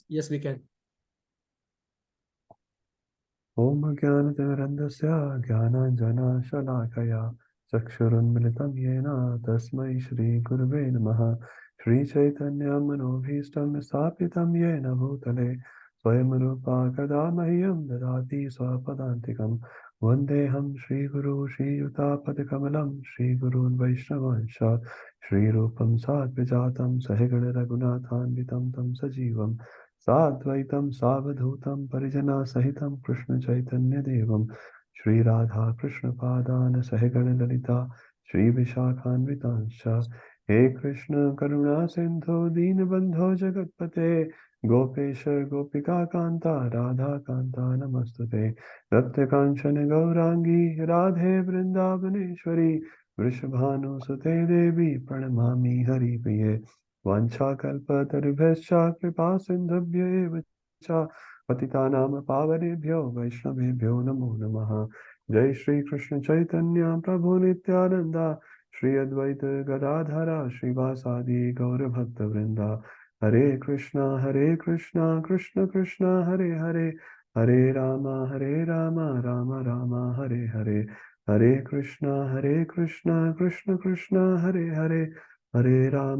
Yes, we can. Om Jnanatimirandasya Jnananjana Chakshurunmilitam Yena Tasmai Shri Gurave Namaha Shri Chaitanya Manobhishtam Sthapitam Yena Bhutale Swayamrupa Kadamahyam Dadati Swapadantikam Vandeham Shri Guru Shri Yutapadikamalam Shri Gurun Vaishnavansha Shri Rupam Sadvijatam Sahigara Raghunathanvitam Tam Sajivam साद्वैतं सावधूतं परिजना सहितं कृष्ण चैतन्य देवं श्री राधा कृष्ण पादान सहगण ललिता श्री विशाखान्वितांश्च हे कृष्ण करुणा सिंधु दीनबंधो जगत्पते गोपेश गोपिका कांता राधा कांता नमस्तुते रक्त कांचन गौरांगी राधे वृंदावनेश्वरी वृषभानुसुते देवी प्रणमामि हरिप्रिये वाञ्छाकल्पतरुभ्यश्च कृपा सिन्धुभ्य एव च पतितानां पावनेभ्यो वैष्णवेभ्यो नमो नमः जय श्री कृष्ण चैतन्य प्रभु नित्यानंद श्री अद्वैत गदाधर श्रीवासादि गौरभक्तवृंदा हरे कृष्णा कृष्ण कृष्ण हरे हरे हरे राम राम राम हरे हरे हरे कृष्णा कृष्ण कृष्ण हरे हरे हरे राम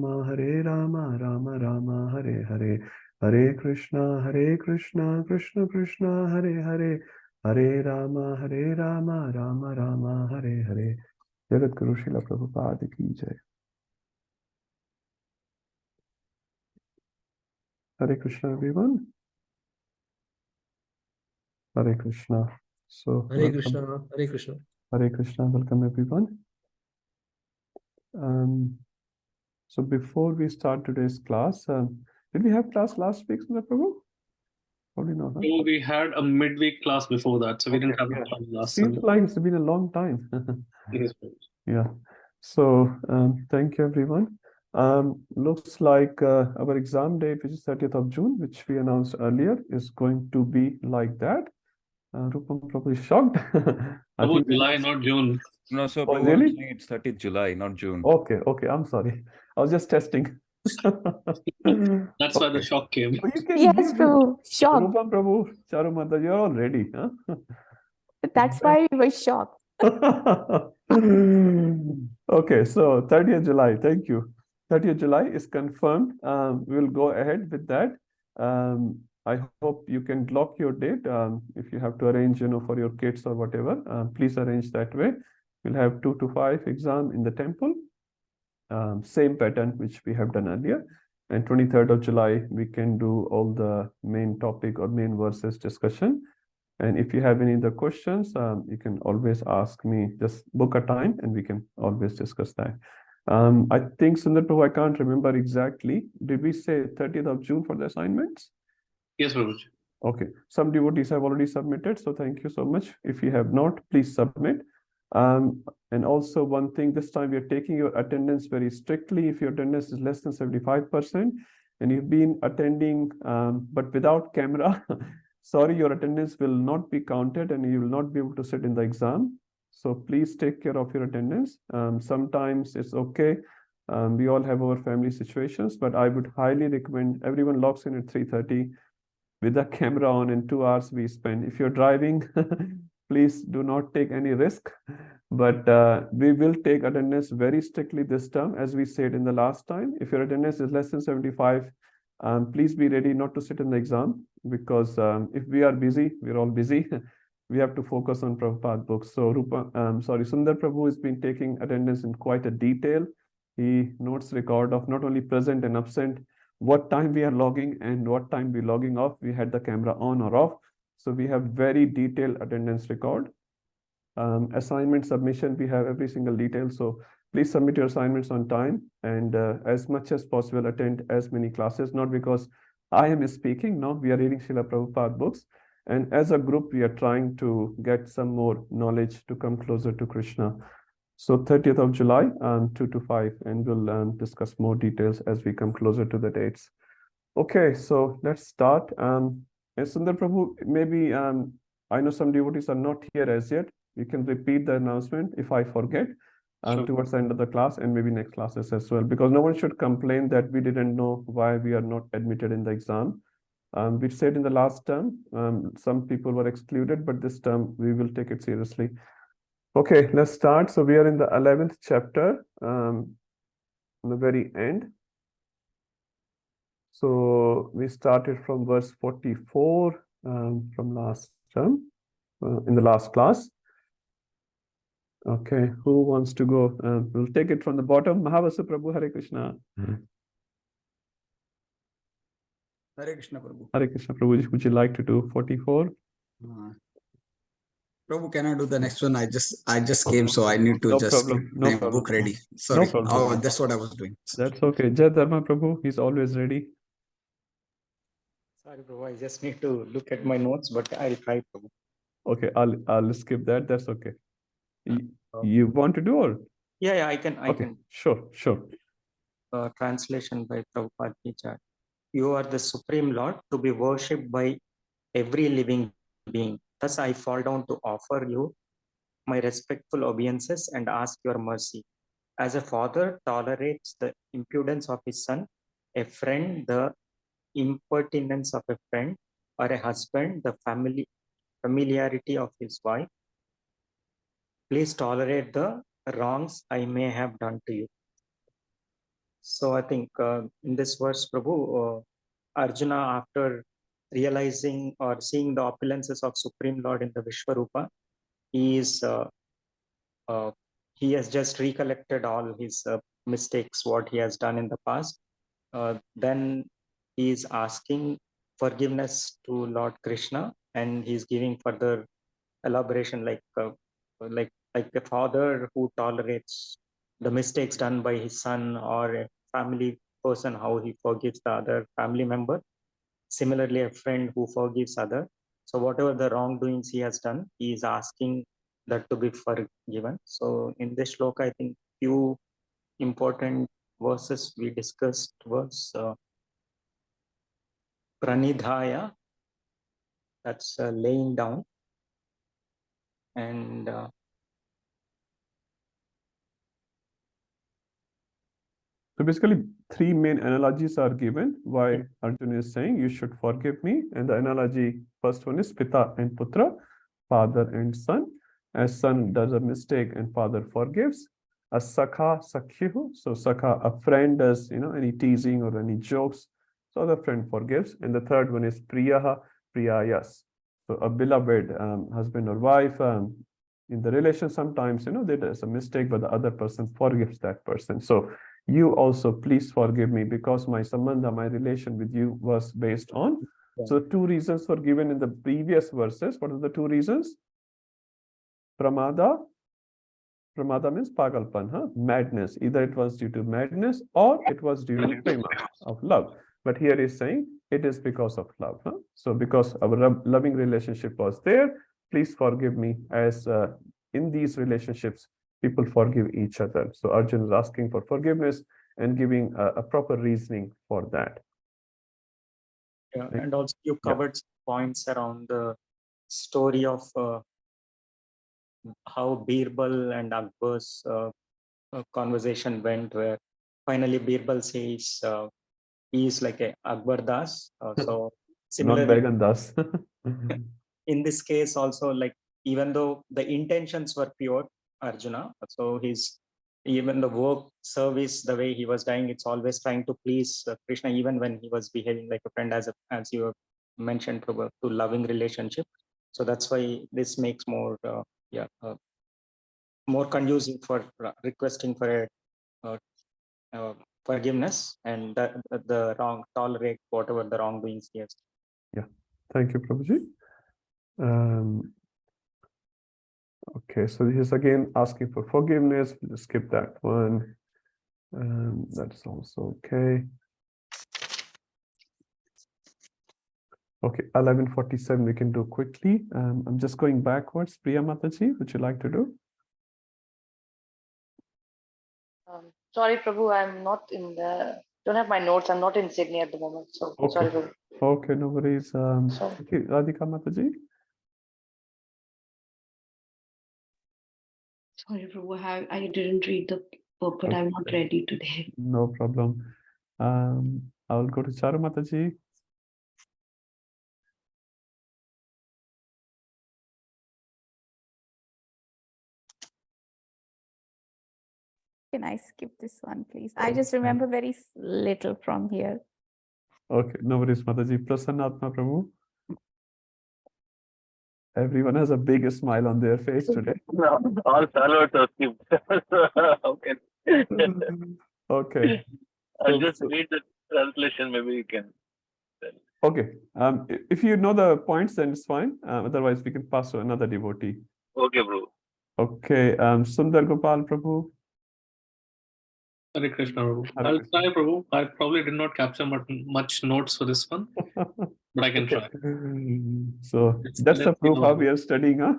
राम राम हरे हरे हरे कृष्णा कृष्ण कृष्ण हरे हरे हरे राम राम राम हरे हरे जगत गुरु श्रील प्रभुपाद की जय हरे Krishna everyone Hare Krishna so Hare welcome Krishna. Hare Krishna. Hare Krishna welcome everyone um, so before we start today's class did we have class last week Sundar Prabhu? Probably not, huh? So we had a midweek class before that, so we didn't have a class last Seems Sunday. like it's been a long time. Yes, Yeah. So thank you, everyone. Looks like our exam date, which is 30th of June, which we announced earlier, is going to be like that. Rupam probably shocked. I Oh, think July, not June. No, so Oh, Prabhu really? was saying it's 30th July, not June. Okay, I'm sorry. I was just testing. That's why the shock came. Oh, you can Yes, give Prabhu. Shocked. Rupam Prabhu, Charu Mata, you're all ready, huh? That's why we were shocked. Okay, so 30th July, thank you. 30th July is confirmed. We'll go ahead with that. I hope you can block your date. If you have to arrange, for your kids or whatever, please arrange that way. We'll have 2 to 5 exam in the temple. Same pattern which we have done earlier. And 23rd of July, we can do all the main topic or main verses discussion. And if you have any other questions, you can always ask me. Just book a time and we can always discuss that. I think, Sundar Prabhu, I can't remember exactly. Did we say 30th of June for the assignments? Yes, Prabhuji. Okay. Some devotees have already submitted. So thank you so much. If you have not, please submit. And also one thing, this time we are taking your attendance very strictly. If your attendance is less than 75% and you've been attending but without camera, sorry, your attendance will not be counted and you will not be able to sit in the exam. So please take care of your attendance. Sometimes it's okay. We all have our family situations, but I would highly recommend everyone logs in at 3:30 with the camera on and 2 hours we spend. If you're driving, please do not take any risk. But we will take attendance very strictly this term, as we said in the last time. If your attendance is less than 75, please be ready not to sit in the exam, because if we are busy, we're all busy. We have to focus on Prabhupada books. So Sundar Prabhu has been taking attendance in quite a detail. He notes record of not only present and absent, what time we are logging and what time we're logging off. We had the camera on or off. So we have very detailed attendance record. Assignment submission, we have every single detail. So please submit your assignments on time and as much as possible attend as many classes, not because I am speaking. No, we are reading Srila Prabhupada books. And as a group, we are trying to get some more knowledge to come closer to Krishna. So 30th of July, 2 to 5, and we'll discuss more details as we come closer to the dates. Okay, so let's start. And Sundar Prabhu, maybe I know some devotees are not here as yet. You can repeat the announcement if I forget Sure. towards the end of the class and maybe next classes as well, because no one should complain that we didn't know why we are not admitted in the exam. We said in the last term, some people were excluded, but this term we will take it seriously. Okay, let's start. So we are in the 11th chapter, in the very end. So we started from verse 44 from last term, in the last class. Okay, who wants to go? We'll take it from the bottom. Mahavasu Prabhu, Hare Krishna. Hare Krishna, Prabhu. Hare Krishna Prabhu, would you like to do 44? Prabhu, can I do the next one? I just came, so I need to No just problem, get no my problem. book ready. Sorry. problem. Oh, that's what I was doing. That's okay. Jai Dharma Prabhu, he's always ready. Sorry, Prabhu, I just need to look at my notes, but I'll try, Prabhu. Okay, I'll skip that. That's okay. You want to do or? Yeah, I can. Okay, sure. Translation by Prabhupada Ji. You are the Supreme Lord to be worshipped by every living being. Thus, I fall down to offer you my respectful obeisances and ask your mercy. As a father tolerates the impudence of his son, a friend the impertinence of a friend, or a husband the familiarity of his wife, please tolerate the wrongs I may have done to you. So I think in this verse, Prabhu, Arjuna, after realizing or seeing the opulences of Supreme Lord in the Vishwarupa, he has just recollected all his mistakes, what he has done in the past. Then he is asking forgiveness to Lord Krishna, and he's giving further elaboration, like a father who tolerates the mistakes done by his son, or a family person, how he forgives the other family member. Similarly, a friend who forgives other. So whatever the wrongdoings he has done, he is asking that to be forgiven. So in this shloka, I think few important verses we discussed was pranidhaya, that's laying down, and So basically, three main analogies are given why Arjuna is saying you should forgive me. And the analogy, first one is Pita and Putra, father and son. As son does a mistake and father forgives. A Sakha, Sakhihu. So Sakha, a friend does, any teasing or any jokes. So the friend forgives. And the third one is Priyaha, Priyayas. So a beloved husband or wife, in the relation, sometimes, there's a mistake, but the other person forgives that person. So you also please forgive me because my sambandha, my relation with you was based on. So the two reasons were given in the previous verses. What are the two reasons? Pramada. Pramada means pagalpan, madness. Either it was due to madness or it was due to prema, of love. But here is saying it is because of love. So because our loving relationship was there, please forgive me, as in these relationships, people forgive each other. So Arjuna is asking for forgiveness and giving a proper reasoning for that. Yeah, and also you covered points around the story of how Birbal and Akbar's conversation went, where finally Birbal says he is like a Akbar Das. So similarly, Not Baigan Das. in this case also, like, even though the intentions were pure, Arjuna, so even the work service, the way he was dying, it's always trying to please Krishna, even when he was behaving like a friend, as you have mentioned, to loving relationship. So that's why this makes more more conducive for requesting for a forgiveness, and the wrong, tolerate whatever the wrongdoings he has. Yeah, thank you, Prabhuji. Okay, so he is again asking for forgiveness. We'll skip that one. That's also okay. Okay, 1147 we can do quickly. I'm just going backwards. Priya Mataji, would you like to do? Sorry, Prabhu, don't have my notes. I'm not in Sydney at the moment. So Okay. sorry, Prabhu. Okay, no worries. Sorry. Okay, Radhika Mataji. Sorry, Prabhu, I didn't read the book, but I'm not ready today. No problem. I'll go to Charu Mataji. Can I skip this one, please? I just remember very little from here. Okay, no worries, Mataji. Prasannatma Prabhu. Everyone has a big smile on their face today. No, all salvats are skipped. Okay. Okay. I'll just read the translation, maybe you can. Okay. If you know the points, then it's fine. Otherwise, we can pass to another devotee. Okay, bro. Okay. Sundar Gopal Prabhu. Hare Krishna, Prabhu. Hare I'll Krishna. try, Prabhu. I probably did not capture much notes for this one, but I can try. So Let's that's the see proof how how it we are studying, huh?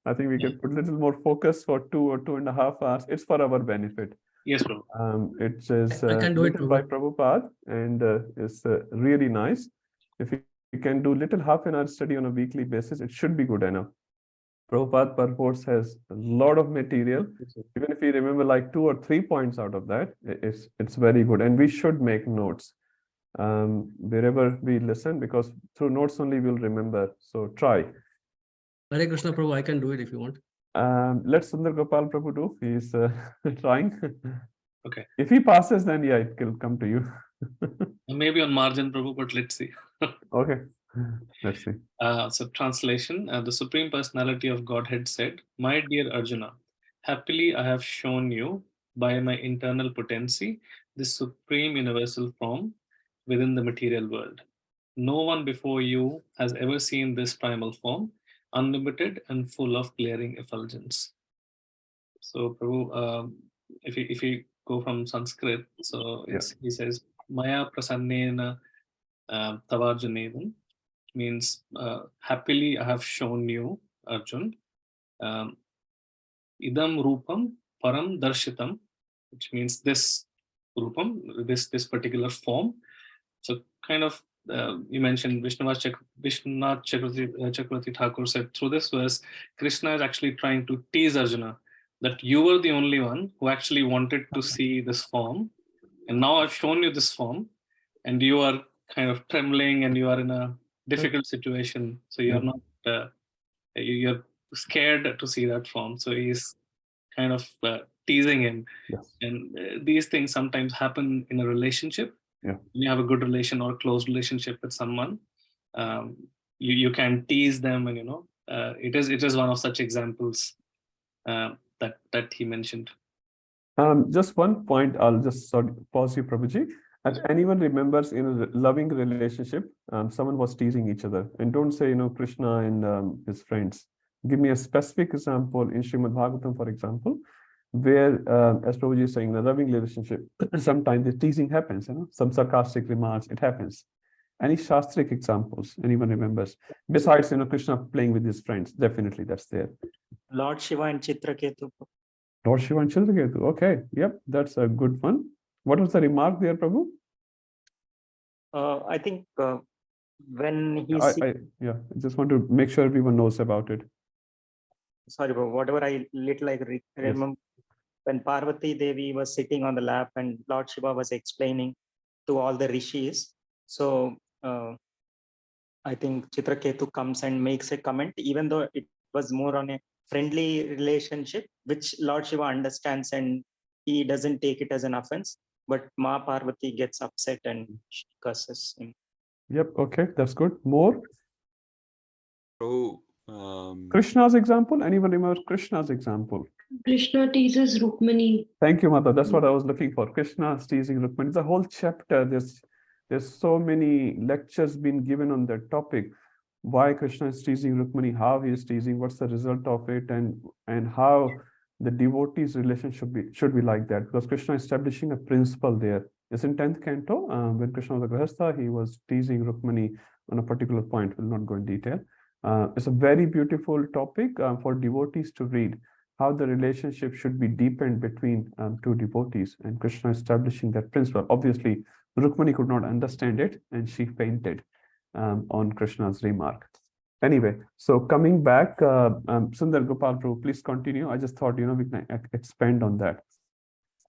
I think we Yeah. can put a little more focus for 2 or 2.5 hours. It's for our benefit. Yes, Prabhu. It is I can do it, written by Prabhupada and it's really nice. If you can do little half an hour study on a weekly basis, it should be good enough. Prabhupada purports has a lot of material. Even if you remember like 2 or 3 points out of that, it's very good. And we should make notes wherever we listen, because through notes only we'll remember. So try. Hare Krishna Prabhu, I can do it if you want. Let Sundar Gopal Prabhu do. He's trying. Okay. If he passes, then yeah, it will come to you. Maybe on margin, Prabhu, but let's see. Okay. Let's see. So translation, the Supreme Personality of Godhead said, "My dear Arjuna, happily I have shown you by my internal potency this supreme universal form within the material world. No one before you has ever seen this primal form, unlimited and full of glaring effulgence." So Prabhu, if you go from Sanskrit, so he says, "Maya prasannena tavarjunevam," means happily I have shown you, Arjun, um, idam rupam param darshitam, which means this rupam, this particular form. So kind of you mentioned Vishwanath Chakravarti Thakur said through this verse, Krishna is actually trying to tease Arjuna that you were the only one who actually wanted to see this form, and now I've shown you this form, and you are kind of trembling and you are in a difficult situation, so you're not you're scared to see that form. So he's kind of teasing him. Yes. And these things sometimes happen in a relationship. Yeah. When you have a good relation or a close relationship with someone, you can tease them, and it is one of such examples that he mentioned. Just one point, I'll just pause you, Prabhuji. If anyone remembers in a loving relationship, someone was teasing each other, and don't say, Krishna and his friends. Give me a specific example in Srimad Bhagavatam, for example, where, as Prabhuji is saying, in a loving relationship, sometimes the teasing happens, some sarcastic remarks, it happens. Any Shastric examples anyone remembers? Besides, Krishna playing with his friends, definitely that's there. Lord Shiva and Chitraketu. Lord Shiva and Chitraketu. Okay, yep, that's a good one. What was the remark there, Prabhu? I think when he I just want to make sure everyone knows about it. Sorry, but whatever I remember, when Parvati Devi was sitting on the lap and Lord Shiva was explaining to all the rishis. So I think Chitraketu comes and makes a comment, even though it was more on a friendly relationship, which Lord Shiva understands and he doesn't take it as an offense. But Ma Parvati gets upset and she curses him. Yep, okay, that's good. More? So, Krishna's example? Anyone remembers Krishna's example? Krishna teases Rukmani. Thank you, Mata. That's what I was looking for. Krishna teasing Rukmani. It's a whole chapter. There's so many lectures being given on that topic. Why Krishna is teasing Rukmani, how he is teasing, what's the result of it, and how the devotees' relationship should be like that. Because Krishna is establishing a principle there. It's in 10th canto. When Krishna was a Grihastha, he was teasing Rukmani on a particular point. We'll not go in detail. It's a very beautiful topic for devotees to read, how the relationship should be deepened between two devotees, and Krishna establishing that principle. Obviously, Rukmani could not understand it, and she fainted on Krishna's remark. Anyway, so coming back, Sundar Gopal Prabhu, please continue. I just thought, we can expand on that.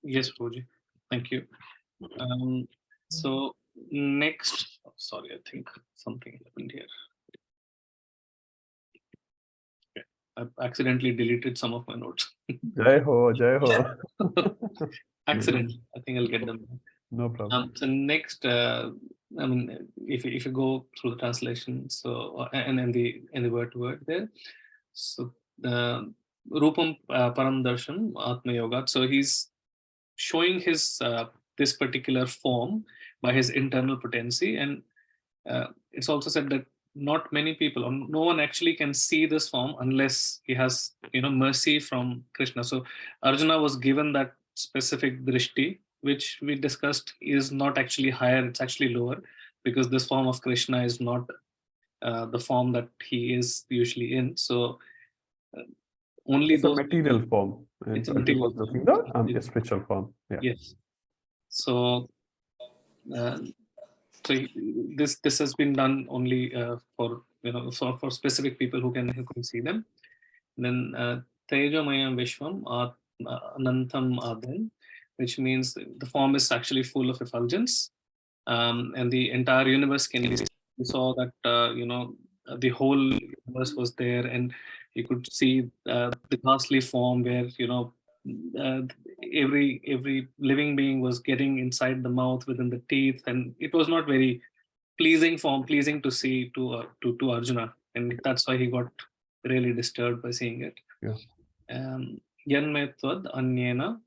Yes, Prabhuji. Thank you. So next, sorry, I think something happened here. Okay. I accidentally deleted some of my notes. Jai ho, Jai ho. Accidentally. I think I'll get them back. No problem. So next, I mean, if you go through the translation, so and in the word to word there, so Rupam Param Darshan Atma Yoga. So he's showing his this particular form by his internal potency, and it's also said that not many people, or no one actually can see this form unless he has mercy from Krishna. So Arjuna was given that specific drishti, which we discussed is not actually higher, it's actually lower, because this form of Krishna is not the form that he is usually in. So only It's a those material form. And it's a Arjuna material was looking the form. spiritual form. Yeah. Yes. So so this has been done only for for specific people who can see them. Then Tejomayam Vishwam Anantam Adhan, which means the form is actually full of effulgence, and the entire universe can be seen. We saw that the whole universe was there, and you could see the ghastly form where uh, every living being was getting inside the mouth within the teeth, and it was not very pleasing to see to Arjuna, and that's why he got really disturbed by seeing it. Yeah. Yanmetvad Anyena,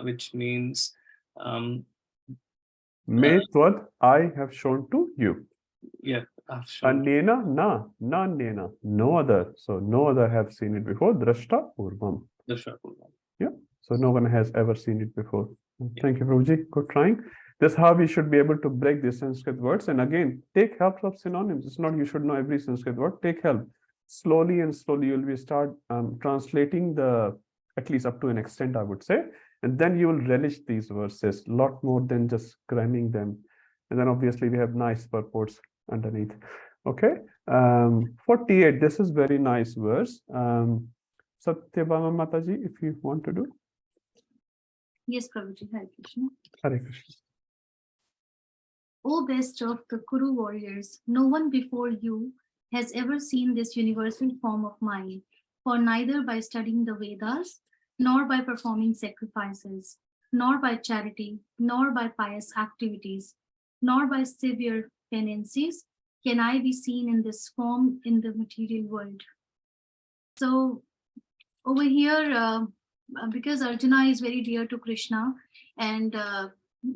which means Me tvad, I have shown to you. yeah, I've shown. Anyena, na nena, no other. So no other have seen it before. Drashta purvam. Yeah. So no one has ever seen it before. Thank you, Prabhuji. Good trying. This is how we should be able to break these Sanskrit words. And again, take help of synonyms. It's not you should know every Sanskrit word. Take help. Slowly and slowly, you'll be start translating the, at least up to an extent, I would say. And then you will relish these verses a lot more than just cramming them. And then obviously we have nice purports underneath. Okay. 48. This is very nice verse. Satyabhama Mataji, if you want to do. Yes, Prabhuji. Hare Krishna. Hare Krishna. O best of the Kuru warriors, no one before you has ever seen this universal form of mine, for neither by studying the Vedas, nor by performing sacrifices, nor by charity, nor by pious activities, nor by severe penances, can I be seen in this form in the material world. So over here, because Arjuna is very dear to Krishna, and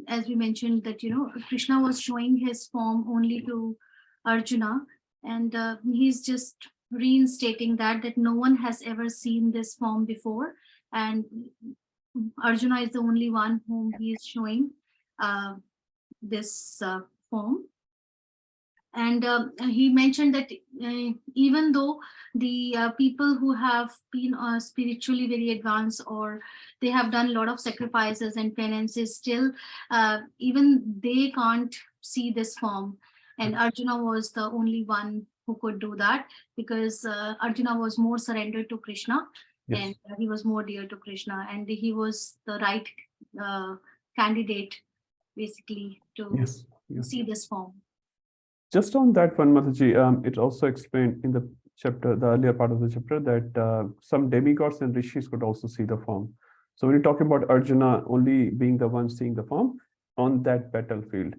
as we mentioned that, Krishna was showing his form only to Arjuna, and he's just reinstating that no one has ever seen this form before, and Arjuna is the only one whom he is showing this form. And he mentioned that even though the people who have been spiritually very advanced, or they have done a lot of sacrifices and penances, still even they can't see this form. And Arjuna was the only one who could do that, because Arjuna was more surrendered to Krishna. Yes. And he was more dear to Krishna, and he was the right candidate basically to see this form. Just on that one, Mataji, it also explained in the chapter, the earlier part of the chapter, that some demigods and rishis could also see the form. So when you talk about Arjuna only being the one seeing the form on that battlefield,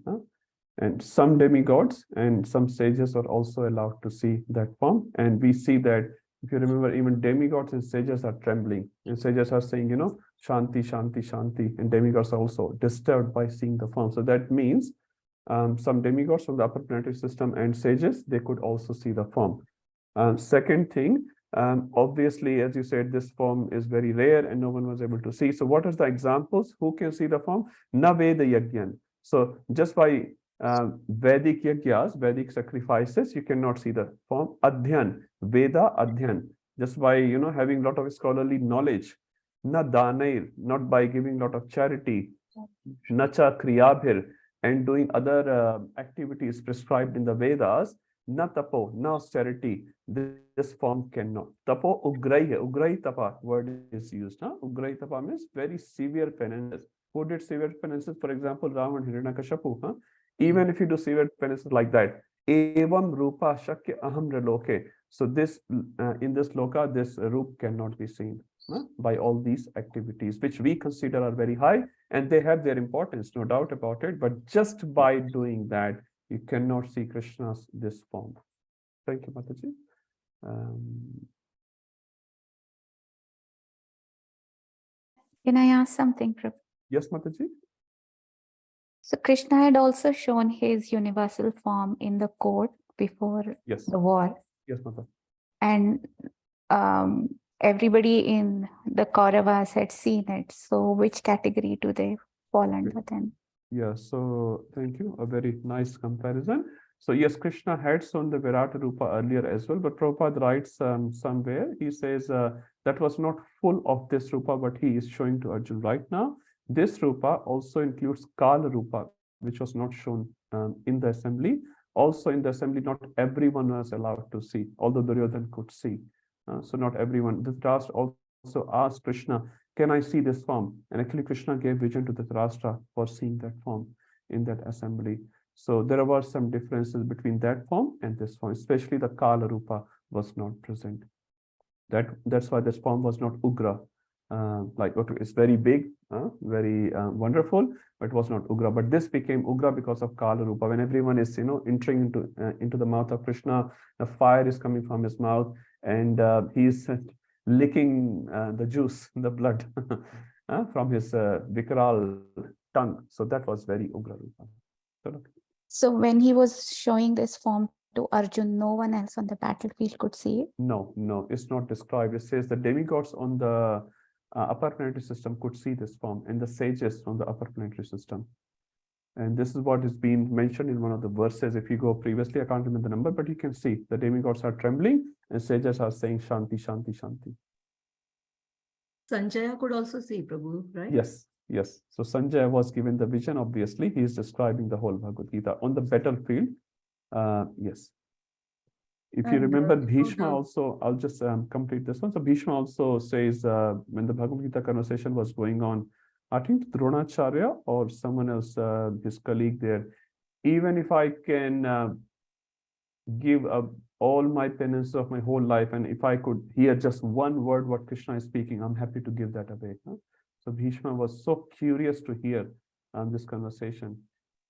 and some demigods and some sages are also allowed to see that form. And we see that, if you remember, even demigods and sages are trembling, and sages are saying, Shanti, Shanti, Shanti, and demigods are also disturbed by seeing the form. So that means some demigods from the upper planetary system and sages, they could also see the form. Second thing, obviously, as you said, this form is very rare and no one was able to see. So what are the examples? Who can see the form? Na Veda Yajnan. So just by Vedic yagyas, Vedic sacrifices, you cannot see the form. Adhyan, Veda Adhyan. Just by having a lot of scholarly knowledge. Na Danair, not by giving a lot of charity. Nacha Kriyabhir, and doing other activities prescribed in the Vedas. Na tapo, na austerity. This form cannot. Tapo ugrai hai. Ugrai tapa word is used. Ugrai tapa means very severe penances. Who did severe penances? For example, Ram and Hiranyakashipu. Even if you do severe penances like that, Evam Rupa Shakya Aham Loke. So this in this loka, this Rup cannot be seen by all these activities, which we consider are very high, and they have their importance, no doubt about it. But just by doing that, you cannot see Krishna's this form. Thank you, Mataji. Can I ask something, Prabhu? Yes, Mataji. So Krishna had also shown his universal form in the court before Yes. the war, Yes, Mata. and everybody in the Kauravas had seen it. So which category do they fall under then? Yeah, so thank you. A very nice comparison. So yes, Krishna had shown the Virata Rupa earlier as well, but Prabhupada writes somewhere, he says that was not full of this Rupa, but he is showing to Arjun right now. This Rupa also includes Kala Rupa, which was not shown in the assembly. Also in the assembly, not everyone was allowed to see, although Duryodhan could see. So not everyone. Dhritarashtra also asked Krishna, can I see this form? And actually Krishna gave vision to Dhritarashtra for seeing that form in that assembly. So there were some differences between that form and this form, especially the Kala Rupa was not present. That's why this form was not Ugra. Like it's very big, very wonderful, but it was not Ugra. But this became Ugra because of Kala Rupa. When everyone is entering into the mouth of Krishna, the fire is coming from his mouth, and he is licking the juice, the blood from his Vikral tongue. So that was very Ugra Rupa. So when he was showing this form to Arjun, no one else on the battlefield could see it? No, it's not described. It says the demigods on the upper planetary system could see this form, and the sages from the upper planetary system. And this is what is being mentioned in one of the verses. If you go previously, I can't remember the number, but you can see the demigods are trembling and sages are saying Shanti, Shanti, Shanti. Sanjaya could also see Prabhu, right? Yes. So Sanjaya was given the vision, obviously. He is describing the whole Bhagavad Gita on the battlefield. Yes. If you remember Bhishma also, I'll just complete this one. So Bhishma also says when the Bhagavad Gita conversation was going on, I think Dronacharya or someone else, his colleague there, even if I can give up all my penance of my whole life, and if I could hear just one word what Krishna is speaking, I'm happy to give that away. So Bhishma was so curious to hear this conversation,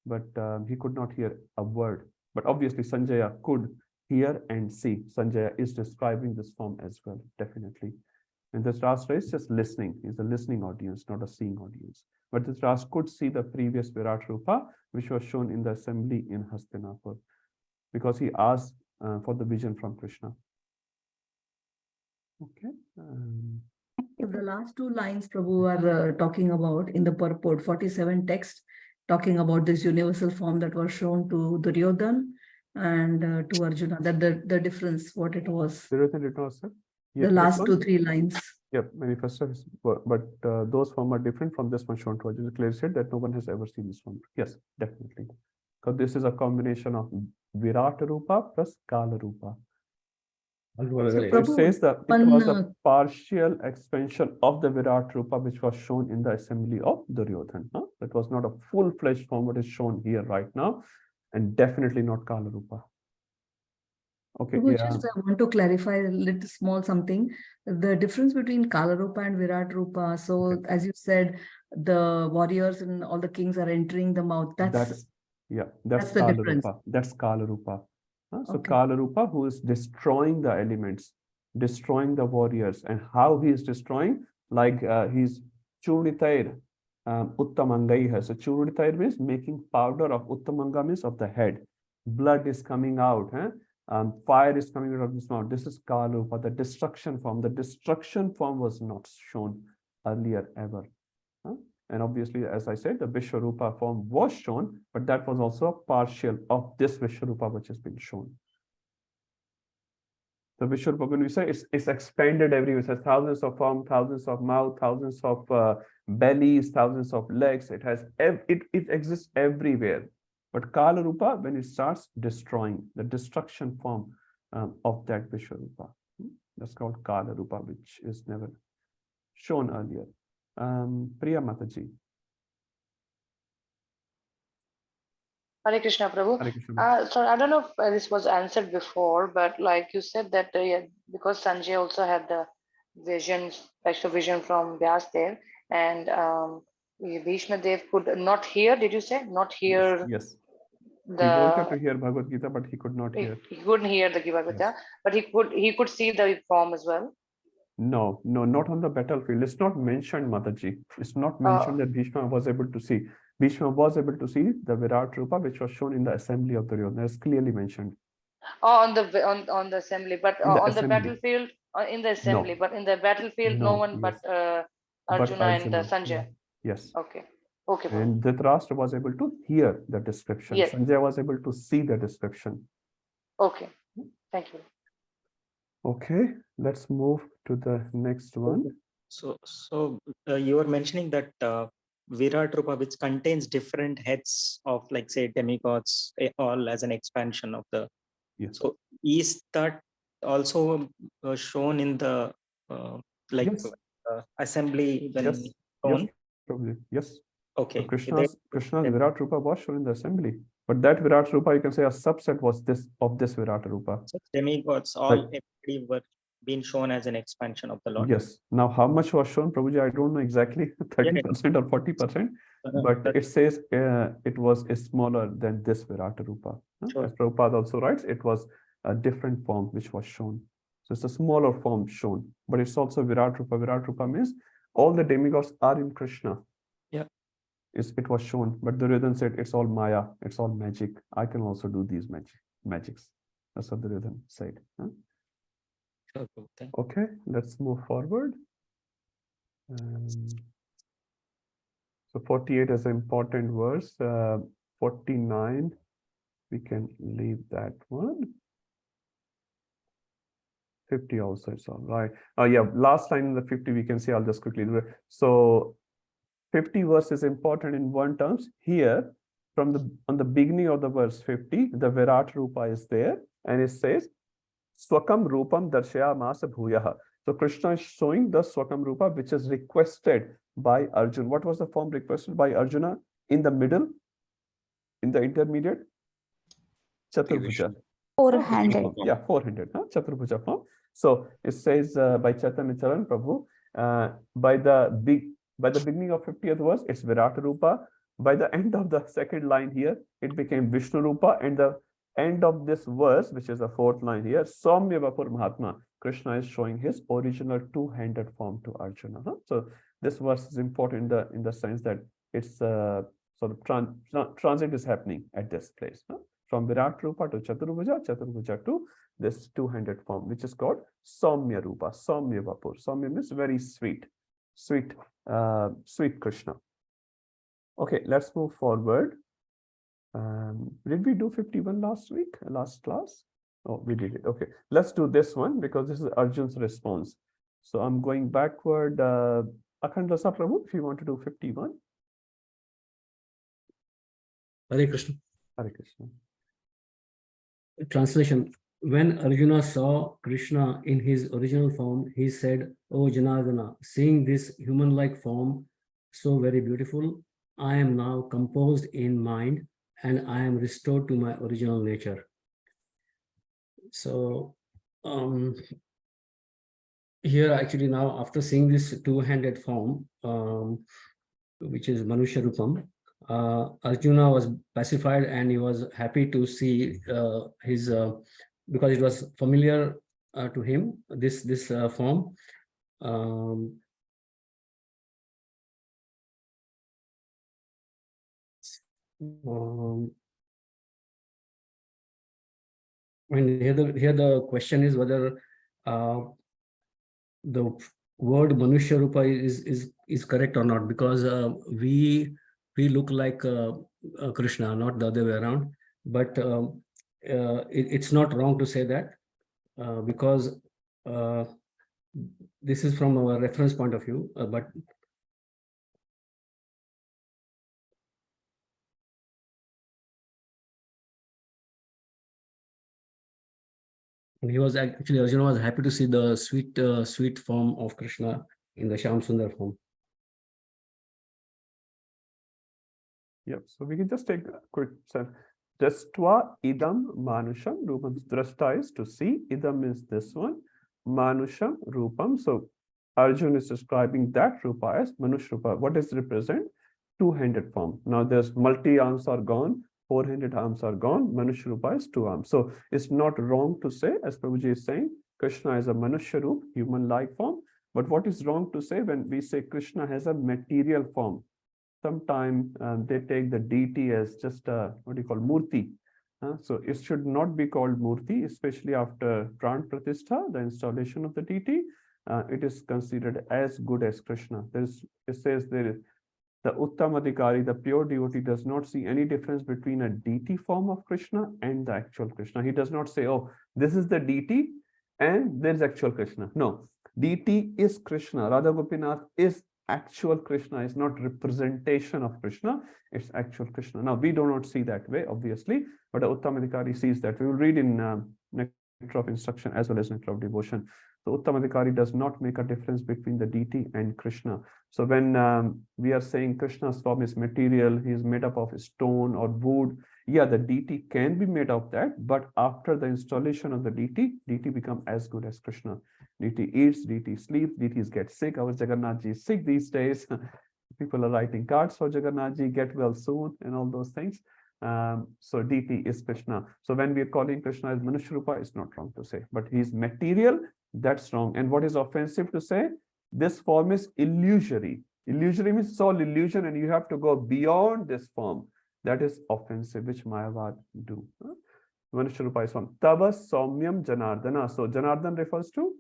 but he could not hear a word. But obviously Sanjaya could hear and see. Sanjaya is describing this form as well, definitely. And this Dhritarashtra is just listening. He's a listening audience, not a seeing audience. But this Dhritarashtra could see the previous Virat Rupa, which was shown in the assembly in Hastinapur, because he asked for the vision from Krishna. Okay. The last two lines Prabhu are talking about in the purport, 47 text, talking about this universal form that was shown to Duryodhan and to Arjuna, that the difference, what it was. Duryodhan did not, sir. The last 2-3 lines. Yep, manifesto, but those forms are different from this one shown to Arjuna. Clearly said that no one has ever seen this form. Yes, definitely. Because this is a combination of Virata Rupa plus Kala Rupa. It says that it was a partial expansion of the Virat Rupa which was shown in the assembly of Duryodhan. That was not a full-fledged form what is shown here right now, and definitely not Kala Rupa. Okay, Just I want to clarify a little small something. The difference between Kala Rupa and Virat Rupa. So as you said, the warriors and all the kings are entering the mouth. That's the Kala difference. Rupa. That's Kala Rupa. So Kala Rupa, who is destroying the elements, destroying the warriors, and how he is destroying, like he's Churitair Uttamangaiha. So Churitair means making powder of Uttamanga, means of the head. Blood is coming out. Fire is coming out of this mouth. This is Kala Rupa, the destruction form. The destruction form was not shown earlier ever. And obviously, as I said, the Vishwarupa form was shown, but that was also a partial of this Vishwarupa which has been shown. The Vishwarupa, when we say it's expanded everywhere, it has thousands of arms, thousands of mouth, thousands of bellies, thousands of legs. It has it exists everywhere. But Kala Rupa, when it starts destroying, the destruction form of that Vishwarupa, that's called Kala Rupa, which is never shown earlier. Priya Mataji. Hare Krishna, Prabhu. Hare Krishna. So I don't know if this was answered before, but like you said that yeah, because Sanjay also had the visions, extra vision from Vyasdev, and Bhishma Dev could not hear. Did you say not hear Yes. He wanted to the? hear Bhagavad Gita, but he could not hear. He couldn't hear the Bhagavad Gita, but he could see the form as well. No, not on the battlefield. It's not mentioned, Mataji. It's not mentioned that Bhishma was able to see. Bhishma was able to see the Virat Rupa, which was shown in the assembly of Duryodhana. It's clearly mentioned. On the assembly, but In the on the assembly. battlefield, in the assembly, No. but in the battlefield, no one Yes. but But Arjuna and Sanjay. Yes. Okay. Okay. Prabhu. And Dhritarashtra was able to hear the description. Yes. Sanjay was able to see the description. Okay. Thank you. Okay, let's move to the next one. So you were mentioning that Virat Rupa, which contains different heads of, like, say, demigods, all as an expansion of the. Yes. So is that also shown in the Yes. assembly when Yes. shown? Yes. Probably. Yes. Okay. So Krishna's Virat Rupa was shown in the assembly, but that Virat Rupa, you can say a subset was this Virat Rupa. So demigods all everybody were being shown as an expansion of the Lord. Yes. Now, how much was shown, Prabhuji? I don't know exactly, 30% or 40%, but it says it was smaller than this Virat Rupa. Sure. As Prabhupada also writes, it was a different form which was shown. So it's a smaller form shown, but it's also Virat Rupa. Virat Rupa means all the demigods are in Krishna. Yeah. It was shown, but Duryodhana said it's all Maya, it's all magic. I can also do these magics. That's what Duryodhana said. Sure. Okay, let's move forward. So 48 is an important verse. 49, we can leave that one. 50 also, it's all right. Yeah, last line in the 50 we can see. I'll just quickly do it. So 50 verse is important in one terms. Here, on the beginning of the verse 50, the Virat Rupa is there, and it says Swakam Rupam Darshaya Masa Bhuyaha. So Krishna is showing the Swakam Rupa, which is requested by Arjuna. What was the form requested by Arjuna in the middle, in the intermediate? Chaturbhuja. Four-handed. Yeah, four-handed. Chaturbhuja form. So it says by Chaitanya Charan Prabhu, by the beginning of 50th verse, it's Virat Rupa. By the end of the second line here, it became Vishnu Rupa, and the end of this verse, which is the fourth line here, Saumya Vapur Mahatma, Krishna is showing his original two-handed form to Arjuna. So this verse is important in the sense that it's sort of transit is happening at this place. From Virat Rupa to Chaturbhuja, Chaturbhuja to this two-handed form, which is called Saumya Rupa, Saumya Vapur. Saumya means very sweet, sweet Krishna. Okay, let's move forward. Did we do 51 last class? Oh, we did it. Okay, let's do this one because this is Arjun's response. So I'm going backward. Akhand Rasa Prabhu, if you want to do 51. Hare Krishna. Hare Krishna. Translation. When Arjuna saw Krishna in his original form, he said, "O Janardana, seeing this human-like form, so very beautiful, I am now composed in mind and I am restored to my original nature." So here actually now after seeing this two-handed form, which is Manusha Rupam, Arjuna was pacified and he was happy to see his, because it was familiar to him, this form. And here the question is whether the word Manusha Rupa is correct or not, because we look like Krishna, not the other way around. But it's not wrong to say that because this is from our reference point of view, but he was actually, Arjuna was happy to see the sweet form of Krishna in the Shyam Sundar form. Yep. So we can just take a quick Drastva idam manusham rupam. Drashta is to see. Idam is this one. Manusham rupam. So Arjun is describing that rupa as Manush rupa. What does it represent? Two-handed form. Now there's multi-arms are gone. Four-handed arms are gone. Manush rupa is two arms. So it's not wrong to say, as Prabhuji is saying, Krishna is a Manushya Rup, human-like form. But what is wrong to say when we say Krishna has a material form? Sometimes they take the deity as just a, what do you call, murti. So it should not be called murti, especially after Pran Pratishtha, the installation of the deity. It is considered as good as Krishna. It says there is the Uttamadhikari, the pure devotee, does not see any difference between a deity form of Krishna and the actual Krishna. He does not say, oh, this is the deity and there's actual Krishna. No, deity is Krishna. Radha Gopinath is actual Krishna, is not representation of Krishna, it's actual Krishna. Now, we do not see that way, obviously, but the Uttamadhikari sees that. We will read in Nectar of Instruction as well as Nectar of Devotion. So Uttamadhikari does not make a difference between the deity and Krishna. So when we are saying Krishna's form is material, he is made up of stone or wood, yeah, the deity can be made of that, but after the installation of the deity, deity become as good as Krishna. Deity eats, deity sleeps, deities get sick. Our Jagannath Ji is sick these days. People are writing cards for Jagannath Ji, get well soon, and all those things. So deity is Krishna. So when we are calling Krishna as Manushya Rupa, it's not wrong to say, but he's material, that's wrong. And what is offensive to say? This form is illusory. Illusory means it's all illusion, and you have to go beyond this form. That is offensive, which Mayavad do. Manushya Rupa is form. Tava Saumyam Janardana. So Janardhan refers to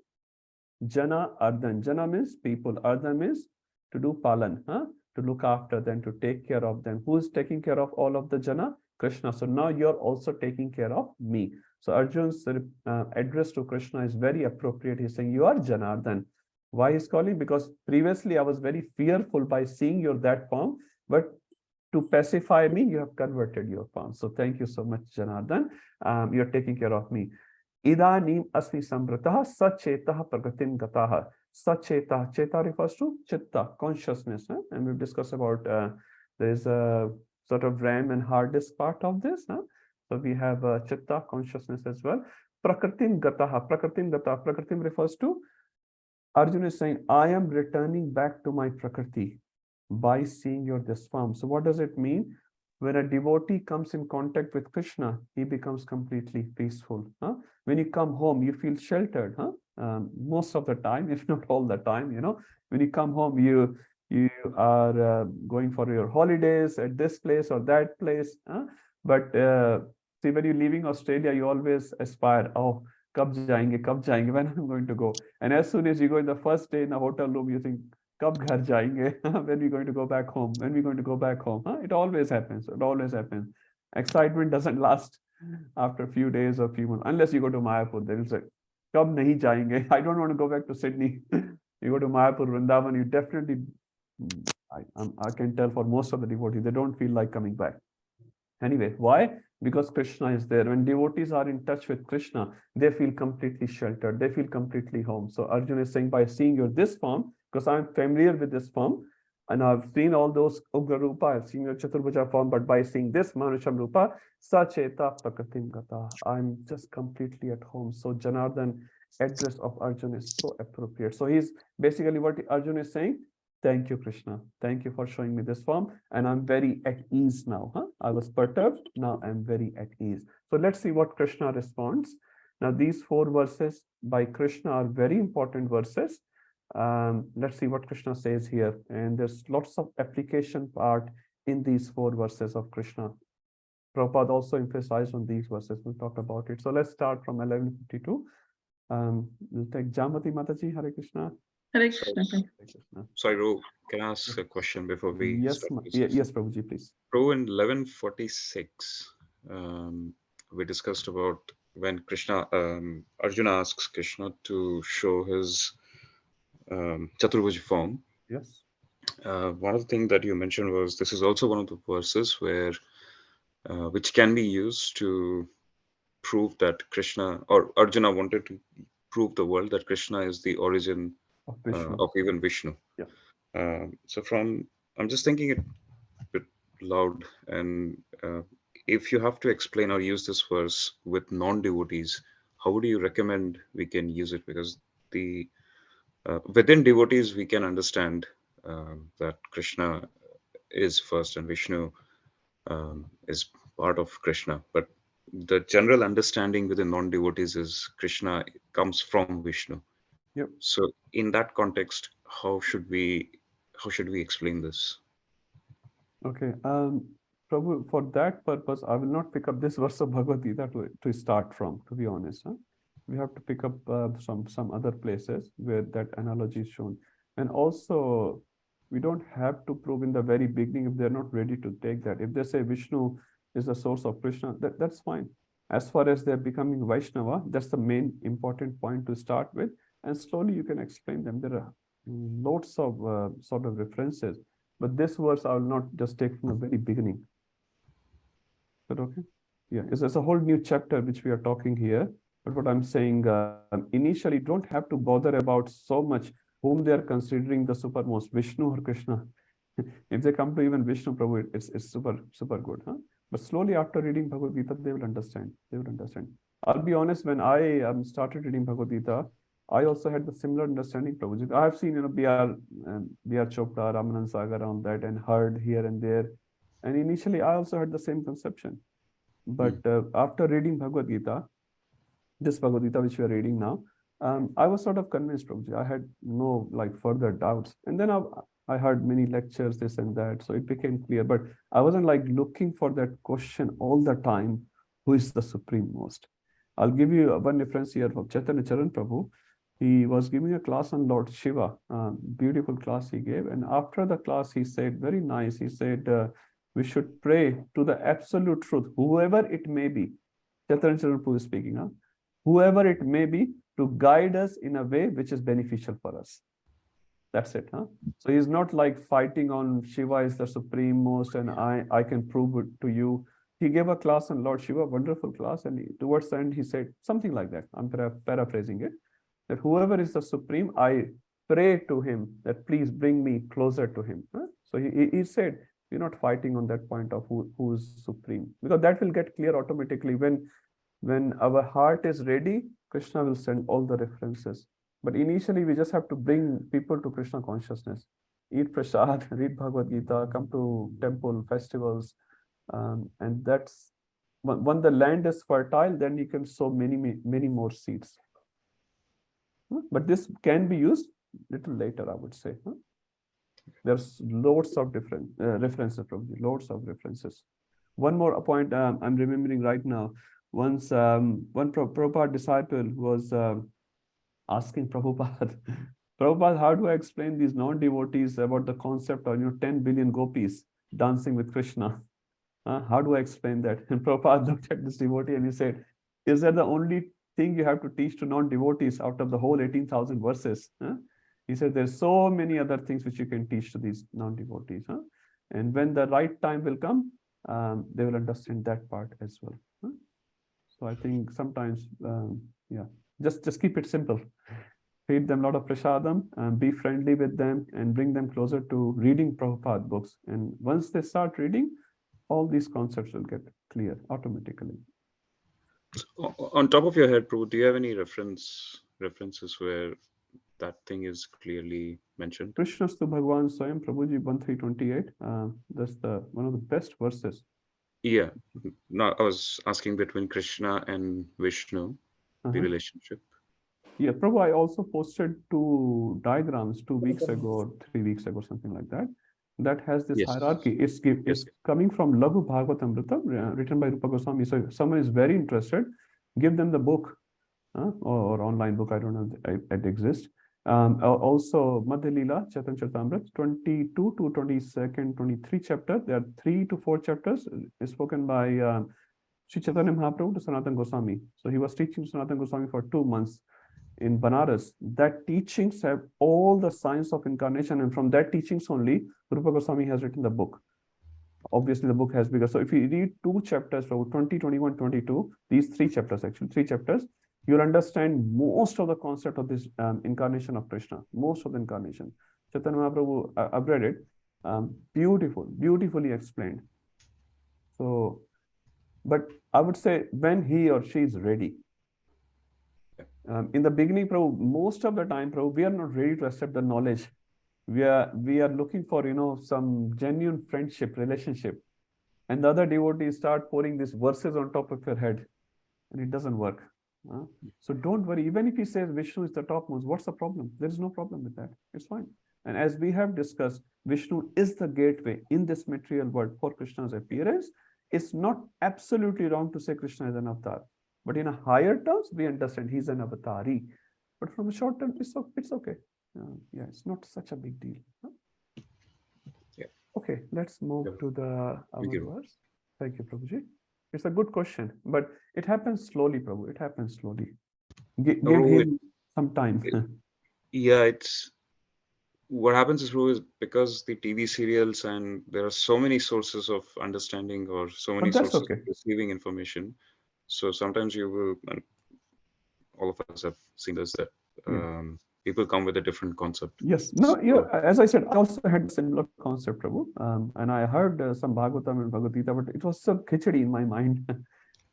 Jana Ardhan. Jana means people. Ardhan means to do palan, to look after them, to take care of them. Who is taking care of all of the Jana? Krishna. So now you're also taking care of me. So Arjun's address to Krishna is very appropriate. He's saying, you are Janardhan. Why he's calling? Because previously I was very fearful by seeing your that form, but to pacify me, you have converted your form. So thank you so much, Janardhan. You're taking care of me. Idanim asmi sambrataha sachetaha pragatim gataha. Sacheta, cheta refers to chitta, consciousness. And we've discussed about there is a sort of RAM and hard disk part of this. So we have chitta, consciousness as well. Prakritim gataha, prakritim gataha. Prakritim refers to, Arjuna is saying, I am returning back to my prakriti by seeing your this form. So what does it mean? When a devotee comes in contact with Krishna, he becomes completely peaceful. When you come home, you feel sheltered. Most of the time, if not all the time, when you come home, you are going for your holidays at this place or that place. But see, when you're leaving Australia, you always aspire, oh, kab jayenge, when I'm going to go. And as soon as you go in the first day in the hotel room, you think, kab ghar jayenge, when we're going to go back home, when we're going to go back home. It always happens. It always happens. Excitement doesn't last after a few days or few months, unless you go to Mayapur. They will say, kab nahi jayenge. I don't want to go back to Sydney. You go to Mayapur, Vrindavan, you definitely, I can tell for most of the devotees, they don't feel like coming back. Anyway, why? Because Krishna is there. When devotees are in touch with Krishna, they feel completely sheltered. They feel completely home. So Arjuna is saying, by seeing your this form, because I'm familiar with this form, and I've seen all those Ugra Rupa, I've seen your Chaturbhuja form, but by seeing this Manusham Rupa, Sacheta Prakatim Gata, I'm just completely at home. So Janardhan address of Arjuna is so appropriate. So he's basically what Arjuna is saying. Thank you, Krishna. Thank you for showing me this form. And I'm very at ease now. I was perturbed. Now I'm very at ease. So let's see what Krishna responds. Now, these 4 verses by Krishna are very important verses. Let's see what Krishna says here. And there's lots of application part in these 4 verses of Krishna. Prabhupada also emphasized on these verses. We'll talk about it. So let's start from 1152. We'll take Jamati Mataji. Hare Krishna. Hare Krishna. Sorry, Ro, can I ask a question before we start? Yes, Prabhuji, please. Ro, in 1146, we discussed about when Krishna, Arjuna asks Krishna to show his Chaturbhuj form. Yes. One of the things that you mentioned was this is also one of the verses where which can be used to prove that Krishna or Arjuna wanted to prove the world that Krishna is the origin of even Vishnu. Yeah. So I'm just thinking it a bit loud, and if you have to explain or use this verse with non-devotees, how would you recommend we can use it? Because the within devotees we can understand that Krishna is first and Vishnu is part of Krishna, but the general understanding within non-devotees is Krishna comes from Vishnu. Yep. So in that context, how should we explain this? Okay. Prabhu, for that purpose, I will not pick up this verse of Bhagavad Gita to start from, to be honest. Huh? We have to pick up some other places where that analogy is shown. And also, we don't have to prove in the very beginning if they're not ready to take that. If they say Vishnu is the source of Krishna, that's fine. As far as they're becoming Vaishnava, that's the main important point to start with. And slowly you can explain them. There are lots of sort of references. But this verse I will not just take from the very beginning. Is that okay? Yeah, it's a whole new chapter which we are talking here. But what I'm saying, initially, don't have to bother about so much whom they are considering the supermost, Vishnu or Krishna. If they come to even Vishnu Prabhu, it's super good. Huh? But slowly after reading Bhagavad Gita, they will understand. They will understand. I'll be honest, when I started reading Bhagavad Gita, I also had the similar understanding, Prabhuji. I have seen, B.R. Chopra, Ramanand Sagar on that and heard here and there. And initially, I also had the same conception. But after reading Bhagavad Gita, this Bhagavad Gita which we are reading now, I was sort of convinced, Prabhuji. I had no further doubts. And then I heard many lectures, this and that. So it became clear. But I wasn't looking for that question all the time, who is the Supreme Most? I'll give you one reference here from Chaitanya Charan Prabhu. He was giving a class on Lord Shiva, beautiful class he gave. And after the class, he said, very nice, he said, we should pray to the absolute truth, whoever it may be. Chaitanya Charan Prabhu is speaking, huh? Whoever it may be, to guide us in a way which is beneficial for us. That's it, huh? So he's not fighting on Shiva is the supreme most and I can prove it to you. He gave a class on Lord Shiva, wonderful class, and towards the end he said something like that. I'm paraphrasing it. That whoever is the supreme, I pray to him that please bring me closer to him. Huh? So he said, we're not fighting on that point of who is supreme, because that will get clear automatically when our heart is ready. Krishna will send all the references. But initially, we just have to bring people to Krishna consciousness. Eat prasad, read Bhagavad Gita, come to temple festivals, and that's when the land is fertile. Then you can sow many more seeds. But this can be used little later, I would say. There's loads of different references, probably loads of references. One more point I'm remembering right now. Once one Prabhupada disciple was asking Prabhupada, Prabhupada, how do I explain these non-devotees about the concept of 10 billion gopis dancing with Krishna? How do I explain that? And Prabhupada looked at this devotee and he said, is that the only thing you have to teach to non-devotees out of the whole 18,000 verses? He said, there's so many other things which you can teach to these non-devotees. And when the right time will come, they will understand that part as well. So I think sometimes, just keep it simple. Feed them a lot of prasadam, be friendly with them, and bring them closer to reading Prabhupada books. And once they start reading, all these concepts will get clear automatically. On top of your head, Prabhu, do you have any references where that thing is clearly mentioned? Krishnastu Bhagavan Swayam, Prabhuji 1328. That's one of the best verses. Yeah. No, I was asking between Krishna and Vishnu, the relationship. Yeah, Prabhu, I also posted 2 diagrams 2 weeks ago or 3 weeks ago, something like that. That has this hierarchy. It's coming from Laghu Bhagavatamrita, written by Rupa Goswami. So if someone is very interested, give them the book or online book. I don't know if it exists. Also, Madhya Leela, Chaitanya Charitamrita, 22 to 22nd, 23 chapter. There are 3 to 4 chapters spoken by Sri Chaitanya Mahaprabhu to Sanatana Goswami. So he was teaching Sanatana Goswami for 2 months in Banaras. That teachings have all the science of incarnation, and from that teachings only, Rupa Goswami has written the book. Obviously, the book has bigger. So if you read 2 chapters from 20, 21, 22, these 3 chapters, actually 3 chapters, you'll understand most of the concept of this incarnation of Krishna, most of the incarnation. Chaitanya Mahaprabhu, I've read it, beautifully explained. So But I would say when he or she is ready. In the beginning, Prabhu, most of the time, Prabhu, we are not ready to accept the knowledge. We are looking for, some genuine friendship, relationship. And the other devotees start pouring these verses on top of your head, and it doesn't work. So don't worry. Even if he says Vishnu is the topmost, what's the problem? There is no problem with that. It's fine. And as we have discussed, Vishnu is the gateway in this material world for Krishna's appearance. It's not absolutely wrong to say Krishna is an avatar. But in a higher terms, we understand he's an avatari. But from a short term, it's okay. Yeah, it's not such a big deal. Yeah. Okay, let's move to the Thank you. verse. Thank you, Prabhuji. It's a good question, but it happens slowly, Prabhu. It happens slowly. Give him some time. Yeah, it's what happens is, Prabhu, is because the TV serials and there are so many sources of understanding or so many that's sources okay. of receiving information. So sometimes you will, and all of us have seen this, that people come with a different concept. Yes. No, as I said, I also had a similar concept, Prabhu. And I heard some Bhagavatam and Bhagavad Gita, but it was so khichdi in my mind.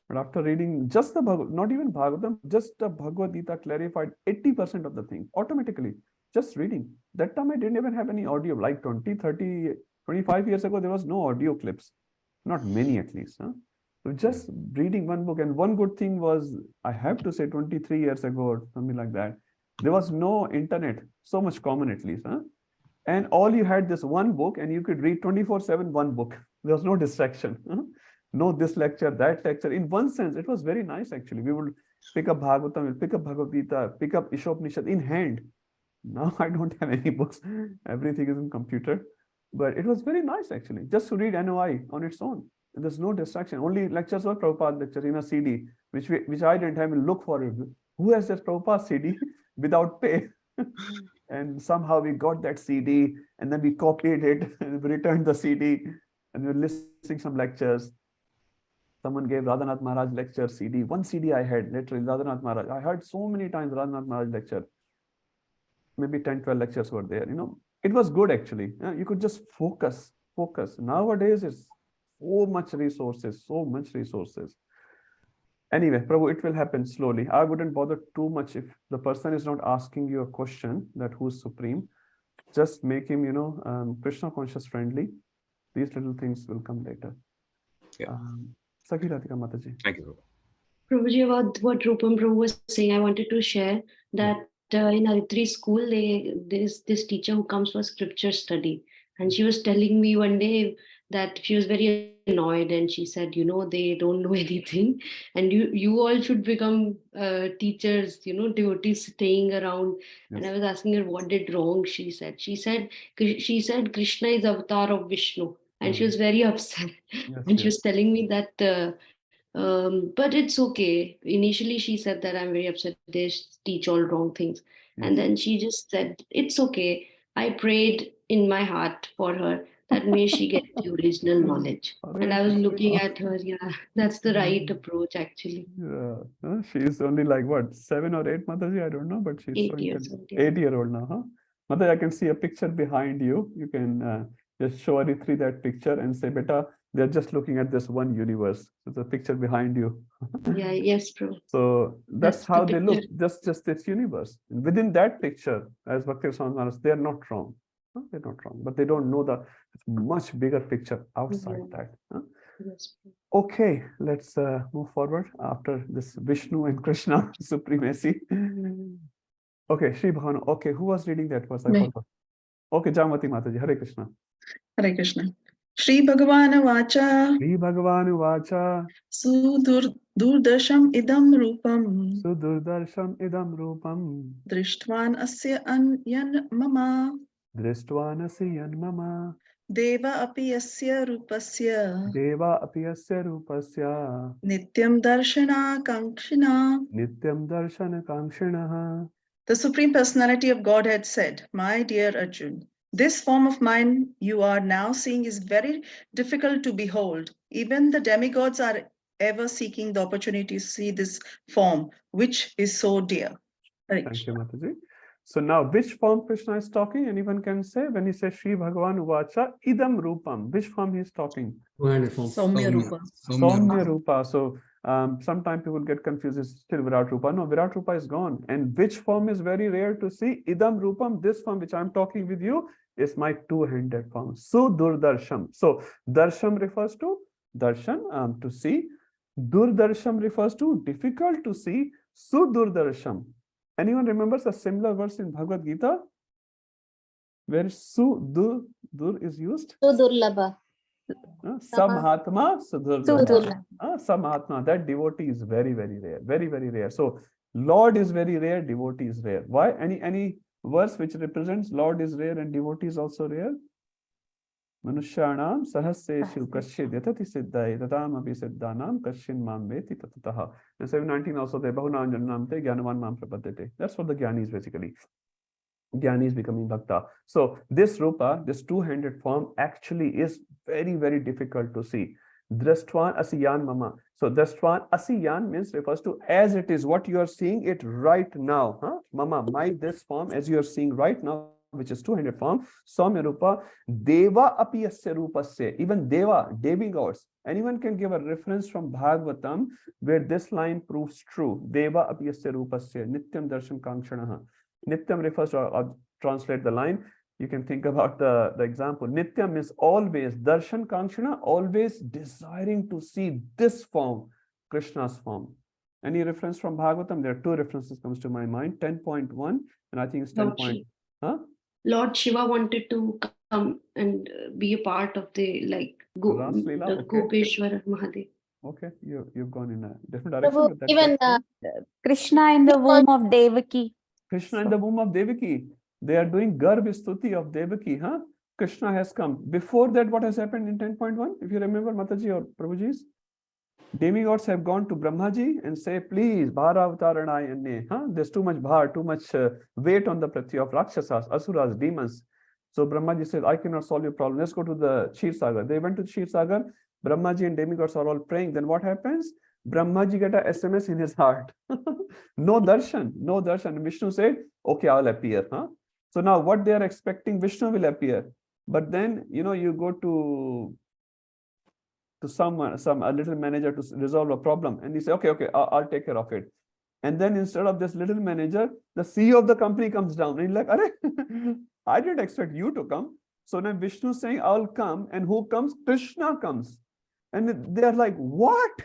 But after reading just the Bhagavad, not even Bhagavatam, just the Bhagavad Gita clarified 80% of the thing automatically. Just reading. That time I didn't even have any audio. Like 20, 30, 25 years ago, there was no audio clips. Not many at least. So just reading one book. And one good thing was, I have to say 23 years ago or something like that, there was no internet, so much common at least. And all you had this one book and you could read 24/7 one book. There was no distraction. No this lecture, that lecture. In one sense, it was very nice actually. We would pick up Bhagavatam, we'll pick up Bhagavad Gita, pick up Ishopanishad in hand. Now I don't have any books. Everything is in computer. But it was very nice actually, just to read NOI on its own. There's no distraction. Only lectures were Prabhupada lectures in a CD, which I didn't have to look for it. Who has this Prabhupada CD without pay? And somehow we got that CD and then we copied it and we returned the CD and we were listening some lectures. Someone gave Radhanath Maharaj lecture CD. One CD I had, literally Radhanath Maharaj. I heard so many times Radhanath Maharaj lecture. Maybe 10, 12 lectures were there. It was good actually. You could just focus. Nowadays, it's so much resources. Anyway, Prabhu, it will happen slowly. I wouldn't bother too much if the person is not asking you a question that who's supreme. Just make him, Krishna conscious friendly. These little things will come later. Yeah. Sakhi Radhika Mataji. Thank you, Prabhuji, about what Rupam Prabhu was saying, I wanted to share that in Aritri school, there's this teacher who comes for scripture study. And she was telling me one day that she was very annoyed and she said, they don't know anything. And you all should become teachers, devotees staying around. Yes. And I was asking her what did wrong, she said. She said Krishna is avatar of Vishnu. And she was very upset. Yes, and she was telling me that but it's okay. Initially, she said that I'm very upset. They teach all wrong things. Yes. And then she just said, it's okay. I prayed in my heart for her that may she get the original knowledge. And I was looking at her. Yeah, that's the right approach, actually. Yeah. She's only like what, 7 or 8, Mataji? I don't know, but she's 8 years old. 8-year-old now, huh? Mataji, I can see a picture behind you. You can just show Aritri that picture and say, beta, they're just looking at this one universe. There's a picture behind you. Yeah, yes, bro. So that's how they look, just this universe. And within that picture, as Bhakti Shastri, they're not wrong. They're not wrong, but they don't know the much bigger picture outside that. Yes. Okay, let's move forward after this Vishnu and Krishna supremacy. Okay, Shri Bhavana. Okay, who was reading that verse? I forgot. Okay, Jamati Mataji, Hare Krishna. Hare Krishna. Shri Bhagavana Vacha. Shri Bhagavana Vacha. Sudurdarsham idam rupam. Sudurdarsham idam rupam. Drishtvan asya anyan mama. Drishtvan asya mama. Deva api asya rupasya. Deva api asya rupasya. Nityam darshana kankshina. Nityam darshana kankshina. The Supreme Personality of Godhead said, my dear Arjun, this form of mine you are now seeing is very difficult to behold. Even the demigods are ever seeking the opportunity to see this form, which is so dear. Thank you, Mataji. So now, which form Krishna is talking? Anyone can say when he says Shri Bhagavan Uvacha Idam Rupam, which form he is talking? 200 forms. Saumya Rupa. Saumya Rupa. So sometimes people get confused. It's still Virat Rupa. No, Virat Rupa is gone. And which form is very rare to see? Idam Rupam. This form which I'm talking with you is my two-handed form. Sudurdarsham. So Darsham refers to darshan, to see. Durdarsham refers to difficult to see. Sudurdarsham. Anyone remembers a similar verse in Bhagavad Gita where dur is used? Sudurlabha. Samhatma Sudurlabha. Samhatma, that devotee is very, very rare. Very, very rare. So Lord is very rare, devotee is rare. Why? Any verse which represents Lord is rare and devotee is also rare? Manushyanam sahaseshu kasyid yatati siddhai tatam abhi siddhanam kasyin mam veti tatataha. And 719 also there, bahunam jannamte gyanavan mam prapadyate. That's what the jnani is basically. Jnani is becoming bhakta. So this rupa, this two-handed form actually is very, very difficult to see. Drashtvan asiyan mama. So drashtvan asiyan means refers to as it is, what you are seeing it right now. Mama, my this form as you are seeing right now, which is two-handed form, Saumya Rupa, Deva apiyasya rupasya, even Deva, demigods. Anyone can give a reference from Bhagavatam where this line proves true. Deva apiyasya rupasya, Nityam darshan kankshanaha. Nityam refers to, I'll translate the line. You can think about the example. Nityam is always, darshan kankshana, always desiring to see this form, Krishna's form. Any reference from Bhagavatam? There are two references comes to my mind, 10.1 and I think it's 10. Lord Shiva wanted to come and be a part of the Gopeshwara Mahadev. Okay, you've gone in a different direction. But even Krishna in the womb of Devaki. Krishna in the womb of Devaki. They are doing Garbh Stuti of Devaki. Krishna has come. Before that, what has happened in 10.1? If you remember, Mataji or Prabhuji's? Demigods have gone to Brahmaji and say, please, Bhara Avtaranai Anne. There's too much bhar, too much weight on the prithvi of Rakshasas, Asuras, demons. So Brahmaji said, I cannot solve your problem. Let's go to the Kshir Sagar. They went to Kshir Sagar. Brahmaji and demigods are all praying. Then what happens? Brahmaji get a SMS in his heart. No darshan, no darshan. Vishnu said, okay, I'll appear. So now what they are expecting, Vishnu will appear. But then, you go to a little manager to resolve a problem. And he say, okay, I'll take care of it. And then instead of this little manager, the CEO of the company comes down. And he's like, I didn't expect you to come. So now Vishnu is saying, I'll come. And who comes? Krishna comes. And they're like, what?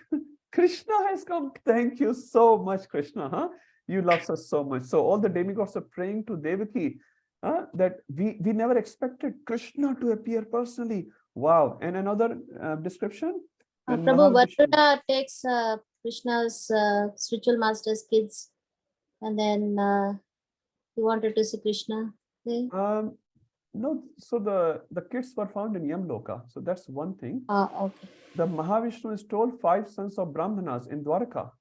Krishna has come. Thank you so much, Krishna. You love us so much. So all the demigods are praying to Devaki that we never expected Krishna to appear personally. Wow. And another description. Prabhu, Varuna takes Krishna's spiritual master's kids, and then he wanted to see Krishna. No, so the kids were found in Yamloka. So that's one thing. Okay. The Mahavishnu is told 5 sons of Brahmanas in Dwarka.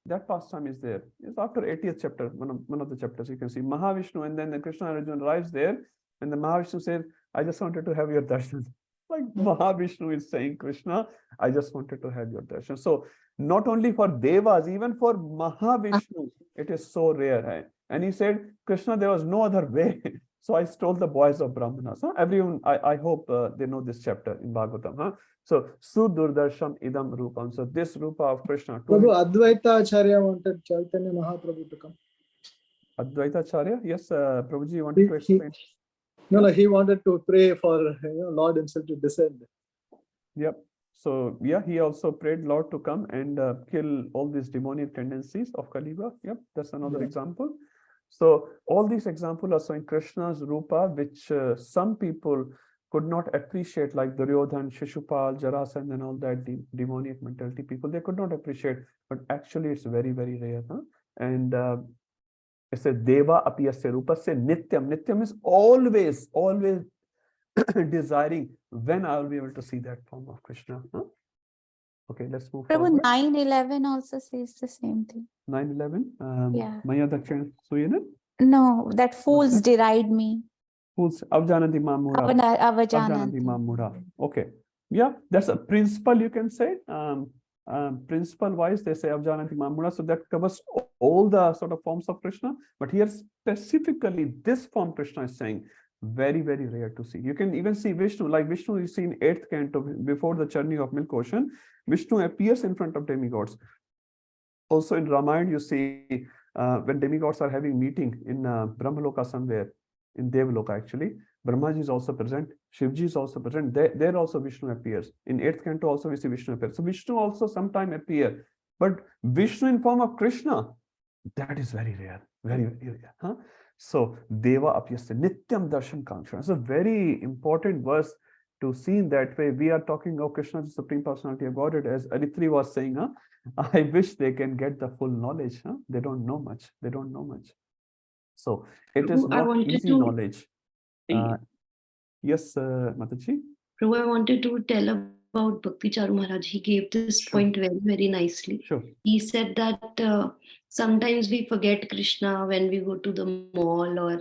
That pastime is there. It's after 80th chapter, one of the chapters you can see Mahavishnu, and then the Krishna Arjuna arrives there, and the Mahavishnu said, I just wanted to have your darshan. Like Mahavishnu is saying, Krishna, I just wanted to have your darshan. So not only for Devas, even for Mahavishnu, it is so rare. And he said, Krishna, there was no other way. So I told the boys of Brahmanas. Everyone, I hope they know this chapter in Bhagavatam. So Sudurdarsham idam rupam. So this rupa of Krishna. Prabhu, Advaita Acharya wanted Chaitanya Mahaprabhu to come. Advaita Acharya? Yes, Prabhuji, you wanted to explain? No, he wanted to pray for Lord himself to descend. Yep. So yeah, he also prayed Lord to come and kill all these demonic tendencies of Kaliga. Yep, that's another example. So all these examples are showing Krishna's rupa, which some people could not appreciate, like Duryodhan, Shishupal, Jarasandha, and all that demonic mentality people. They could not appreciate, but actually it's very, very rare. And it says Deva apiyasya rupasya nityam. Nityam is always desiring when I will be able to see that form of Krishna. Okay, let's move Prabhu, forward. 9:11 also says the same thing. 9:11. Yeah. Maya Dakshin Suyana? No, that fools deride me. Fools avjananti mamura. Avajananti mamura. Okay. Yeah, that's a principle you can say. Principle wise, they say avjananti mamura. So that covers all the sort of forms of Krishna, but here specifically this form Krishna is saying, very, very rare to see. You can even see Vishnu, like Vishnu you see in 8th canto, before the churning of milk ocean, Vishnu appears in front of demigods. Also in Ramayana, you see when demigods are having meeting in Brahmaloka somewhere, in Devaloka actually, Brahmaji is also present, Shivji is also present, there also Vishnu appears. In 8th canto also we see Vishnu appear. So Vishnu also sometime appear, but Vishnu in form of Krishna, that is very rare, very, very rare. Huh? So Deva appears, Nityam Darshan Kanksha. It's a very important verse to see in that way. We are talking of Krishna, the Supreme Personality of Godhead, as Aditri was saying, huh? I wish they can get the full knowledge. Huh? They don't know much. They don't know much. So it is not easy knowledge. Yes, Mataji? Prabhu, I wanted to tell about Bhakti Charu Maharaj. He gave this point very, very nicely. Sure. He said that sometimes we forget Krishna when we go to the mall or,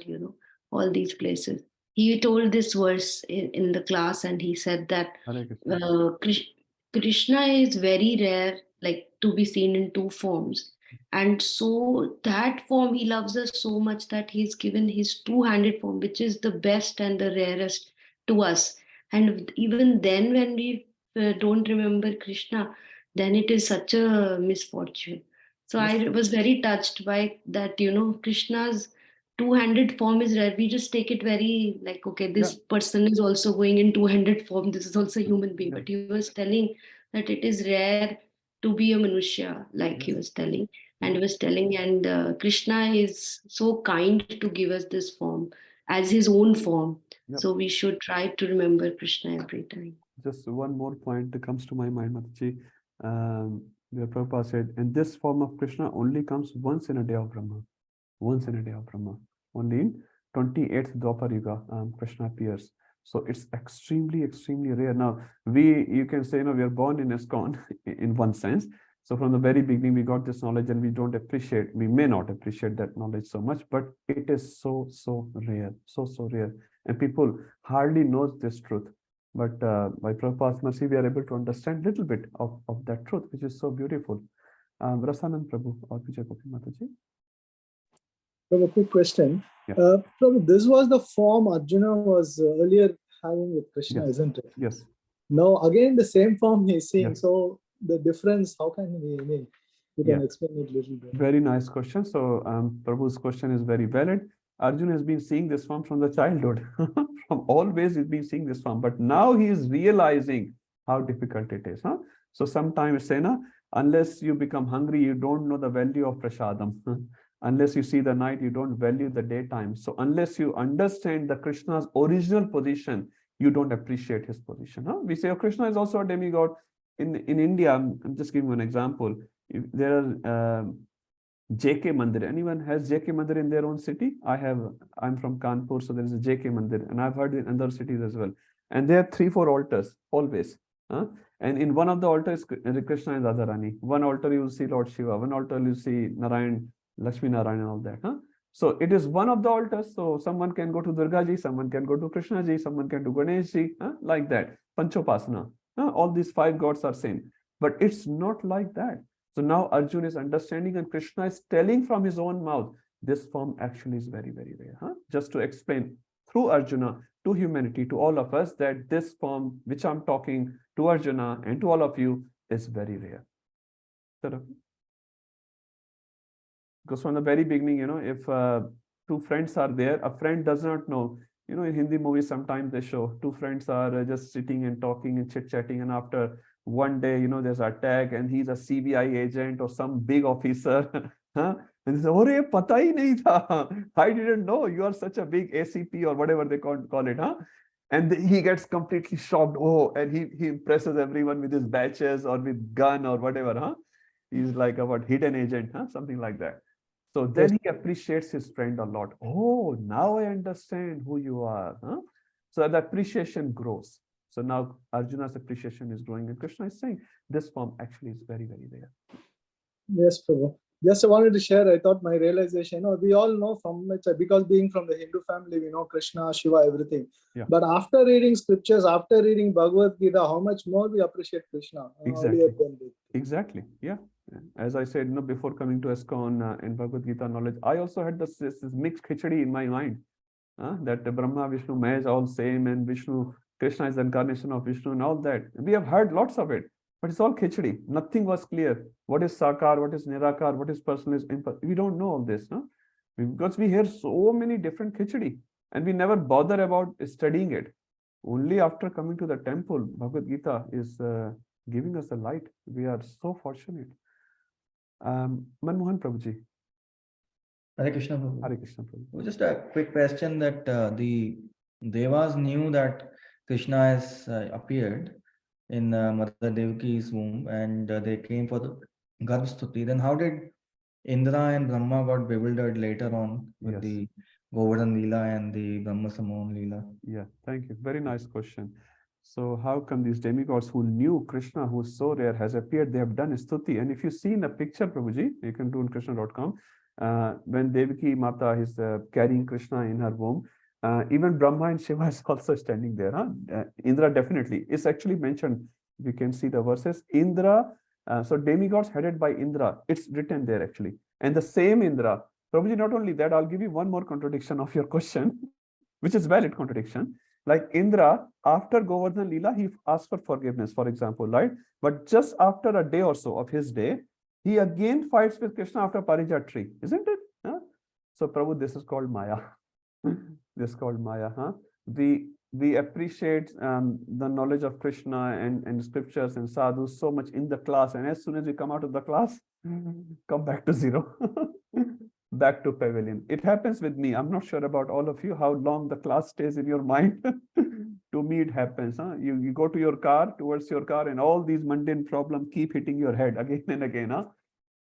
all these places. He told this verse in the class, and he said that Krishna is very rare, like to be seen in two forms. And so that form, he loves us so much that he's given his two-handed form, which is the best and the rarest to us. And even then, when we don't remember Krishna, then it is such a misfortune. So I was very touched by that, Krishna's two-handed form is rare. We just take it very like, okay, this person is also going in two-handed form. This is also a human being. But he was telling that it is rare to be a Manushya, like he was telling. And he was telling, and Krishna is so kind to give us this form as his own form. So we should try to remember Krishna every time. Just one more point that comes to my mind, Mataji. Where Prabhupada said, and this form of Krishna only comes once in a day of Brahma. Once in a day of Brahma. Only in 28th Dwapar Yuga, Krishna appears. So it's extremely, extremely rare. Now, you can say, we are born in ISKCON in one sense. So from the very beginning, we got this knowledge and we may not appreciate that knowledge so much, but it is so, so rare, so, so rare. And people hardly knows this truth. But by Prabhupada's mercy, we are able to understand a little bit of that truth, which is so beautiful. Rasanand Prabhu or Vijay Gopi Mataji. A quick question. Prabhu, this was the form Arjuna was earlier having with Krishna, isn't it? Yes. Now, again, the same form he's seeing. So the difference, how can you can explain it a little bit? Very nice question. So Prabhu's question is very valid. Arjuna has been seeing this form from the childhood. From always he's been seeing this form, but now he is realizing how difficult it is. Huh? So sometimes say, unless you become hungry, you don't know the value of prasadam. Unless you see the night, you don't value the daytime. So unless you understand the Krishna's original position, you don't appreciate his position. Huh? We say, oh, Krishna is also a demigod. In India, I'm just giving you an example. If there are JK Mandir. Anyone has JK Mandir in their own city? I'm from Kanpur, so there is a JK Mandir, and I've heard in other cities as well. And there are 3-4 altars always. And in one of the altars, Krishna and Radharani. One altar you will see Lord Shiva. One altar you see Narayan, Lakshmi Narayan, and all that. So it is one of the altars. So someone can go to Durga Ji, someone can go to Krishna Ji, someone can do Ganesh Ji, like that. Panchopasana. All these 5 gods are same, but it's not like that. So now Arjuna is understanding, and Krishna is telling from his own mouth, this form actually is very, very rare. Just to explain through Arjuna to humanity, to all of us, that this form which I'm talking to Arjuna and to all of you is very rare. Because from the very beginning, if 2 friends are there, a friend does not know. In Hindi movies, sometimes they show 2 friends are just sitting and talking and chit-chatting, and after one day, there's a tag and he's a CBI agent or some big officer. And they say, "Ore, pata hi nahi tha. I didn't know you are such a big ACP or whatever they call it." And he gets completely shocked. Oh, and he impresses everyone with his badges or with gun or whatever. He's like a hidden agent, something like that. So then he appreciates his friend a lot. Oh, now I understand who you are. So the appreciation grows. So now Arjuna's appreciation is growing, and Krishna is saying this form actually is very, very rare. Yes, Prabhu. Just I wanted to share, I thought my realization, we all know from it, because being from the Hindu family, we know Krishna, Shiva, everything. Yeah. But after reading scriptures, after reading Bhagavad Gita, how much more we appreciate Krishna. Exactly. Exactly. Yeah. as I said, before coming to ISKCON in Bhagavad Gita knowledge, I also had this mixed khichdi in my mind. That Brahma, Vishnu, Mahesh is all same, and Vishnu, Krishna is the incarnation of Vishnu and all that. We have heard lots of it, but it's all khichdi. Nothing was clear. What is Sakar? What is Nirakar? What is personal? We don't know all this, because we hear so many different khichdi, and we never bother about studying it. Only after coming to the temple, Bhagavad Gita is giving us the light. We are so fortunate. Manmohan Prabhuji. Hare Krishna Prabhu. Hare Krishna Prabhu. Just a quick question that the Devas knew that Krishna has appeared in Mother Devaki's womb, and they came for the Garbhstuti. Then how did Indra and Brahma got bewildered later on with the Govardhan Leela and the Brahma Samon Leela? Yeah, thank you. Very nice question. So how come these demigods who knew Krishna, who is so rare, has appeared, they have done stuti? And if you see in the picture, Prabhuji, you can do on krishna.com, when Devaki Mata is carrying Krishna in her womb, even Brahma and Shiva is also standing there. Indra definitely. It's actually mentioned. We can see the verses. Indra, so demigods headed by Indra. It's written there actually. And the same Indra. Prabhuji, not only that, I'll give you one more contradiction of your question, which is valid contradiction. Like Indra, after Govardhan Leela, he asked for forgiveness, for example, right? But just after a day or so of his day, he again fights with Krishna after Parijat tree, isn't it? So, Prabhu, this is called Maya. This is called Maya. We appreciate the knowledge of Krishna and scriptures and sadhus so much in the class, and as soon as we come out of the class, come back to zero. Back to pavilion. It happens with me. I'm not sure about all of you, how long the class stays in your mind. To me, it happens. You go to your car, towards your car, and all these mundane problems keep hitting your head again and again.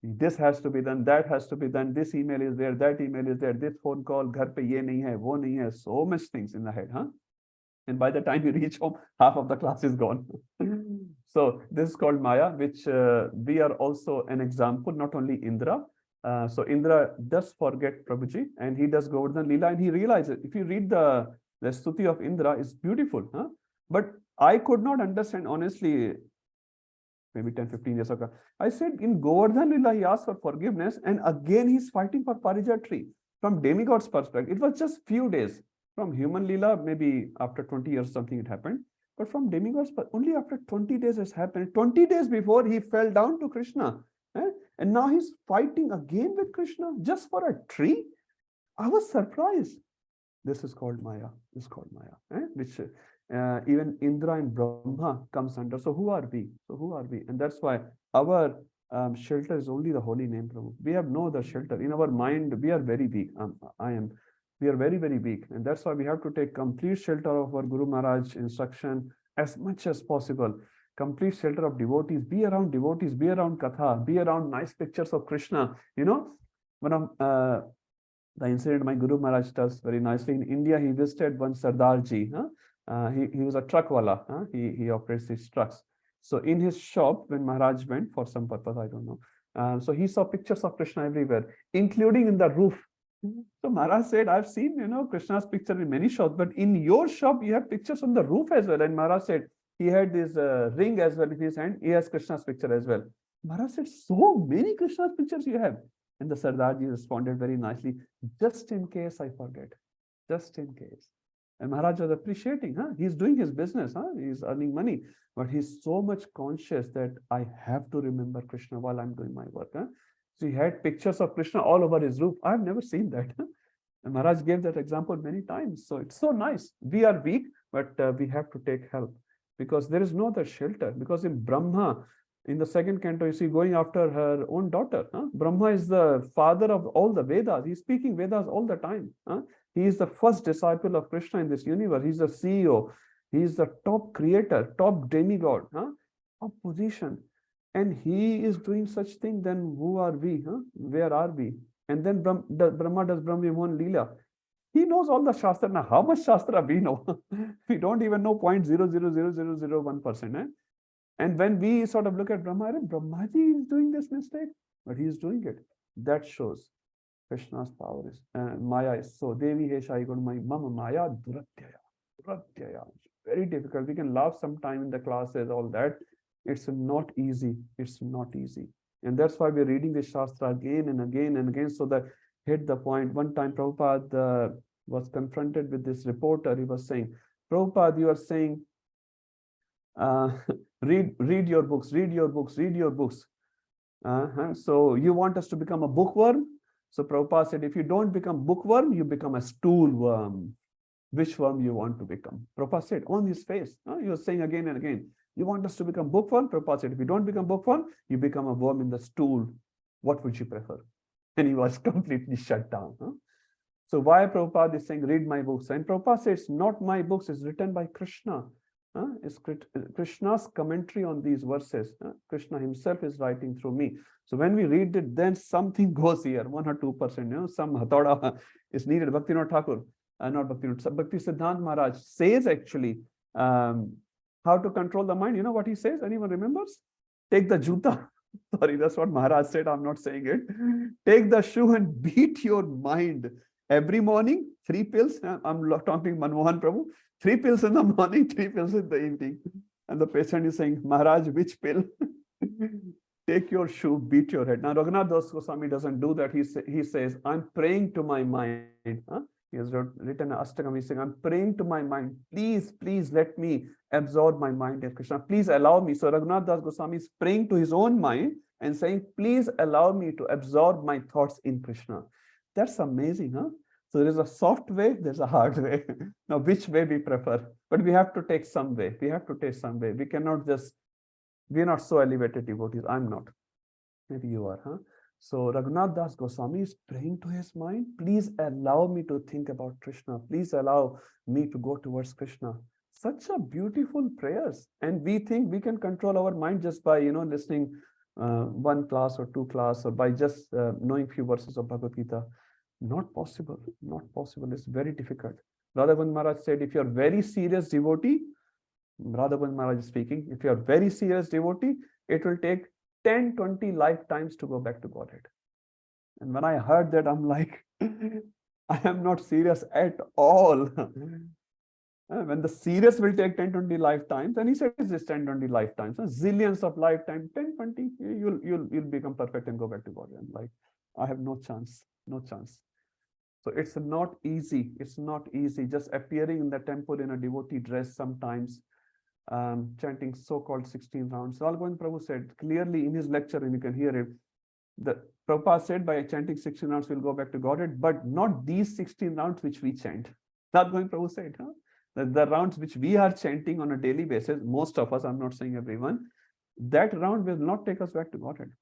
This has to be done, that has to be done, this email is there, that email is there, this phone call, ghar pe ye nahi hai, wo nahi hai, so much things in the head. And by the time you reach home, half of the class is gone. So this is called Maya, which we are also an example, not only Indra. So Indra does forget Prabhuji, and he does Govardhan Leela, and he realizes, if you read the stuti of Indra, it's beautiful. But I could not understand, honestly, maybe 10, 15 years ago. I said, in Govardhan Leela, he asked for forgiveness, and again he's fighting for Parijat tree. From demigod's perspective, it was just few days. From human Leela, maybe after 20 years something had happened. But from demigods, only after 20 days has happened. 20 days before, he fell down to Krishna. And now he's fighting again with Krishna just for a tree. I was surprised. This is called Maya. This is called Maya, which even Indra and Brahma comes under. So who are we? So who are we? And that's why our shelter is only the holy name, Prabhu. We have no other shelter. In our mind, we are very weak. We are very, very weak. And that's why we have to take complete shelter of our Guru Maharaj instruction as much as possible. Complete shelter of devotees, be around Katha, be around nice pictures of Krishna. One of the incident my Guru Maharaj does very nicely. In India, he visited one Sardarji. He was a truckwala. He operates his trucks. So in his shop, when Maharaj went for some purpose, I don't know. So he saw pictures of Krishna everywhere, including in the roof. So Maharaj said, I've seen, Krishna's picture in many shops, but in your shop, you have pictures on the roof as well. And Maharaj said, he had this ring as well in his hand. He has Krishna's picture as well. Maharaj said, so many Krishna's pictures you have. And the Sardarji responded very nicely, just in case I forget, just in case. And Maharaj was appreciating, he's doing his business, he's earning money, but he's so much conscious that I have to remember Krishna while I'm doing my work. So he had pictures of Krishna all over his roof. I've never seen that. And Maharaj gave that example many times. So it's so nice. We are weak, but we have to take help. Because there is no other shelter. Because in Brahma, in the second canto, you see going after her own daughter. Brahma is the father of all the Vedas. He's speaking Vedas all the time. He is the first disciple of Krishna in this universe. He's the CEO. He's the top creator, top demigod, top position. And he is doing such thing, then who are we? Where are we? And then Brahma does Brahma Mohan Leela. He knows all the Shastra. Now, how much Shastra we know? We don't even know 0.000001%. And when we sort of look at Brahma, Brahmaji is doing this mistake, but he is doing it. That shows Krishna's power is, Maya is so. Devi Heshai Gunmai Mama Maya Duratyaya. Duratyaya. Very difficult. We can laugh sometime in the classes, all that. It's not easy. It's not easy. And that's why we're reading the Shastra again and again and again, so that hit the point. One time Prabhupada was confronted with this reporter. He was saying, Prabhupada, you are saying, read your books, read your books, read your books. So you want us to become a bookworm? So Prabhupada said, if you don't become bookworm, you become a stool worm. Which worm you want to become? Prabhupada said on his face. He was saying again and again, you want us to become bookworm? Prabhupada said, if you don't become bookworm, you become a worm in the stool. What would you prefer? And he was completely shut down. So why Prabhupada is saying, read my books? And Prabhupada says, not my books, it's written by Krishna. It's Krishna's commentary on these verses. Krishna himself is writing through me. So when we read it, then something goes here, 1 or 2%, some hathoda is needed. Bhaktivinoda Thakur, not Bhaktivinoda, Bhakti Siddhanta Maharaj says actually, how to control the mind. You know what he says? Anyone remembers? Take the juta. Sorry, that's what Maharaj said. I'm not saying it. Take the shoe and beat your mind. Every morning, 3 pills. I'm talking Manmohan Prabhu. 3 pills in the morning, 3 pills in the evening. And the patient is saying, Maharaj, which pill? Take your shoe, beat your head. Now, Raghunath Das Goswami doesn't do that. He says, I'm praying to my mind. He has written an Astakam. He's saying, I'm praying to my mind. Please, please let me absorb my mind in Krishna. Please allow me. So Raghunath Das Goswami is praying to his own mind and saying, please allow me to absorb my thoughts in Krishna. That's amazing, huh? So there is a soft way, there's a hard way. Now, which way we prefer? But we have to take some way. We have to take some way. We cannot just, we're not so elevated devotees. I'm not. Maybe you are, huh? So Raghunath Das Goswami is praying to his mind. Please allow me to think about Krishna. Please allow me to go towards Krishna. Such a beautiful prayers. And we think we can control our mind just by, listening 1 class or 2 class, or by just knowing few verses of Bhagavad Gita. Not possible. Not possible. It's very difficult. Radhavan Maharaj said, if you're very serious devotee, Radhavan Maharaj is speaking, if you're very serious devotee, it will take 10, 20 lifetimes to go back to Godhead. And when I heard that, I'm like, I am not serious at all. When the serious will take 10, 20 lifetimes, and he said, it's just 10, 20 lifetimes, zillions of lifetime, 10, 20, you'll become perfect and go back to Godhead. I'm like, I have no chance, no chance. So it's not easy. It's not easy. Just appearing in the temple in a devotee dress sometimes, chanting so-called 16 rounds. Ralgovind Prabhu said clearly in his lecture, and you can hear it, the Prabhupada said by chanting 16 rounds, we'll go back to Godhead, but not these 16 rounds which we chant. Ralgovind Prabhu said, the rounds which we are chanting on a daily basis, most of us, I'm not saying everyone, that round will not take us back to Godhead.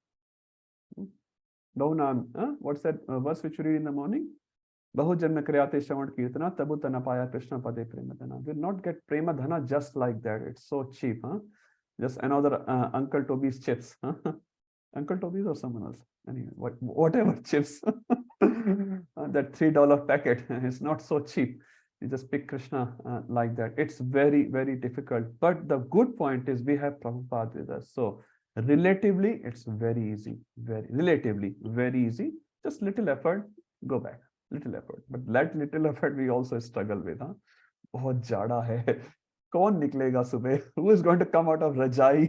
What's that verse which you read in the morning? Bahu janma kriyate shravan kirtana tabu tanapaya Krishna pade premadhana. We'll not get premadhana just like that. It's so cheap, huh? Just another Uncle Toby's chips. Huh? Uncle Toby's or someone else. Anyway, whatever chips. That $3 packet is not so cheap. You just pick Krishna like that. It's very, very difficult. But the good point is we have Prabhupada with us. So relatively, it's very easy. Relatively, very easy. Just little effort, go back. Little effort, but that little effort we also struggle with. बहुत जाड़ा है, कौन निकलेगा सुबह? Who is going to come out of रजाई?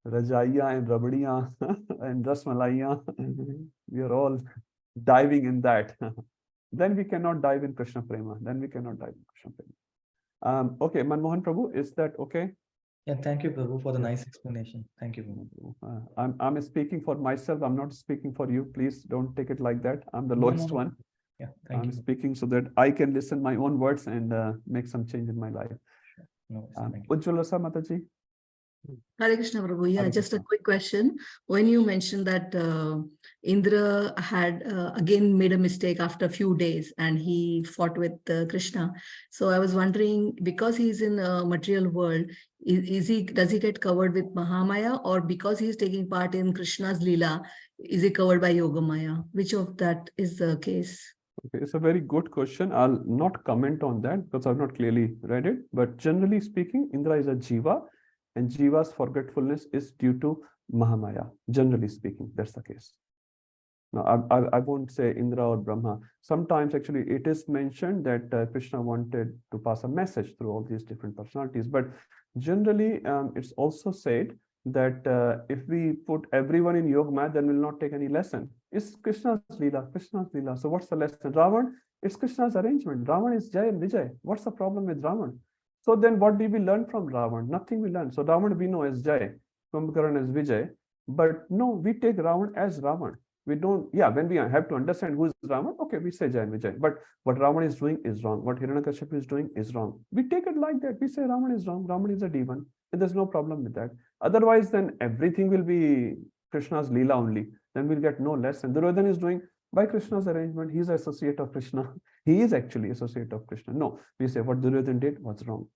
रजाइयाँ and रबड़ियाँ and rasmalaiyan. We are all diving in that. Then we cannot dive in Krishna Prema. Okay, Manmohan Prabhu, is that okay? Yeah, thank you, Prabhu, for the nice explanation. Thank you, Prabhu. I'm speaking for myself. I'm not speaking for you. Please don't take it like that. I'm the lowest one. Yeah, thank you. I'm speaking so that I can listen my own words and make some change in my life. No, Ujjwala Sa Mataji. Hare Krishna Prabhu. Yeah, Hare just a Krishna. quick question. When you mentioned that Indra had again made a mistake after a few days and he fought with Krishna. So I was wondering, because he's in a material world, does he get covered with Mahamaya, or because he's taking part in Krishna's Leela, is he covered by Yogamaya? Which of that is the case? Okay, it's a very good question. I'll not comment on that because I've not clearly read it. But generally speaking, Indra is a Jiva, and Jiva's forgetfulness is due to Mahamaya. Generally speaking, that's the case. Now, I won't say Indra or Brahma. Sometimes actually it is mentioned that Krishna wanted to pass a message through all these different personalities. But generally, it's also said that if we put everyone in Yoga Maya, then we'll not take any lesson. It's Krishna's Leela, Krishna's Leela. So what's the lesson? Ravan, it's Krishna's arrangement. Ravan is Jai and Vijay. What's the problem with Ravan? So then what do we learn from Ravan? Nothing we learn. So Ravan we know as Jai, Kumbhakaran as Vijay. But no, we take Ravan as Ravan. We don't, yeah, when we have to understand who is Ravan, okay, we say Jai and Vijay. But what Ravan is doing is wrong. What Hiranyakashipu is doing is wrong. We take it like that. We say Ravan is wrong. Ravan is a demon. And there's no problem with that. Otherwise, then everything will be Krishna's Leela only. Then we'll get no lesson. Duryodhana is doing by Krishna's arrangement. He's an associate of Krishna. He is actually associate of Krishna. No, we say what Duryodhana did was wrong.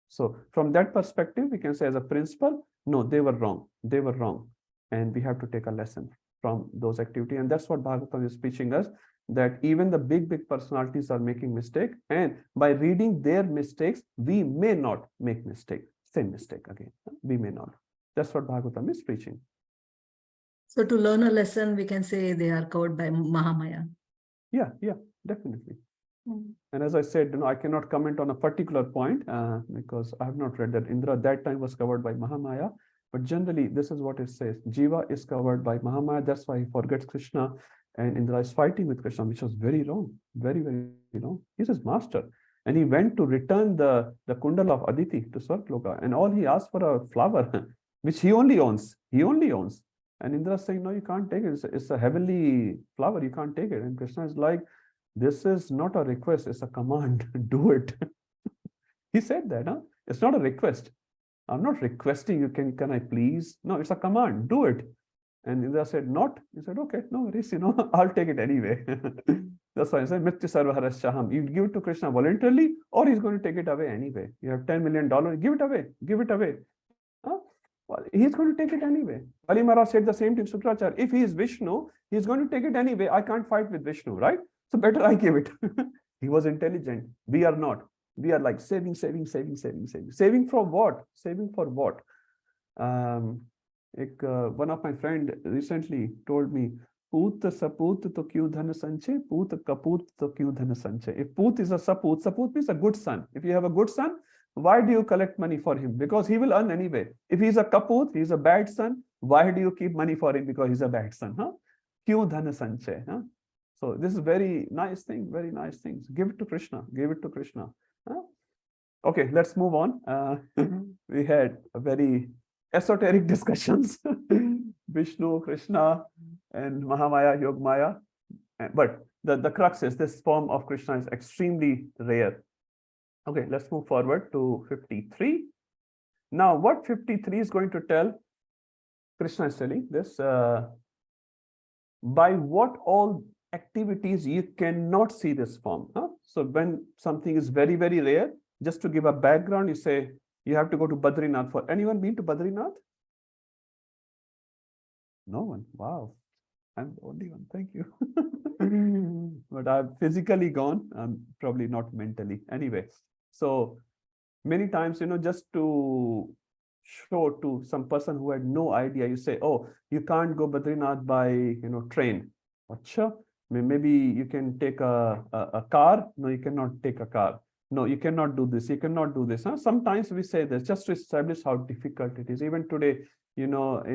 So from that perspective, we can say as a principle, no, they were wrong. They were wrong. And we have to take a lesson from those activities. And that's what Bhagavatam is teaching us, that even the big personalities are making mistake. And by reading their mistakes, we may not make mistake. Same mistake again. We may not. That's what Bhagavatam is preaching. So to learn a lesson, we can say they are covered by Mahamaya. Yeah, definitely. And as I said, I cannot comment on a particular point because I have not read that Indra at that time was covered by Mahamaya. But generally, this is what it says. Jiva is covered by Mahamaya. That's why he forgets Krishna. And Indra is fighting with Krishna, which was very wrong. Very, very wrong. He's his master. And he went to return the kundal of Aditi to Swargloka. And all he asked for a flower, which he only owns. He only owns. And Indra is saying, no, you can't take it. It's a heavenly flower. You can't take it. And Krishna is like, this is not a request. It's a command. Do it. He said that. It's not a request. I'm not requesting you. Can I please? No, it's a command. Do it. And Indra said, not. He said, okay, no worries. I'll take it anyway. That's why I said, Mrityu Sarvaharashaham. You give it to Krishna voluntarily, or he's going to take it away anyway. You have $10 million. Give it away. Give it away. Well, he's going to take it anyway. Ali Maharaj said the same to Sukracharya. If he is Vishnu, he's going to take it anyway. I can't fight with Vishnu, right? So better I give it. He was intelligent. We are not. We are like saving. Saving for what? Saving for what? One of my friend recently told me, Poot saput to kyu dhana sanche, poot kaput to kyu dhana sanche. If poot is a saput means a good son. If you have a good son, why do you collect money for him? Because he will earn anyway. If he's a kaput, he's a bad son, why do you keep money for him? Because he's a bad son. Kyu dhana sanche. So this is very nice thing, very nice things. Give it to Krishna. Give it to Krishna. Okay, let's move on. We had a very esoteric discussions. Vishnu, Krishna, and Mahamaya, Yogamaya. But the crux is this form of Krishna is extremely rare. Okay, let's move forward to 53. Now, what 53 is going to tell? Krishna is telling this. By what all activities you cannot see this form. So when something is very, very rare, just to give a background, you say you have to go to Badrinath. For anyone been to Badrinath? No one. Wow. I'm the only one. Thank you. But I've physically gone, probably not mentally. Anyway, so many times, just to show to some person who had no idea, you say, oh, you can't go Badrinath by, train. Achha, maybe you can take a car. No, you cannot take a car. No, you cannot do this. You cannot do this. Sometimes we say this just to establish how difficult it is. Even today, in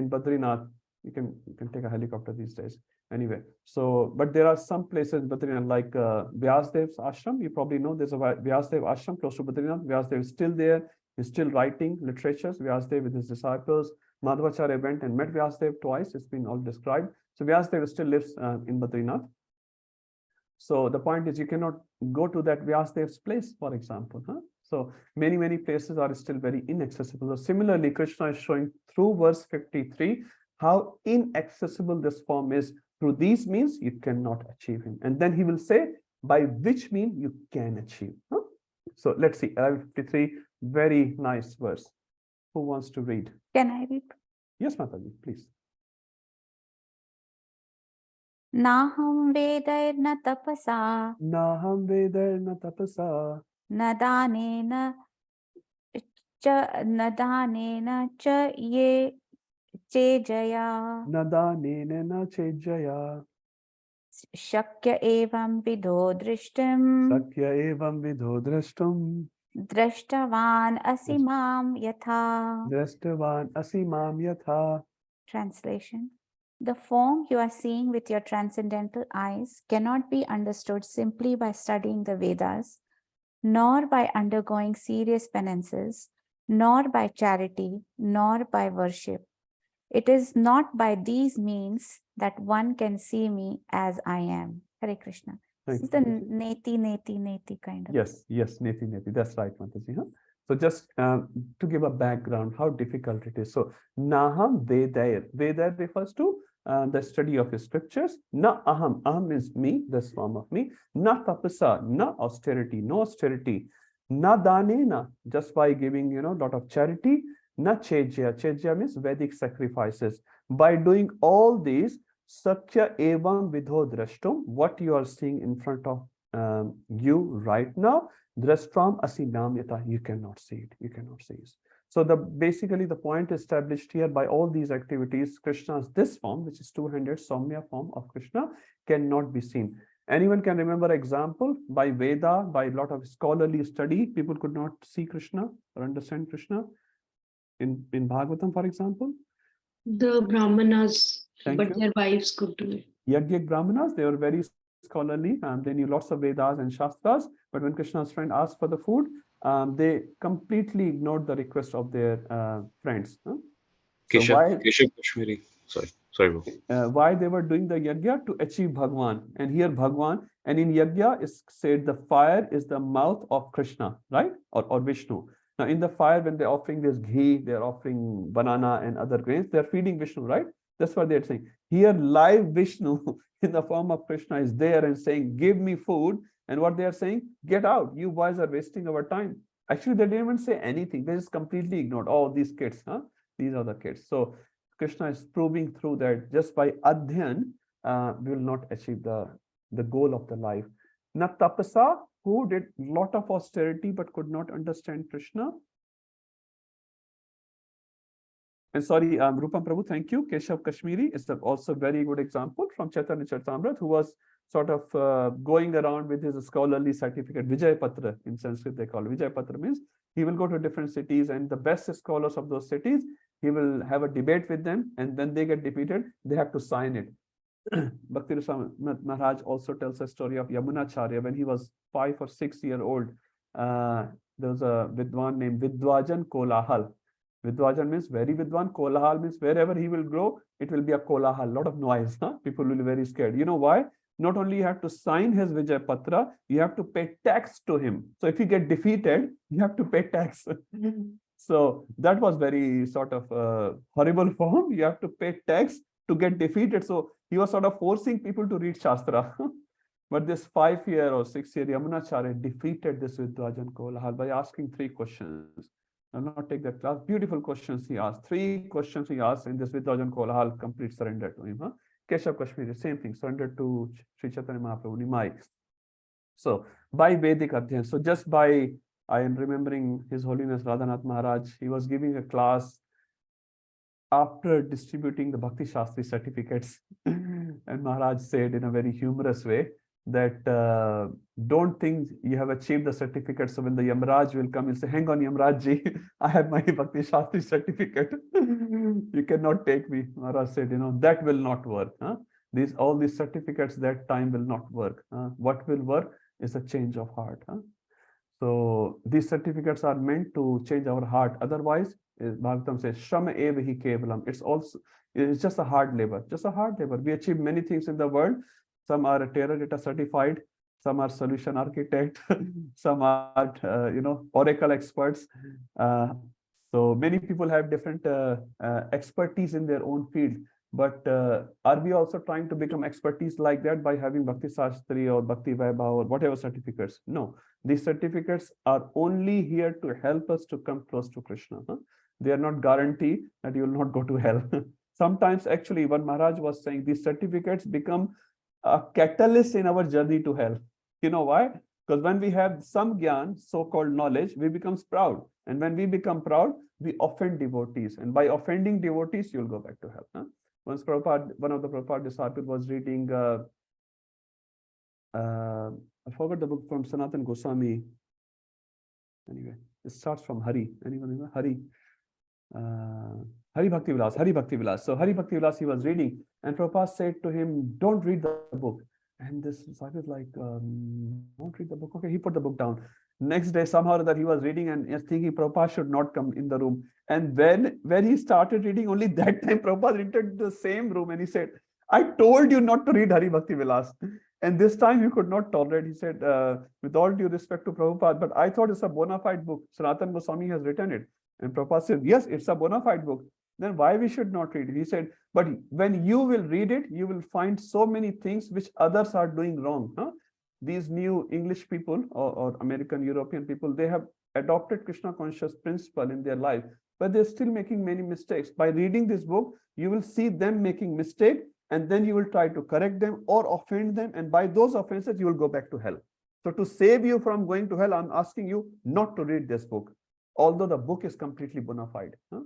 Badrinath, you can take a helicopter these days. Anyway, so, but there are some places in Badrinath like Vyasdev's ashram. You probably know there's a Vyasdev ashram close to Badrinath. Vyasdev is still there. He's still writing literatures. Vyasdev with his disciples. Madhvacharya went and met Vyasdev twice. It's been all described. So Vyasdev still lives in Badrinath. So the point is you cannot go to that Vyasdev's place, for example. So many places are still very inaccessible. So similarly, Krishna is showing through verse 53 how inaccessible this form is. Through these means you cannot achieve him. And then he will say by which mean you can achieve. So let's see, 53, very nice verse. Who wants to read? Can I read? Yes, Mataji, please. Naham vedairna tapasa. Naham vedairna tapasa. Nadanena cha ye chejaya. Nadanena chejaya. Shakya evam vidho drishtam. Shakya evam vidho drishtam. Drashtavan asimam yatha. Drashtavan asimam yatha. Translation. The form you are seeing with your transcendental eyes cannot be understood simply by studying the Vedas, nor by undergoing serious penances, nor by charity, nor by worship. It is not by these means that one can see me as I am. Hare Krishna. This is the neti kind of. Yes, neti. That's right, Mataji. Huh? So just to give a background, how difficult it is. So Naham Vedair. Vedair refers to the study of the scriptures. Na aham. Aham is me, this form of me. Na tapasa. Na austerity. No austerity. Na danena. Just by giving, lot of charity. Na chejya. Chejya means Vedic sacrifices. By doing all these, Satya evam vidho drashtum. What you are seeing in front of you right now, drastram asinam yata, you cannot see it, you cannot see it. So basically the point established here by all these activities, Krishna's this form, which is two-handed Saumya form of Krishna, cannot be seen. Anyone can remember example by Veda, by a lot of scholarly study, people could not see Krishna or understand Krishna. In Bhagavatam, for example, the Brahmanas, but you. Their wives could do it. Yajnik Brahmanas, they were very scholarly, they knew lots of Vedas and Shastras, but when Krishna's friend asked for the food, they completely ignored the request of their friends. Huh? Keshav Kashmiri. Sorry. Why they were doing the yajna? To achieve Bhagwan. And here Bhagwan, and in yajna is said the fire is the mouth of Krishna, right? Or Vishnu. Now in the fire, when they're offering this ghee, they're offering banana and other grains, they're feeding Vishnu, right? That's what they're saying. Here live Vishnu in the form of Krishna is there and saying, give me food. And what they are saying, get out. You boys are wasting our time. Actually, they didn't even say anything. They just completely ignored. Oh, these kids, huh? These are the kids. So Krishna is proving through that just by adhyan, we will not achieve the goal of the life. Na tapasa, who did lot of austerity but could not understand Krishna. And sorry, Rupam Prabhu, thank you. Keshav Kashmiri is also a very good example from Chaitanya Charitamrita, who was sort of going around with his scholarly certificate, Vijay Patra, in Sanskrit they call it. Vijay Patra means he will go to different cities and the best scholars of those cities, he will have a debate with them, and when they get defeated, they have to sign it. Bhakti Maharaj also tells a story of Yamunacharya when he was 5 or 6 years old. There was a Vidwan named Vidwajan Kolahal. Vidwajan means very Vidwan. Kolahal means wherever he will grow, it will be a Kolahal, lot of noise. Huh? People will be very scared. You know why? Not only you have to sign his Vijay Patra, you have to pay tax to him. So if you get defeated, you have to pay tax. So that was very sort of horrible for him. You have to pay tax to get defeated. So he was sort of forcing people to read Shastra. But this 5-year or 6-year Yamunacharya defeated this Vidwajan Kolahal by asking 3 questions. I'll not take that class. Beautiful questions he asked. 3 questions he asked, and this Vidwajan Kolahal complete surrender to him. Huh? Keshav Kashmiri, same thing, surrender to Sri Chaitanya Mahaprabhu Nimai. So by Vedic Adhyan, so just by, I am remembering His Holiness Radhanath Maharaj, he was giving a class after distributing the Bhakti Shastri certificates. And Maharaj said in a very humorous way that don't think you have achieved the certificate. So when the Yamraj will come, he'll say, hang on Yamraj ji, I have my Bhakti Shastri certificate. You cannot take me. Maharaj said, that will not work. Huh? All these certificates that time will not work. What will work is a change of heart. Huh? So these certificates are meant to change our heart. Otherwise, Bhagavatam says, Shama eva hi kevalam. It's just a hard labor. Just a hard labor. We achieve many things in the world. Some are Teradata certified, some are solution architect, some are Oracle experts. So many people have different expertise in their own field. But are we also trying to become expertise like that by having Bhakti Shastri or Bhakti Vaibhav or whatever certificates? No, these certificates are only here to help us to come close to Krishna. Huh? They are not guarantee that you will not go to hell. Sometimes actually what Maharaj was saying, these certificates become a catalyst in our journey to hell. You know why? Because when we have some gyan, so-called knowledge, we become proud. And when we become proud, we offend devotees. And by offending devotees, you'll go back to hell. Huh? Once Prabhupada, one of the Prabhupada disciples was reading, I forgot the book from Sanatan Goswami. Anyway, it starts from Hari. Anyone remember? Hari. Hari Bhakti Vilas, Hari Bhakti Vilas. So Hari Bhakti Vilas, he was reading, and Prabhupada said to him, don't read the book. And this disciple was like, don't read the book. Okay, he put the book down. Next day, somehow that he was reading and is thinking Prabhupada should not come in the room. And when he started reading, only that time Prabhupada entered the same room and he said, I told you not to read Hari Bhakti Vilas. And this time you could not tolerate. He said, with all due respect to Prabhupada, but I thought it's a bona fide book. Sanatana Goswami has written it. And Prabhupada said, yes, it's a bona fide book. Then why we should not read it? He said, but when you will read it, you will find so many things which others are doing wrong. Huh? These new English people or American, European people, they have adopted Krishna conscious principle in their life, but they're still making many mistakes. By reading this book, you will see them making mistake, and then you will try to correct them or offend them. And by those offenses, you will go back to hell. So to save you from going to hell, I'm asking you not to read this book, although the book is completely bona fide. Huh?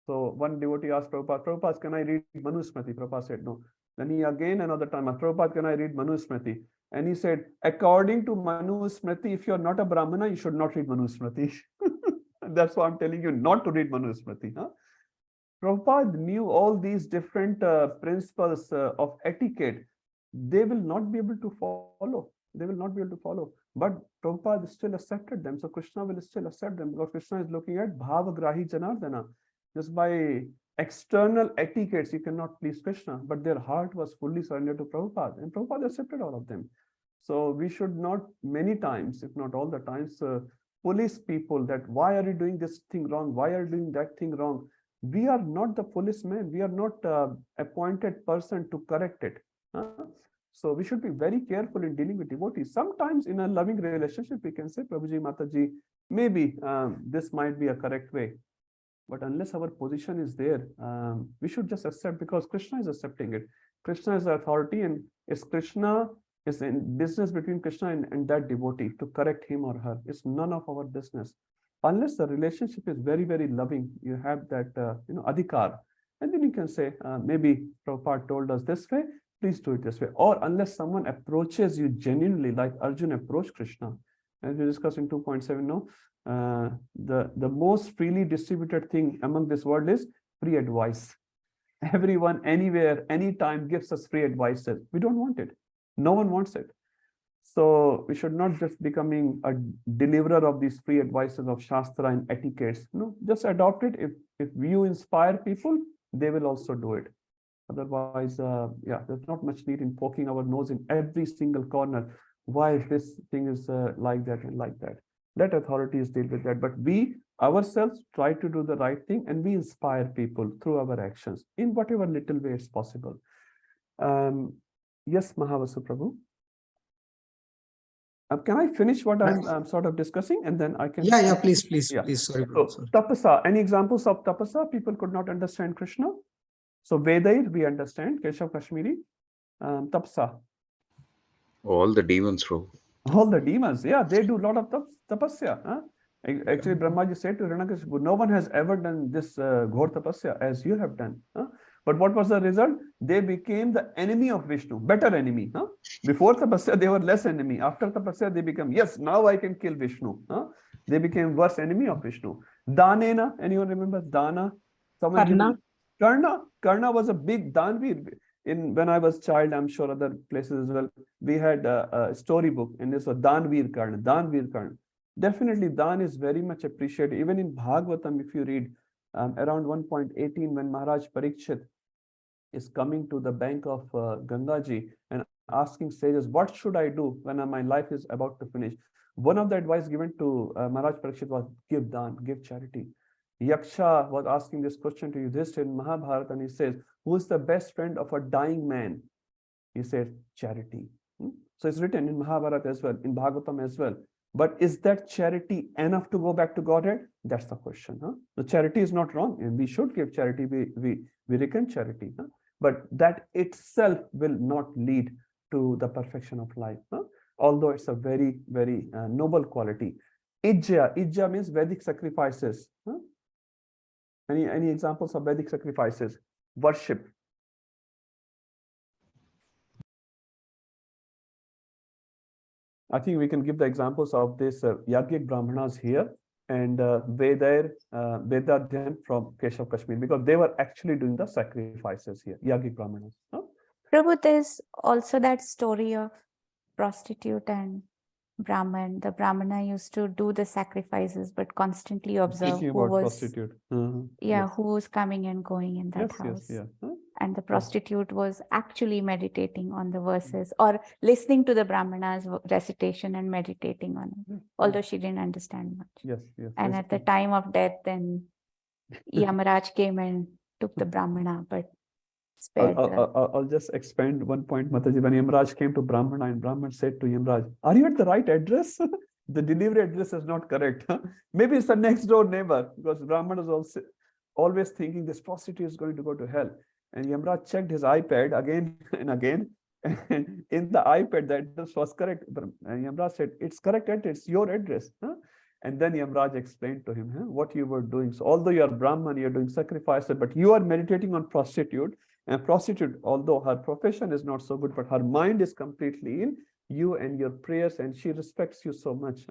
So one devotee asked Prabhupada, Prabhupada, can I read Manusmriti? Prabhupada said no. Then he again another time asked, Prabhupada, can I read Manusmriti? And he said, according to Manusmriti, if you're not a Brahmana, you should not read Manusmriti. That's why I'm telling you not to read Manusmriti. Huh? Prabhupada knew all these different principles of etiquette. They will not be able to follow. They will not be able to follow. But Prabhupada still accepted them. So Krishna will still accept them because Krishna is looking at Bhavagrahi Janardana. Just by external etiquettes, you cannot please Krishna. But their heart was fully surrendered to Prabhupada. And Prabhupada accepted all of them. So we should not many times, if not all the times, police people that why are you doing this thing wrong? Why are you doing that thing wrong? We are not the policeman. We are not appointed person to correct it. So we should be very careful in dealing with devotees. Sometimes in a loving relationship, we can say, Prabhuji, Mataji, maybe this might be a correct way. But unless our position is there, we should just accept because Krishna is accepting it. Krishna is the authority, and it's Krishna is in business between Krishna and that devotee to correct him or her. It's none of our business. Unless the relationship is very, very loving, you have that, adhikar. And then you can say, maybe Prabhupada told us this way, please do it this way. Or unless someone approaches you genuinely, like Arjuna approached Krishna. As we discussed in 2.7 now, the most freely distributed thing among this world is free advice. Everyone, anywhere, anytime gives us free advice. We don't want it. No one wants it. So we should not just becoming a deliverer of these free advices of Shastra and etiquettes. No, just adopt it. If you inspire people, they will also do it. Otherwise, there's not much need in poking our nose in every single corner. Why this thing is like that and like that. Let authorities deal with that. But we ourselves try to do the right thing, and we inspire people through our actions in whatever little way it's possible. Yes, Mahavasu Prabhu. Can I finish what I'm sort of discussing, and then I can? Yeah, please. Sorry. So, tapasa. Any examples of tapasa? People could not understand Krishna. So Vedair, we understand. Keshav Kashmiri. Tapasa. All the demons, bro. All the demons. Yeah, they do a lot of tapasya. Huh? Actually, Brahmaji said to Hiranyakashipu, no one has ever done this ghor tapasya as you have done. Huh? But what was the result? They became the enemy of Vishnu, better enemy. Huh? Before tapasya, they were less enemy. After tapasya, they become, yes, now I can kill Vishnu. Huh? They became worse enemy of Vishnu. Danena, anyone remember Dana? Karna was a big Danveer. When I was child, I'm sure other places as well, we had a storybook, and this was Danveer Karna. Definitely, Dan is very much appreciated. Even in Bhagavatam, if you read around 1.18, when Maharaj Parikshit is coming to the bank of Gangaji and asking sages, what should I do when my life is about to finish? One of the advice given to Maharaj Parikshit was give Dan, give charity. Yaksha was asking this question to Yudhishthira in Mahabharata, and he says, who is the best friend of a dying man? He says, charity. So it's written in Mahabharata as well, in Bhagavatam as well. But is that charity enough to go back to Godhead? That's the question. Huh? The charity is not wrong, and we should give charity. We reckon charity. Huh? But that itself will not lead to the perfection of life. Huh? Although it's a very, very noble quality. Ijja means Vedic sacrifices. Huh? Any examples of Vedic sacrifices? Worship. I think we can give the examples of this Yagic Brahmanas here and Vedadhyan from Keshav Kashmir, because they were actually doing the sacrifices here, Yagic Brahmanas. Huh? Prabhu, there's also that story of prostitute and Brahman. The Brahmana used to do the sacrifices, but constantly observe Thinking who about was, prostitute. yeah, Yes. who was coming and going in that Yes, house. yes, yeah. Huh? And the prostitute was actually meditating on the verses or listening to the Brahmana's recitation and meditating on it, although she didn't understand much. Yes, yes. And yes. at the time of death, then Yamaraj came and took the Brahmana, but spared the. I'll just expand one point, Mataji. When Yamraj came to Brahmana and Brahman said to Yamraj, "Are you at the right address? The delivery address is not correct. Maybe it's the next door neighbor," because Brahman is also always thinking this prostitute is going to go to hell. And Yamraj checked his iPad again and again. And in the iPad, the address was correct. And Yamraj said, "It's correct address, it's your address." And then Yamraj explained to him what you were doing. So although you are Brahman, you're doing sacrifices, but you are meditating on prostitute. And prostitute, although her profession is not so good, but her mind is completely in you and your prayers, and she respects you so much.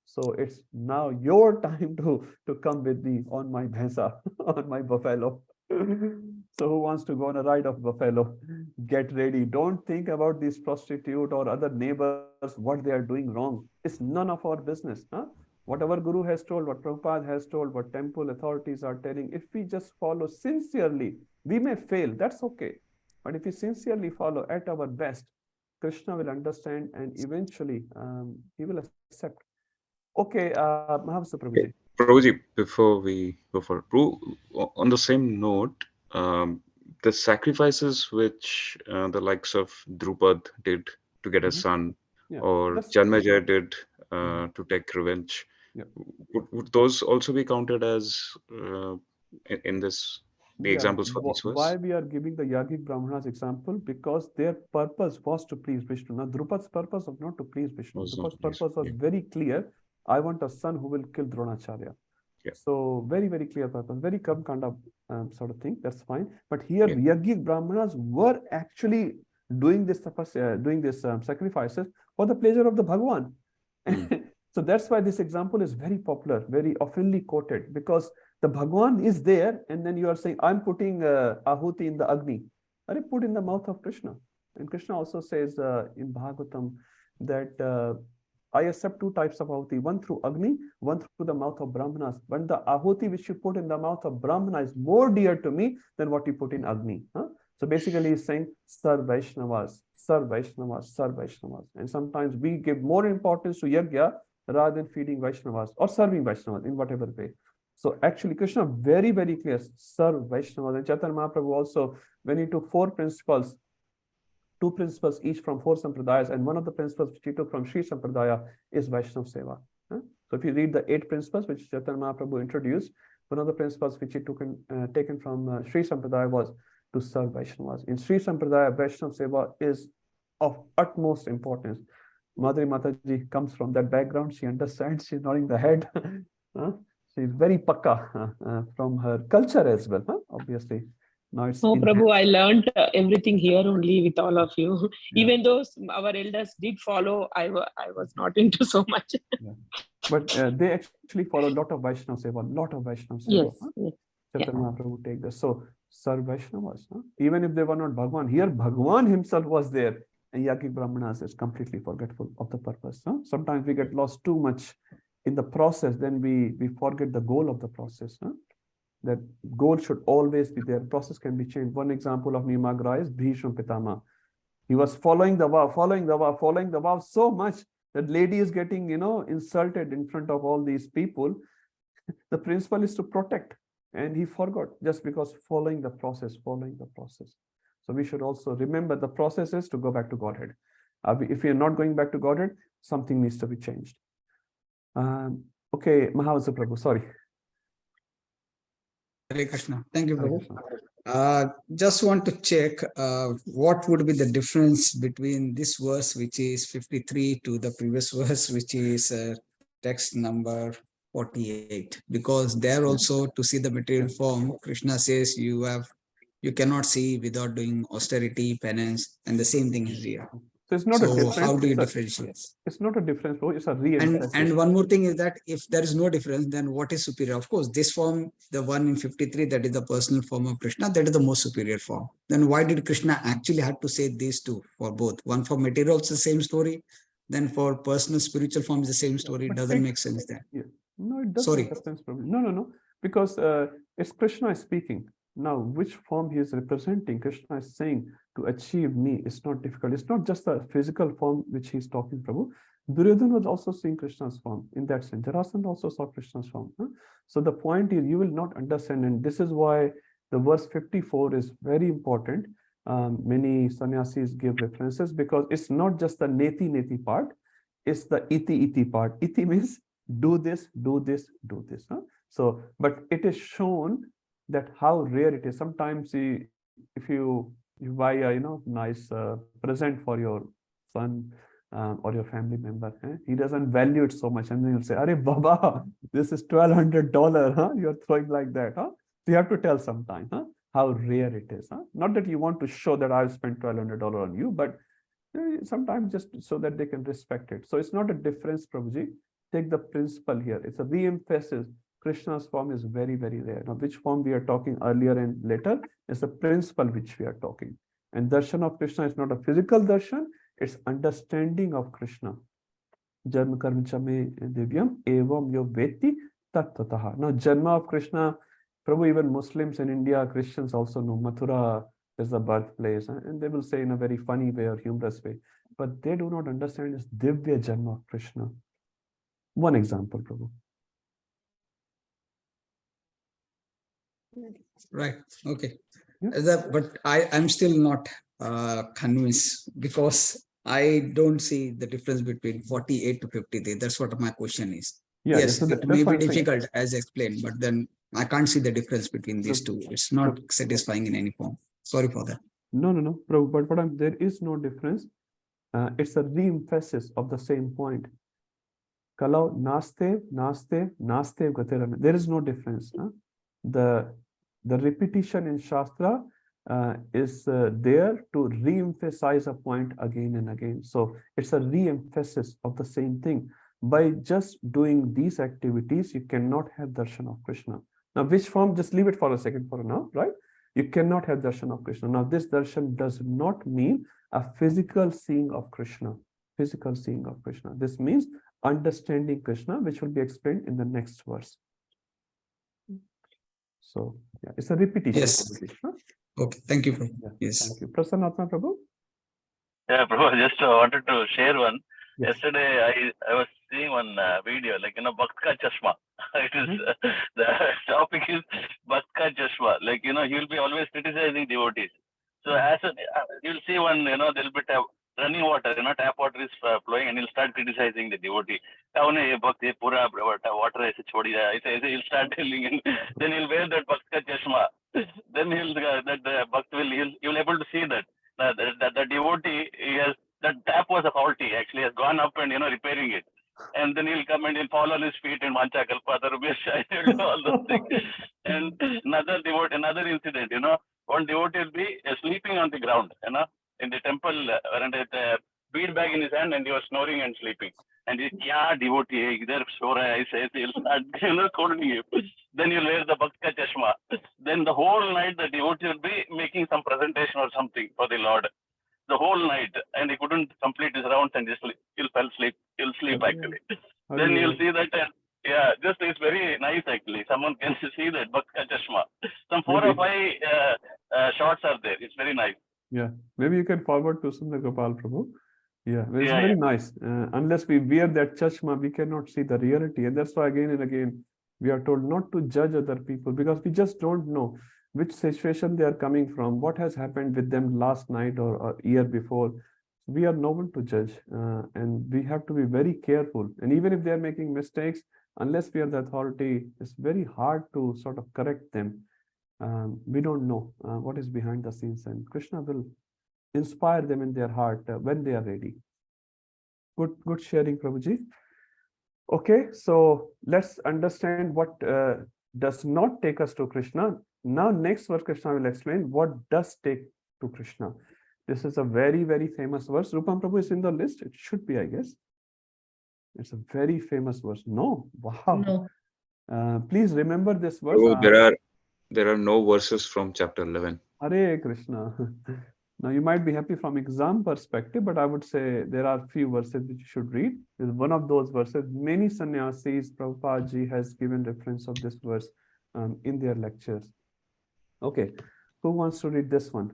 So it's now your time to come with me on my bhensa, on my buffalo. So who wants to go on a ride of buffalo? Get ready. Don't think about this prostitute or other neighbors, what they are doing wrong. It's none of our business. Whatever Guru has told, what Prabhupada has told, what temple authorities are telling, if we just follow sincerely, we may fail, that's okay. But if we sincerely follow at our best, Krishna will understand and eventually he will accept. Okay, Mahavasa Prabhuji. Prabhuji, before we go for on the same note, the sacrifices which the likes of Drupad did to get a son, or Janmejaya did to take revenge, would those also be counted as in this, the examples for this verse? Why we are giving the Yagic Brahmanas example? Because their purpose was to please Vishnu. Now, Drupad's purpose was not to please Vishnu. Drupad's purpose was very clear. I want a son who will kill Dronacharya. So very, very clear purpose, very kind of sort of thing. That's fine. But here, Yagic Brahmanas were actually doing this sacrifices for the pleasure of the Bhagwan. So that's why this example is very popular, very oftenly quoted, because the Bhagwan is there, and then you are saying, I'm putting Ahuti in the Agni. Are put in the mouth of Krishna. And Krishna also says in Bhagavatam that I accept two types of Ahuti, one through Agni, one through the mouth of Brahmanas. But the Ahuti which you put in the mouth of Brahmana is more dear to me than what you put in Agni. So basically he's saying, Sar Vaishnavas, Sar Vaishnavas, Sar Vaishnavas. And sometimes we give more importance to Yagya rather than feeding Vaishnavas or serving Vaishnavas in whatever way. So actually Krishna very, very clear, serve Vaishnavas. And Chaitanya Mahaprabhu also, when he took four principles, two principles each from four sampradayas, and one of the principles which he took from Sri Sampradaya is Vaishnava Seva. So if you read the 8 principles which Chaitanya Mahaprabhu introduced, one of the principles which he took taken from Sri Sampradaya was to serve Vaishnavas. In Sri Sampradaya, Vaishnava Seva is of utmost importance. Madhuri Mataji comes from that background. She understands. She's nodding the head. She's very pakka from her culture as well, obviously. Now it's Prabhu, I learned everything here only with all of you. Even though our elders did follow, I was not into so much. But they actually follow a lot of Vaishnava Seva, Yes. Chaitanya Mahaprabhu take this. So, serve Vaishnavas. Even if they were not Bhagwan, here Bhagwan himself was there. And Yagic Brahmanas is completely forgetful of the purpose. Sometimes we get lost too much in the process, then we forget the goal of the process. That goal should always be there. Process can be changed. One example of Nimagra is Bhishma Pitama. He was following the vow so much that lady is getting, insulted in front of all these people. The principle is to protect, and he forgot just because following the process. So we should also remember the process is to go back to Godhead. If we are not going back to Godhead, something needs to be changed. Okay, Mahavasa Prabhu, sorry. Hare Krishna. Thank you, Prabhu. Just want to check what would be the difference between this verse, which is 53, to the previous verse, which is text number 48. Because there also, to see the material form, Krishna says you cannot see without doing austerity, penance, and the same thing is here. So it's not a difference. How do you differentiate? It's not a difference, it's a re-emphasis. And one more thing is that if there is no difference, then what is superior? Of course, this form, the one in 53, that is the personal form of Krishna, that is the most superior form. Then why did Krishna actually have to say these two for both? One for material, it's the same story. Then for personal spiritual form is the same story. It doesn't make sense then. Yeah. No, it does Sorry. make sense. No. Because it's Krishna speaking. Now, which form he is representing? Krishna is saying to achieve me is not difficult. It's not just the physical form which he's talking, Prabhu. Duryodhana was also seeing Krishna's form in that sense. Jarasandha also saw Krishna's form. So the point is, you will not understand, and this is why the verse 54 is very important. Many sannyasis give references because it's not just the neti part, it's the iti part. Iti means do this, do this, do this. So, but it is shown that how rare it is. Sometimes if you buy a nice present for your son or your family member, he doesn't value it so much, and then you'll say, "Arey Baba, this is $1,200, You're throwing like that, So you have to tell sometime, how rare it is, Not that you want to show that I've spent $1,200 on you, but sometimes just so that they can respect it. So it's not a difference, Prabhuji. Take the principle here. It's a re-emphasis. Krishna's form is very, very rare. Now, which form we are talking earlier and later is the principle which we are talking. And darshan of Krishna is not a physical darshan, it's understanding of Krishna. Janma karma chame divyam evam yo veti tattvataha. Now, Janma of Krishna, Prabhu, even Muslims in India, Christians also know Mathura is the birthplace, and they will say in a very funny way or humorous way, but they do not understand this Divya Janma of Krishna. One example, Prabhu. Right. Okay. But I'm still not convinced because I don't see the difference between 48 to 53. That's what my question is. Yes, so it may be difficult as explained, but then I can't see the difference between these two. It's not satisfying in any form. Sorry for that. No, Prabhu, but there is no difference. It's a re-emphasis of the same point. Kalau nastev, gaterana. There is no difference. The repetition in Shastra is there to re-emphasize a point again and again. So it's a re-emphasis of the same thing. By just doing these activities, you cannot have darshan of Krishna. Now, which form? Just leave it for a second for now, right? You cannot have darshan of Krishna. Now, this darshan does not mean a physical seeing of Krishna. Physical seeing of Krishna. This means understanding Krishna, which will be explained in the next verse. So, yeah, it's a repetition. Yes. Okay, thank you, Prabhu. Yeah, yes. Thank you. Prasanna Prabhu? Yeah, Prabhu, just wanted to share one. Yes. Yesterday, I was seeing one video, like, Bhakti Chashma. It is, the topic is Bhakti Chashma. Like, he will be always criticizing devotees. So you'll see one, there'll be running water, tap water is flowing, and he'll start criticizing the devotee. Bhakti, pura water is he'll start telling, and then he'll wear that Bhakti Chashma. Then that Bhakti you'll able to see that the devotee, that tap was faulty, actually has gone up and repairing it, and then he'll come and he'll fall on his feet in Mancha Kalpata, he'll do all those things. And another incident, one devotee will be sleeping on the ground, in the temple, and with a bead bag in his hand, and he was snoring and sleeping. And he's, kya devotee hai, idhar so raha hai, he'll start scolding him. Then he'll wear the Bhakti Chashma. Then the whole night the devotee will be making some presentation or something for the Lord. The whole night, and he couldn't complete his rounds, and he'll fall asleep. He'll sleep actually. Then you'll see that, just it's very nice actually. Someone can see that Bhakti Chashma. Some 4 or 5 shots are there. It's very nice. Yeah, maybe you can forward to Sundar Gopal Prabhu. Yeah, it's Yeah, very nice. Unless we wear that chashma, we cannot see the reality. And that's why again and again, we are told not to judge other people because we just don't know which situation they are coming from, what has happened with them last night or year before. We are no one to judge, and we have to be very careful. And even if they are making mistakes, unless we are the authority, it's very hard to sort of correct them. We don't know what is behind the scenes, and Krishna will inspire them in their heart when they are ready. Good sharing, Prabhuji. Okay, so let's understand what does not take us to Krishna. Now, next verse, Krishna will explain what does take to Krishna. This is a very, very famous verse. Rupam Prabhu is in the list. It should be, I guess. It's a very famous verse. No, wow. No. Please remember this verse. Prabhu, there are no verses from chapter 11. Hare Krishna. Now you might be happy from exam perspective, but I would say there are few verses which you should read. This is one of those verses. Many sannyasis, Prabhupada ji has given reference of this verse in their lectures. Okay, who wants to read this one?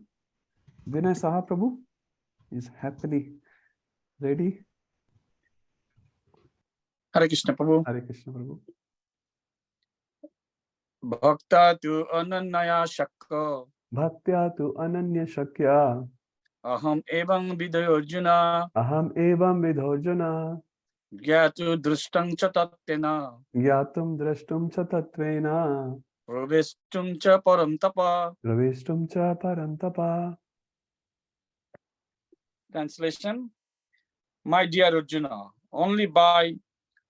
Vinay Saha Prabhu is happily ready. Hare Krishna Prabhu. Hare Krishna Prabhu. Bhakta tu ananya shakka. Bhaktya tu ananya shakya. Aham evam vidyo Arjuna. Aham evam vidho Arjuna. Gyatu drushtang cha tattena. Gyatum drashtum cha tatvena. Praveshtum cha param tapa. Praveshtum cha parantapa. Translation. My dear Arjuna, only by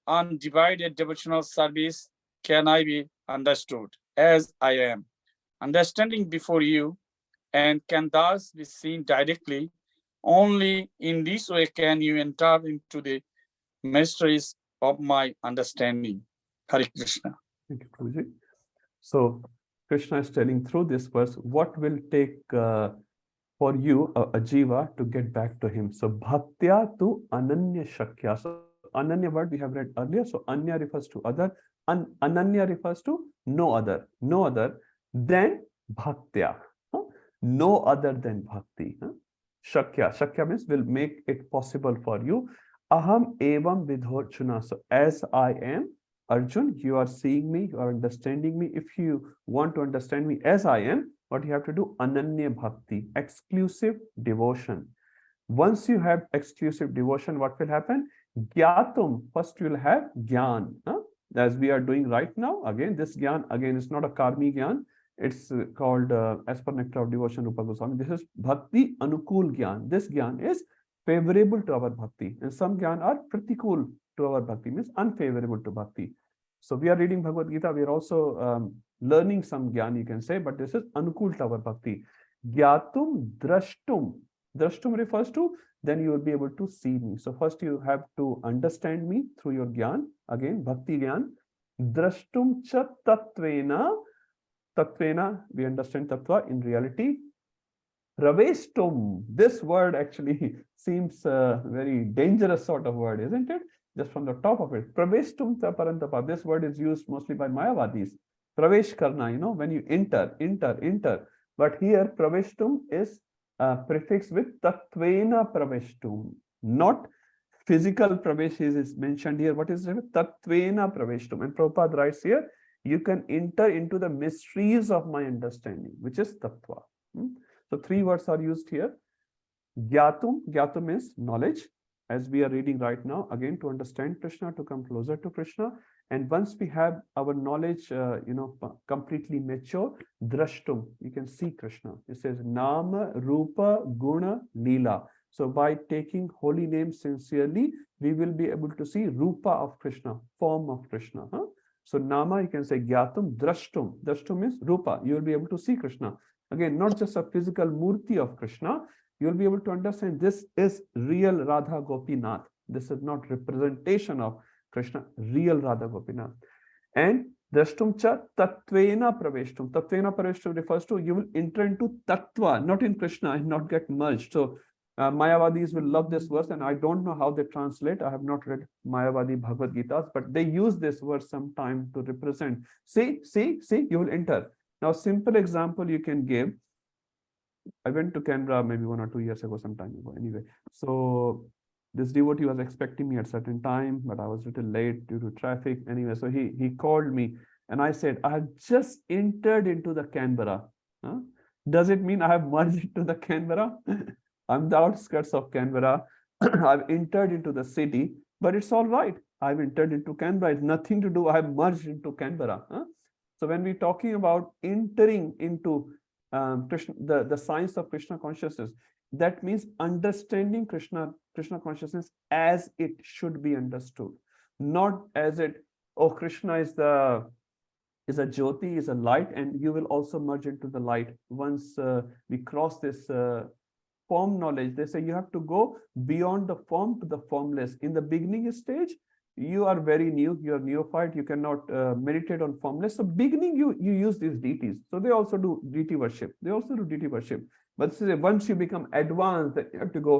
undivided devotional service can I be understood as I am, understanding before you, and can thus be seen directly. Only in this way can you enter into the mysteries of my understanding. Hare Krishna. Thank you, Prabhuji. So Krishna is telling through this verse what will take for you a jiva to get back to him. So bhaktya tu ananya shakya. So ananya word we have read earlier. So anya refers to other. Ananya refers to no other. No other than bhaktya. No other than bhakti. Shakya. Shakya means will make it possible for you. Aham evam vidho Arjuna. So as I am, Arjun, you are seeing me, you are understanding me. If you want to understand me as I am, what you have to do? Ananya bhakti, exclusive devotion. Once you have exclusive devotion, what will happen? Gyatum, first you will have gyan. As we are doing right now. Again, this gyan, again, is not a karmi gyan. It's called, as per Nectar of Devotion, Rupa Goswami, this is bhakti anukul gyan. This gyan is favorable to our bhakti. And some gyan are pratikul to our bhakti, means unfavorable to bhakti. So we are reading Bhagavad Gita. We are also learning some gyan, you can say, but this is anukul to our bhakti. Gyatum drashtum. Drashtum refers to, then you will be able to see me. So first you have to understand me through your gyan. Again, bhakti gyan. Drashtum cha tatvena. Tatvena, we understand tattva in reality. Praveshtum. This word actually seems a very dangerous sort of word, isn't it? Just from the top of it. Praveshtum cha parantapa. This word is used mostly by Mayavadis. Pravesh karna, when you enter. But here, praveshtum is prefixed with tatvena praveshtum. Not physical pravesh is mentioned here. What is it? Tatvena praveshtum. And Prabhupada writes here, you can enter into the mysteries of my understanding, which is tattva. So three words are used here. Gyatum. Gyatum is knowledge, as we are reading right now, again, to understand Krishna, to come closer to Krishna. And once we have our knowledge, completely mature, drashtum, you can see Krishna. It says Nama, Rupa, Guna, Leela. So by taking holy names sincerely, we will be able to see Rupa of Krishna, form of Krishna. So Nama, you can say Gyatum, Drashtum. Drashtum is Rupa. You will be able to see Krishna. Again, not just a physical murti of Krishna. You will be able to understand this is real Radha Gopinath. This is not representation of Krishna, real Radha Gopinath. And Drashtum cha tatvena praveshtum. Tatvena praveshtum refers to you will enter into tattva, not in Krishna, and not get merged. So Mayavadis will love this verse, and I don't know how they translate. I have not read Mayavadi Bhagavad Gitas, but they use this verse sometime to represent. See, you will enter. Now, simple example you can give. I went to Canberra maybe 1 or 2 years ago, some time ago. Anyway, so this devotee was expecting me at a certain time, but I was a little late due to traffic. Anyway, so he called me, and I said, I have just entered into the Canberra. Does it mean I have merged into the Canberra? I'm the outskirts of Canberra. I've entered into the city, but it's all right. I've entered into Canberra. It's nothing to do. I've merged into Canberra. So when we're talking about entering into Krishna, the science of Krishna consciousness, that means understanding Krishna consciousness as it should be understood, not as it, oh, Krishna is a jyoti, is a light, and you will also merge into the light once we cross this form knowledge. They say you have to go beyond the form to the formless. In the beginning stage, you are very new, you are neophyte, you cannot meditate on formless. So beginning, you use these deities. So they also do deity worship. They also do deity worship. But once you become advanced, you have to go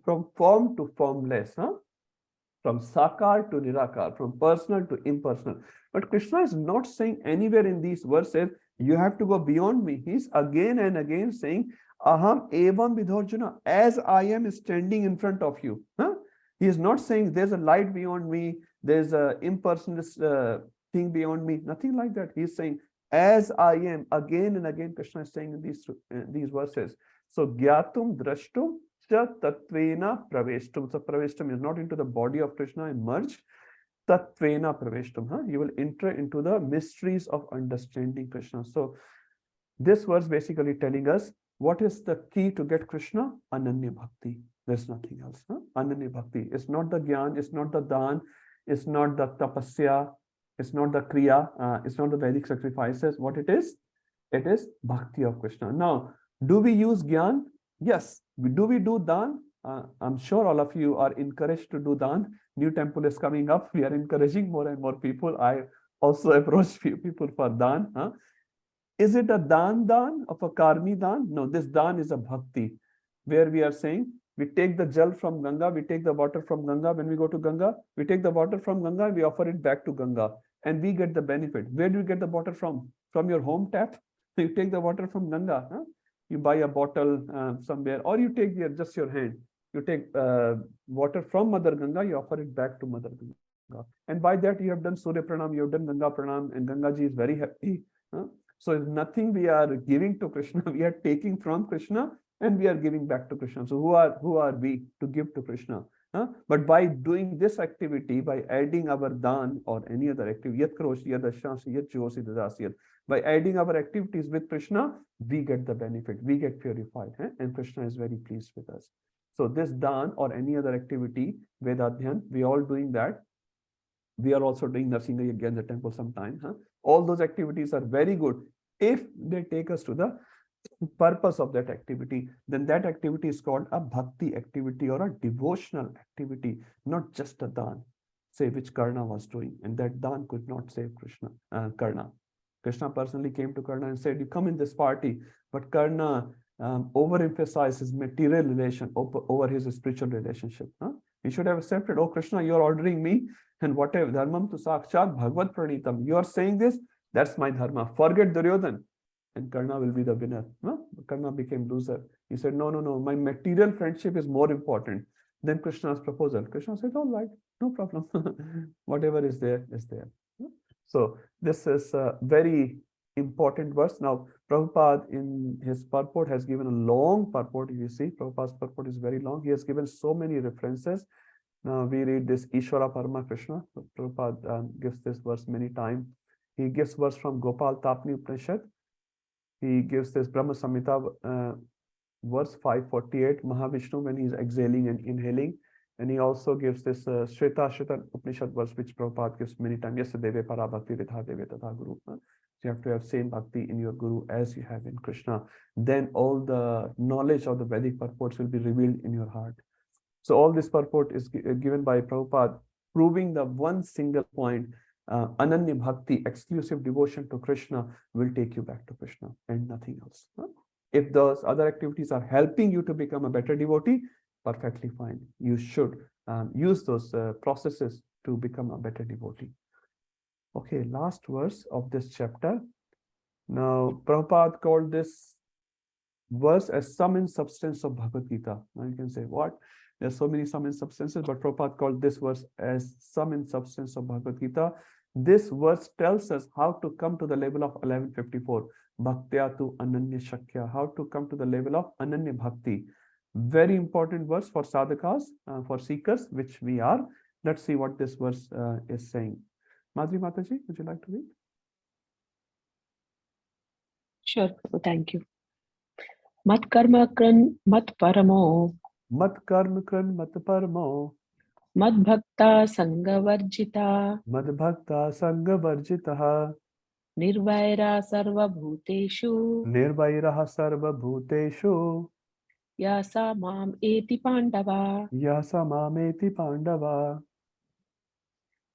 from form to formless, from sakar to nirakar, from personal to impersonal. But Krishna is not saying anywhere in these verses, you have to go beyond me. He's again and again saying, aham evam vidhorjuna, as I am standing in front of you. He is not saying there's a light beyond me, there's a impersonal thing beyond me, nothing like that. He's saying, as I am, again and again, Krishna is saying in these verses. So, gyatum drashtum cha tatvena praveshtum. So, praveshtum is not into the body of Krishna and merge. Tatvena praveshtum. You will enter into the mysteries of understanding Krishna. So, this verse basically telling us what is the key to get Krishna? Ananya Bhakti. There's nothing else. Ananya Bhakti. It's not the Gyan, it's not the Dan, it's not the Tapasya, it's not the Kriya, it's not the Vedic sacrifices. What it is? It is Bhakti of Krishna. Now, do we use Gyan? Yes. Do we do Dan? I'm sure all of you are encouraged to do Dan. New temple is coming up. We are encouraging more and more people. I also approached few people for Dan. Is it a Dan of a Karmi Dan? No, this Dan is a Bhakti, where we are saying, we take the jal from Ganga, we take the water from Ganga. When we go to Ganga, we take the water from Ganga, we offer it back to Ganga, and we get the benefit. Where do you get the water from? From your home tap? You take the water from Ganga. You buy a bottle somewhere, or you take just your hand. You take water from Mother Ganga, you offer it back to Mother Ganga. And by that, you have done Surya Pranam, you have done Ganga Pranam, and Ganga ji is very happy. So it's nothing we are giving to Krishna, we are taking from Krishna and we are giving back to Krishna. So who are we to give to Krishna? But by doing this activity, by adding our dan or any other activity, yat karoshi, yat ashansi, yat josi dadasiyat, by adding our activities with Krishna, we get the benefit, we get purified, and Krishna is very pleased with us. So this dan or any other activity, Vedadhyan, we all doing that. We are also doing Narsinga Yagya in the temple sometime. All those activities are very good if they take us to the purpose of that activity. Then that activity is called a bhakti activity or a devotional activity, not just a dan, say, which Karna was doing. And that dan could not save Karna. Krishna personally came to Karna and said, you come in this party, but Karna overemphasized his material relation over his spiritual relationship. He should have accepted, oh Krishna, you're ordering me, and whatever, dharmam tu sakshat bhagavad pranitam. You are saying this, that's my dharma. Forget Duryodhan, and Karna will be the winner. Karna became loser. He said, no, my material friendship is more important than Krishna's proposal. Krishna said, all right, no problem. Whatever is there, is there. So this is a very important verse. Now, Prabhupada in his purport has given a long purport. You see, Prabhupada's purport is very long. He has given so many references. Now we read this Ishvara Parama Krishna. Prabhupada gives this verse many times. He gives verse from Gopal Tapni Upanishad. He gives this Brahma Samhita verse 548, Mahavishnu when he is exhaling and inhaling. And he also gives this Shweta Upanishad verse, which Prabhupada gives many times. Yes, Deve Para Bhakti Ritha Deve Tatha Guru. So you have to have same bhakti in your Guru as you have in Krishna. Then all the knowledge of the Vedic purports will be revealed in your heart. So all this purport is given by Prabhupada, proving the one single point, Ananya Bhakti, exclusive devotion to Krishna, will take you back to Krishna and nothing else. If those other activities are helping you to become a better devotee, perfectly fine. You should use those processes to become a better devotee. Okay, last verse of this chapter. Now, Prabhupada called this verse as sum and substance of Bhagavad Gita. Now you can say, what? There's so many sum and substances, but Prabhupada called this verse as sum and substance of Bhagavad Gita. This verse tells us how to come to the level of 1154, Bhaktya tu Ananya Shakya, how to come to the level of Ananya Bhakti. Very important verse for sadhakas, for seekers, which we are. Let's see what this verse is saying. Madhuri Mataji, would you like to read? Sure, thank you. Mat karma kran mat paramo. Mat karma kran mat paramo. Mad bhakta sangha varjita. Mad bhakta sangha varjitaha. Nirvaira sarva bhuteshu. Nirvairaha sarva bhuteshu. Yasa mam eti pandava. Yasa mameti pandava.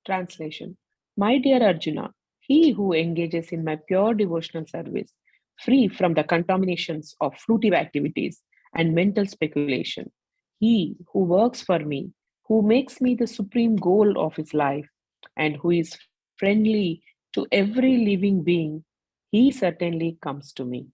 Translation. My dear Arjuna, he who engages in my pure devotional service, free from the contaminations of fruitive activities and mental speculation, he who works for me, who makes me the supreme goal of his life, and who is friendly to every living being, he certainly comes to me.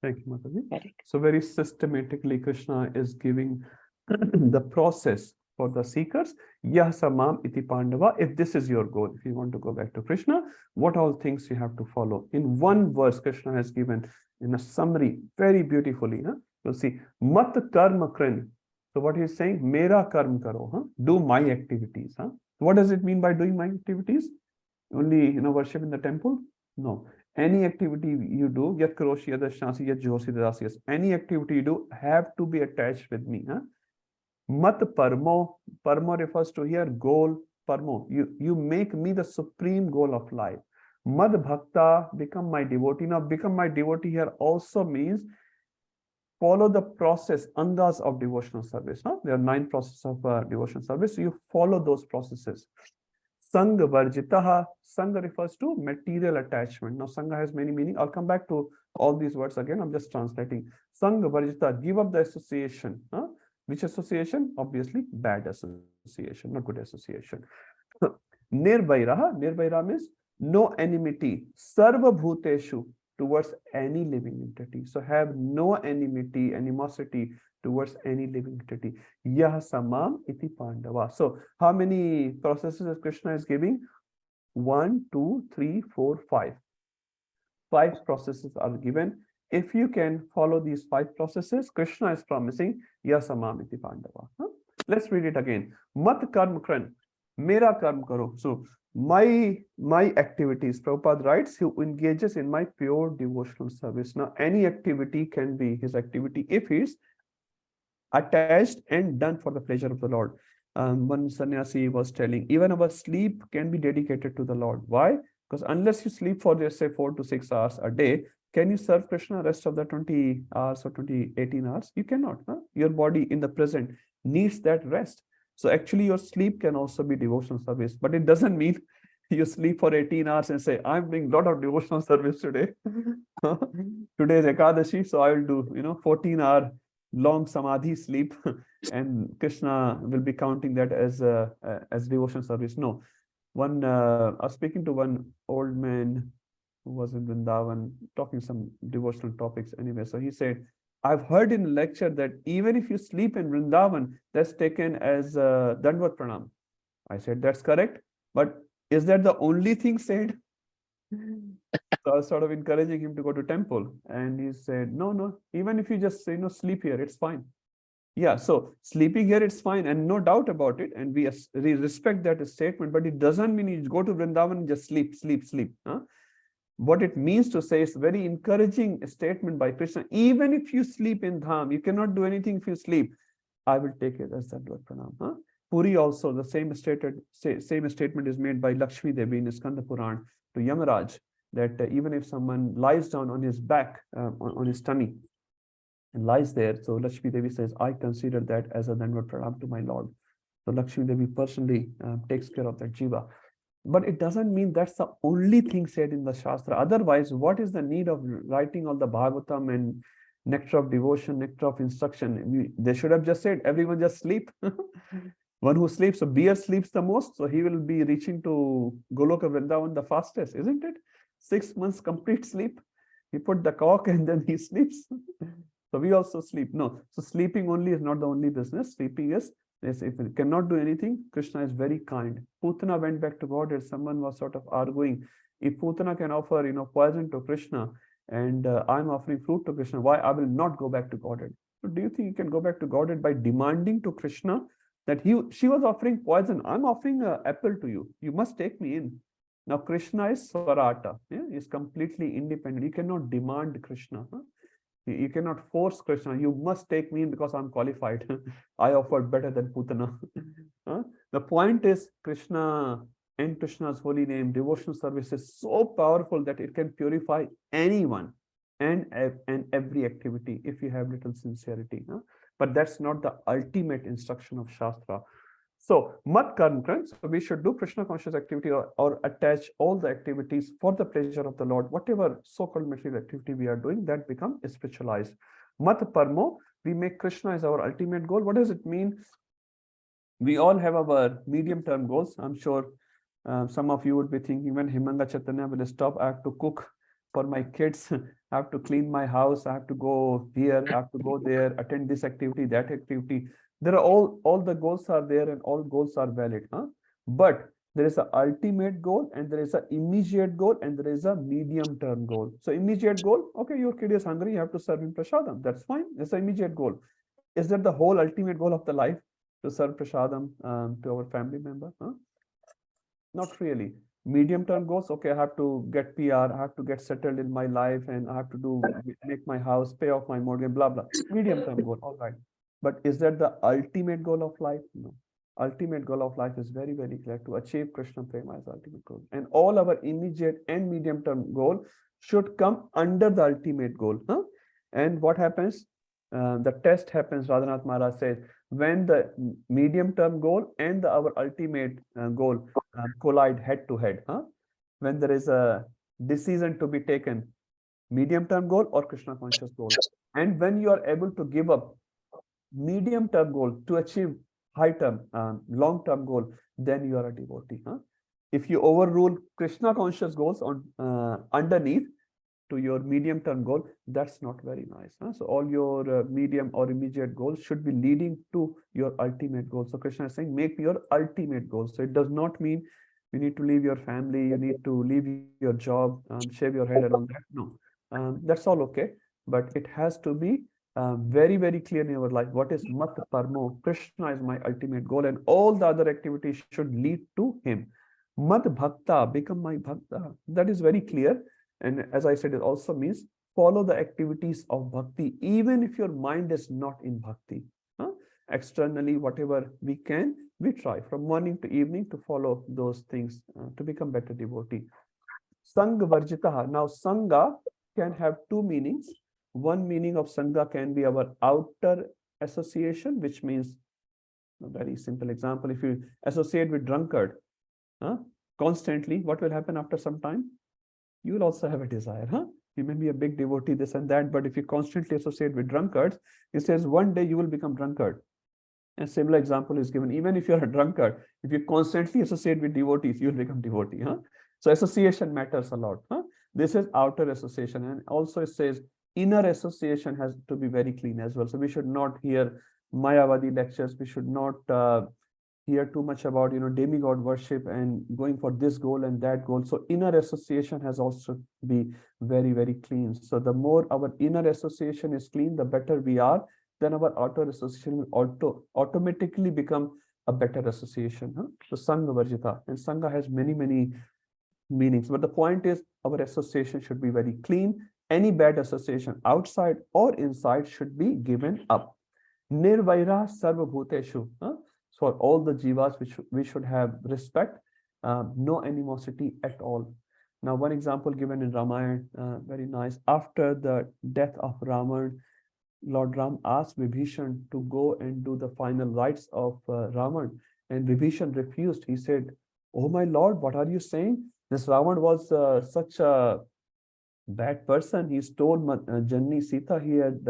Thank you, Mataji. So very systematically, Krishna is giving the process for the seekers. Yah samam iti pandava. If this is your goal, if you want to go back to Krishna, what all things you have to follow? In one verse, Krishna has given in a summary very beautifully. You'll see, mat karma krin. So what he's saying, mera karm karo. Do my activities. What does it mean by doing my activities? Only worship in the temple? No. Any activity you do, yat karoshi yadashansi yat josi dadasiyas, any activity you do have to be attached with me. Mat parmo. Parmo refers to here goal. Parmo. You make me the supreme goal of life. Mad bhakta, become my devotee. Now become my devotee here also means follow the process, angas of devotional service. There are 9 processes of devotional service. So you follow those processes. Sangha varjitaha. Sangha refers to material attachment. Now, Sangha has many meanings. I'll come back to all these words again. I'm just translating. Sangha varjita, give up the association. Which association? Obviously, bad association, not good association. Nirvairaha. Nirvaira means no enmity. Sarva bhuteshu, towards any living entity. So have no enmity, animosity towards any living entity. Yah samam iti pandava. So how many processes Krishna is giving? 1, 2, 3, 4, 5. 5 processes are given. If you can follow these 5 processes, Krishna is promising yah samam iti pandava. Let's read it again. Mat karm kran, mera karm karo. So my activities, Prabhupada writes, he engages in my pure devotional service. Now any activity can be his activity if he is attached and done for the pleasure of the Lord. One sannyasi was telling, even our sleep can be dedicated to the Lord. Why? Because unless you sleep for, let's say, 4 to 6 hours a day, can you serve Krishna rest of the 20 hours or 18 hours? You cannot. Your body in the present needs that rest. So actually your sleep can also be devotional service, but it doesn't mean you sleep for 18 hours and say, I'm doing a lot of devotional service today. Today is Ekadashi, so I will do, 14-hour long samadhi sleep, and Krishna will be counting that as devotional service. No. I was speaking to one old man who was in Vrindavan talking some devotional topics anyway. So he said, I've heard in a lecture that even if you sleep in Vrindavan, that's taken as Dandvat Pranam. I said, that's correct. But is that the only thing said? So I was sort of encouraging him to go to temple. And he said, no, even if you just say, sleep here, it's fine. Yeah, so sleeping here, it's fine. And no doubt about it. And we respect that statement, but it doesn't mean you go to Vrindavan and just sleep. What it means to say is very encouraging statement by Krishna. Even if you sleep in Dham, you cannot do anything if you sleep. I will take it as Dandvat Pranam. Puri also, the same statement is made by Lakshmi Devi in Skanda Puran to Yamaraj, that even if someone lies down on his back, on his tummy, and lies there, so Lakshmi Devi says, I consider that as a Dandvat Pranam to my Lord. So Lakshmi Devi personally takes care of that jiva. But it doesn't mean that's the only thing said in the Shastra. Otherwise, what is the need of writing all the Bhagavatam and nectar of devotion, nectar of instruction? They should have just said, everyone just sleep. One who sleeps, so bear sleeps the most, so he will be reaching to Goloka Vrindavan the fastest, isn't it? 6 months complete sleep. He put the cock and then he sleeps. So we also sleep. No, so sleeping only is not the only business. Sleeping is, if you cannot do anything, Krishna is very kind. Putana went back to Godhead. Someone was sort of arguing, if Putana can offer, poison to Krishna, and I'm offering fruit to Krishna, why I will not go back to Godhead? So do you think you can go back to Godhead by demanding to Krishna that she was offering poison? I'm offering an apple to you. You must take me in. Now Krishna is Swarata. Is completely independent. You cannot demand Krishna. You cannot force Krishna. You must take me in because I'm qualified. I offered better than Putana. The point is Krishna and Krishna's holy name, devotional service is so powerful that it can purify anyone. and every activity if you have little sincerity. But that's not the ultimate instruction of Shastra. So, mat karm kran, so we should do Krishna conscious activity or attach all the activities for the pleasure of the Lord. Whatever so-called material activity we are doing, that become spiritualized. Mat parmo, we make Krishna as our ultimate goal. What does it mean? We all have our medium-term goals. I'm sure some of you would be thinking, when Hemanga Chaitanya will stop, I have to cook for my kids, I have to clean my house, I have to go here, I have to go there, attend this activity, that activity. There are all the goals are there and all goals are valid. But there is an ultimate goal and there is an immediate goal and there is a medium-term goal. So immediate goal, okay, your kid is hungry, you have to serve him prasadam. That's fine. It's an immediate goal. Is that the whole ultimate goal of the life, to serve prasadam to our family member? Not really. Medium-term goals, okay, I have to get PR, I have to get settled in my life, and I have to make my house, pay off my mortgage, blah, blah. Medium-term goal, all right. But is that the ultimate goal of life? No. Ultimate goal of life is very, very clear, to achieve Krishna Prema as ultimate goal. And all our immediate and medium-term goal should come under the ultimate goal. And what happens? The test happens, Radhanath Maharaj says, when the medium-term goal and our ultimate goal collide head to head. When there is a decision to be taken, medium-term goal or Krishna conscious goal. And when you are able to give up medium-term goal to achieve high-term, long-term goal, then you are a devotee. If you overrule Krishna conscious goals on underneath to your medium-term goal, that's not very nice. So all your medium or immediate goals should be leading to your ultimate goal. So Krishna is saying, make your ultimate goal. So it does not mean you need to leave your family, you need to leave your job, shave your head and all that. No, that's all okay. But it has to be very, very clear in your life. What is mat parmo? Krishna is my ultimate goal, and all the other activities should lead to him. Mat bhakta, become my bhakta. That is very clear. And as I said, it also means follow the activities of bhakti, even if your mind is not in bhakti. Externally, whatever we can, we try from morning to evening to follow those things to become better devotee. Sangha varjitaha. Now, sangha can have two meanings. One meaning of sangha can be our outer association, which means, a very simple example, if you associate with drunkard constantly, what will happen after some time? You will also have a desire. You may be a big devotee, this and that, but if you constantly associate with drunkards, it says one day you will become drunkard. A similar example is given. Even if you're a drunkard, if you constantly associate with devotees, you'll become devotee. So association matters a lot. This is outer association, and also it says inner association has to be very clean as well. So we should not hear Mayavadi lectures. We should not hear too much about demigod worship and going for this goal and that goal. So inner association has also be very, very clean. So the more our inner association is clean, the better we are. Then our outer association will automatically become a better association. So Sangha Varjita, and Sangha has many, many meanings. But the point is, our association should be very clean. Any bad association outside or inside should be given up. Nirvaira Sarva Bhuteshu. For all the jivas, we should have respect, no animosity at all. Now, one example given in Ramayana, very nice. After the death of Ravan, Lord Ram asked Vibhishan to go and do the final rites of Ravan, and Vibhishan refused. He said, "Oh my Lord, what are you saying? This Ravan was such a bad person. He stole Janni Sita. He had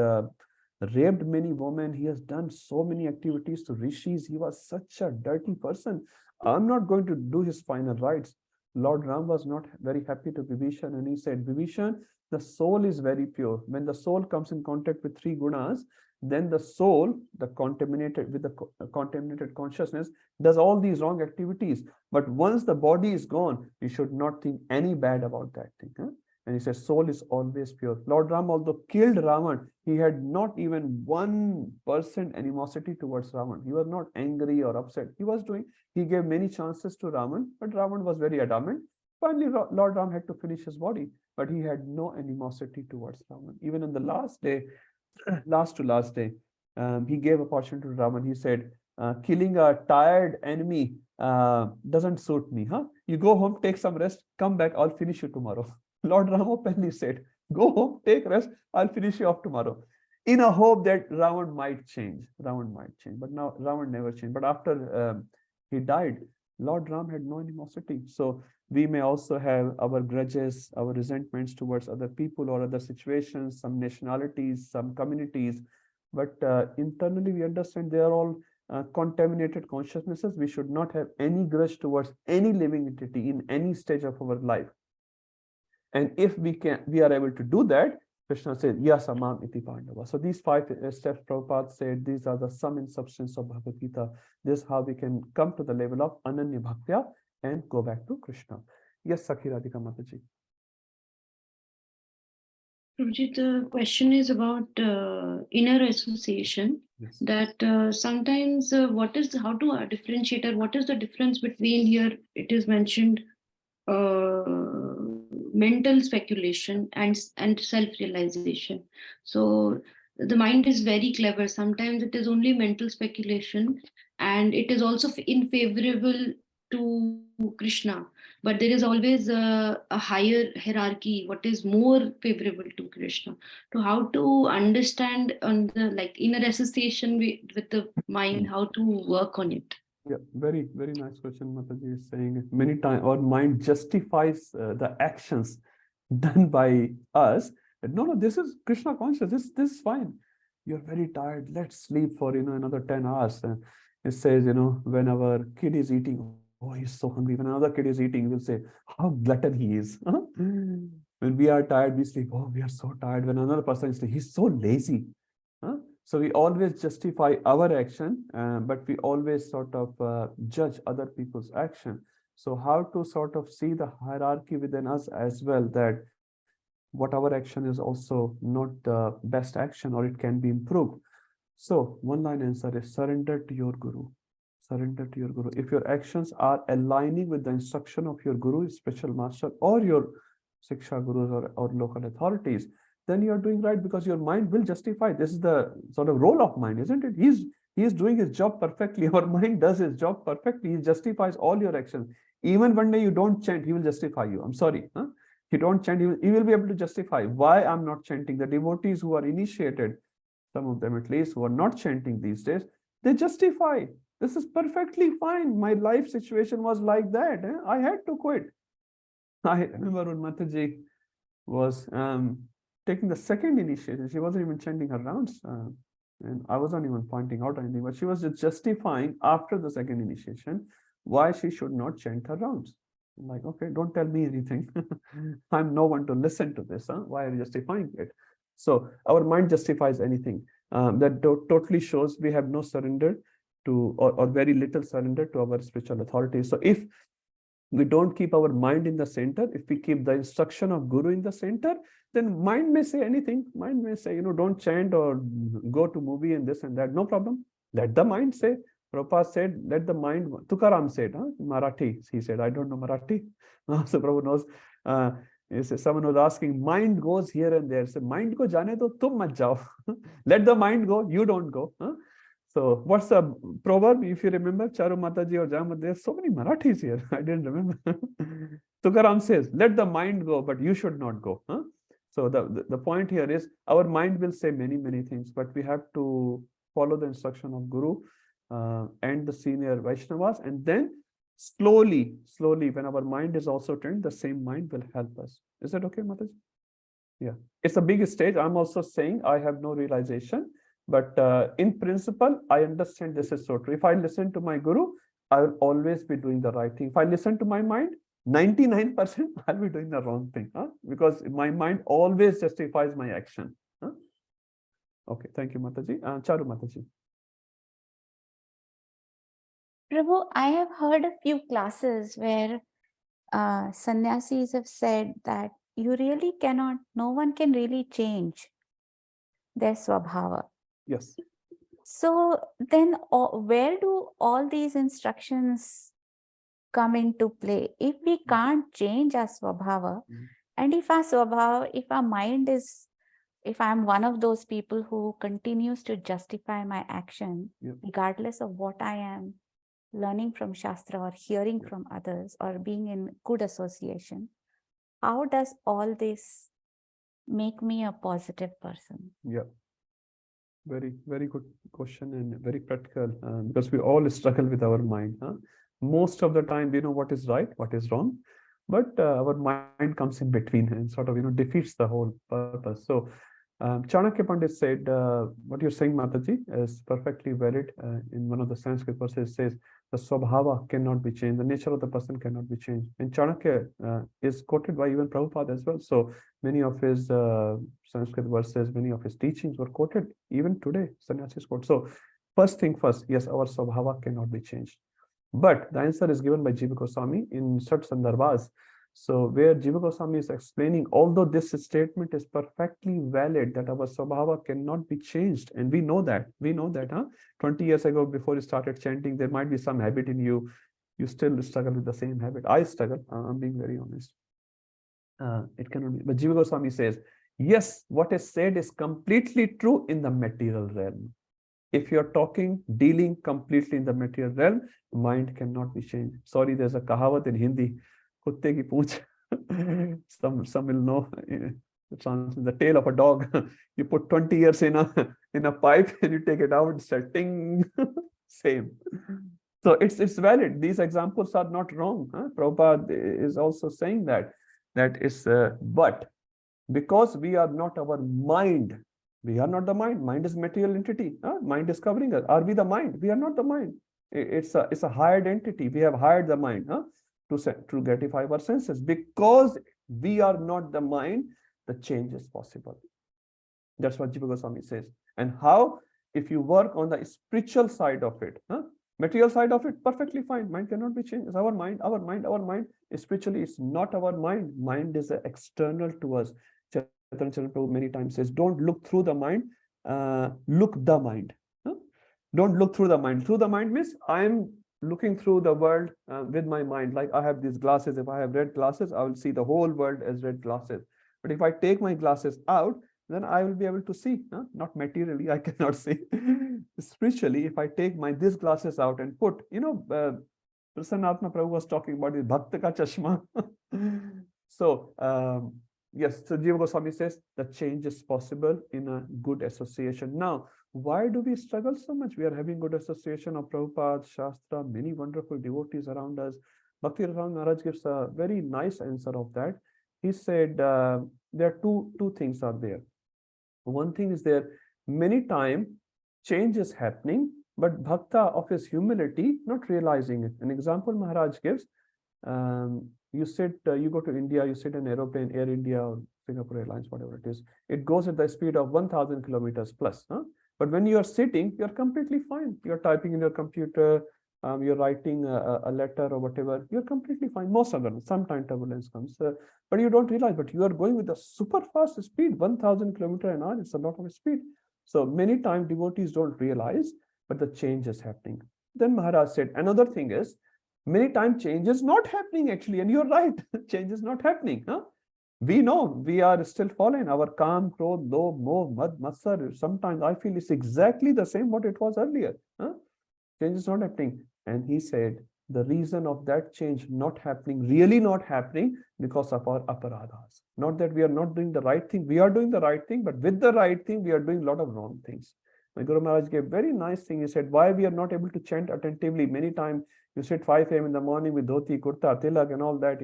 raped many women. He has done so many activities to rishis. He was such a dirty person. I'm not going to do his final rites." Lord Ram was not very happy to Vibhishan, and he said, "Vibhishan, the soul is very pure. When the soul comes in contact with three gunas, then the soul, the contaminated consciousness, does all these wrong activities. But once the body is gone, you should not think any bad about that thing." And he says, soul is always pure. Lord Ram, although killed Ravan, he had not even 1% animosity towards Ravan. He was not angry or upset. He gave many chances to Ravan, but Ravan was very adamant. Finally, Lord Ram had to finish his body, but he had no animosity towards Ravan. Even in the last day, last day, he gave opportunity to Ravan. He said, killing a tired enemy doesn't suit me. You go home, take some rest, come back, I'll finish you tomorrow. Lord Ram openly said, Go home, take rest. I'll finish you off tomorrow. In a hope that Ravan might change. Ravan might change. But now Ravan never changed. But after he died, Lord Ram had no animosity. So we may also have our grudges, our resentments towards other people or other situations, some nationalities, some communities. But internally, we understand they are all contaminated consciousnesses. We should not have any grudge towards any living entity in any stage of our life. And if we are able to do that, Krishna said, Yasamam iti Pandava. So these 5 steps Prabhupada said, these are the sum and substance of Bhagavad Gita. This is how we can come to the level of Ananya Bhaktya and go back to Krishna. Yes, Sakhi Radhika Mataji. Prabhuji, the question is about inner association. Yes. That sometimes how to differentiate, or what is the difference between here? It is mentioned mental speculation and self-realization. So the mind is very clever. Sometimes it is only mental speculation, and it is also unfavorable to Krishna. But there is always a higher hierarchy, what is more favorable to Krishna. So how to understand on the inner association with the mind, how to work on it. Yeah, very, very nice question. Mataji is saying many times our mind justifies the actions done by us. No, this is Krishna conscious. This is fine. You're very tired. Let's sleep for another 10 hours. It says, when our kid is eating, oh, he's so hungry. When another kid is eating, we'll say, how glutton he is. When we are tired, we sleep, oh, we are so tired. When another person is saying, he's so lazy. So we always justify our action, but we always sort of judge other people's action. So how to sort of see the hierarchy within us as well, that what our action is also not the best action, or it can be improved. So one line answer is surrender to your Guru. Surrender to your Guru. If your actions are aligning with the instruction of your Guru, special master, or your Siksha Gurus or local authorities, then you are doing right, because your mind will justify. This is the sort of role of mind, isn't it? He is doing his job perfectly. Our mind does his job perfectly. He justifies all your actions. Even one day you don't chant, he will justify you. I'm sorry. You don't chant, he will be able to justify why I'm not chanting. The devotees who are initiated, some of them at least, who are not chanting these days, they justify. This is perfectly fine. My life situation was like that. I had to quit. I remember when Mataji was taking the second initiation, she wasn't even chanting her rounds, and I wasn't even pointing out anything, but she was just justifying after the second initiation why she should not chant her rounds. I'm like, okay, don't tell me anything. I'm no one to listen to this. Why are you justifying it? So our mind justifies anything. That totally shows we have no surrender to, or very little surrender to our spiritual authorities. So if we don't keep our mind in the center, if we keep the instruction of Guru in the center, then mind may say anything. Mind may say, don't chant or go to movie and this and that. No problem. Let the mind say. Prabhupada said, let the mind, Tukaram said, Marathi, he said, I don't know Marathi. So Prabhupada knows, he said, someone was asking, mind goes here and there. So mind ko jane to tum mat jao. Let the mind go, you don't go. So what's the proverb, if you remember, Charu Mataji or Jamat, there's so many Marathis here. I didn't remember. Tukaram says, let the mind go, but you should not go. So the point here is, our mind will say many, many things, but we have to follow the instruction of Guru and the senior Vaishnavas, and then slowly, when our mind is also trained, the same mind will help us. Is that okay, Mataji? Yeah, it's a big stage. I'm also saying I have no realization, but in principle, I understand this is so true. If I listen to my Guru, I will always be doing the right thing. If I listen to my mind, 99% I'll be doing the wrong thing, because my mind always justifies my action. Okay, thank you, Mataji. Charu Mataji. Prabhu, I have heard a few classes where sannyasis have said that you really cannot, no one can really change their swabhava. Yes. So then where do all these instructions come into play? If we can't change our swabhava, and if our swabhava, if our mind is, if I'm one of those people who continues to justify my action, regardless of what I am learning from Shastra or hearing from others or being in good association, how does all this make me a positive person? Yeah. Very, very good question and very practical, because we all struggle with our mind. Huh? Most of the time, we know what is right, what is wrong, but our mind comes in between and sort of, defeats the whole purpose. So Chanakya Pandit said, what you're saying, Mataji, is perfectly valid. In one of the Sanskrit verses, it says, the swabhava cannot be changed, the nature of the person cannot be changed. And Chanakya is quoted by even Prabhupada as well. So many of his Sanskrit verses, many of his teachings were quoted even today, sannyasis quote. So first thing first, yes, our swabhava cannot be changed. But the answer is given by Jiva Goswami in Shat Sandarbhas. So where Jiva Goswami is explaining, although this statement is perfectly valid, that our swabhava cannot be changed, and we know that, huh? 20 years ago, before you started chanting, there might be some habit in you. You still struggle with the same habit. I struggle, I'm being very honest. It cannot be. But Jiva Goswami says, yes, what is said is completely true in the material realm. If you're dealing completely in the material realm, mind cannot be changed. Sorry, there's a kahavat in Hindi, kutte ki poonch. Some will know the tail of a dog. You put 20 years in a pipe and you take it out, start ting. Same. So it's valid. These examples are not wrong. Huh? Prabhupada is also saying that is, but because we are not our mind, we are not the mind. Mind is material entity. Mind is covering us. Are we the mind? We are not the mind. It's a hired entity. We have hired the mind to gratify our senses. Because we are not the mind, the change is possible. That's what Jiva Goswami says. And how? If you work on the spiritual side of it, material side of it, perfectly fine. Mind cannot be changed. It's our mind. Spiritually, it's not our mind. Mind is external to us. Chaitanya Prabhu many times says, don't look through the mind, look the mind. Don't look through the mind. Through the mind means I'm looking through the world with my mind. Like I have these glasses. If I have red glasses, I will see the whole world as red glasses. But if I take my glasses out, then I will be able to see. Not materially, I cannot see. Spiritually, if I take these glasses out and put, Prasanatma Prabhu was talking about the Bhakti ka chashma. So, yes, so Jiva Goswami says the change is possible in a good association. Now, why do we struggle so much? We are having good association of Prabhupada, Shastra, many wonderful devotees around us. Bhakti Maharaj gives a very nice answer of that. He said there are two things are there. One thing is there, many times change is happening, but bhakta of his humility not realizing it. An example Maharaj gives, you go to India, you sit in an aeroplane, Air India or Singapore Airlines, whatever it is. It goes at the speed of 1,000 kilometers plus. But when you are sitting, you're completely fine. You're typing in your computer, you're writing a letter or whatever. You're completely fine. Most of them, sometimes turbulence comes, but you don't realize. But you are going with a super fast speed, 1,000 kilometers an hour. It's a lot of speed. So many times devotees don't realize, but the change is happening. Then Maharaj said, another thing is, many times change is not happening actually, and you're right, change is not happening. We know we are still fallen. Our Kam, Krodh, Lobh, Moh, Mad, Matsar, sometimes I feel it's exactly the same what it was earlier. Change is not happening. And he said, the reason of that change not happening, really not happening, because of our aparadhas. Not that we are not doing the right thing. We are doing the right thing, but with the right thing, we are doing a lot of wrong things. My Guru Maharaj gave very nice thing. He said, why we are not able to chant attentively? Many times you sit 5 a.m. in the morning with dhoti, kurta, tilak and all that,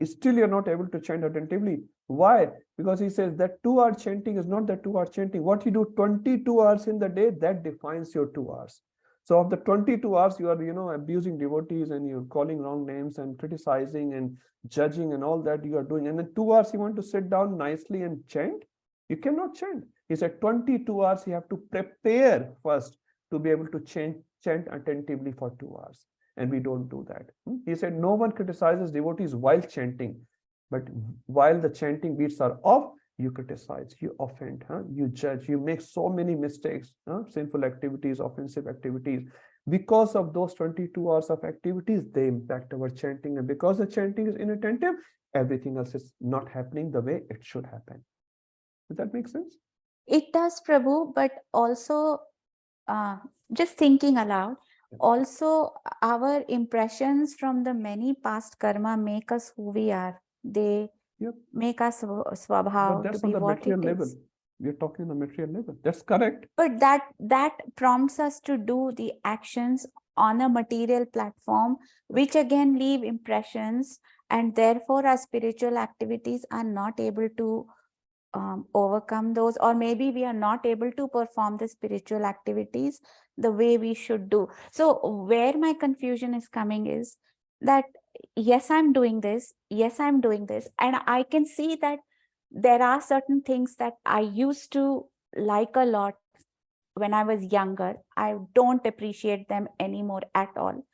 still you're not able to chant attentively. Why? Because he says that 2-hour chanting is not that 2-hour chanting. What you do 22 hours in the day, that defines your 2 hours. So of the 22 hours, you are, abusing devotees and you're calling wrong names and criticizing and judging and all that you are doing. And then 2 hours you want to sit down nicely and chant. You cannot chant. He said 22 hours you have to prepare first to be able to chant attentively for 2 hours. And we don't do that. He said no one criticizes devotees while chanting, but while the chanting beats are off, you criticize, you offend, you judge, you make so many mistakes, sinful activities, offensive activities. Because of those 22 hours of activities, they impact our chanting. And because the chanting is inattentive, everything else is not happening the way it should happen. Does that make sense? It does, Prabhu, but also just thinking aloud, also our impressions from the many past karma make us who we are. They make our But swabhav to that's on be the what it material level. is. We're talking on the material level. That's correct. But that prompts us to do the actions on a material platform, which again leave impressions, and therefore our spiritual activities are not able to overcome those, or maybe we are not able to perform the spiritual activities the way we should do. So where my confusion is coming is that, yes, I'm doing this, yes, I'm doing this, and I can see that there are certain things that I used to like a lot when I was younger. I don't appreciate them anymore at all.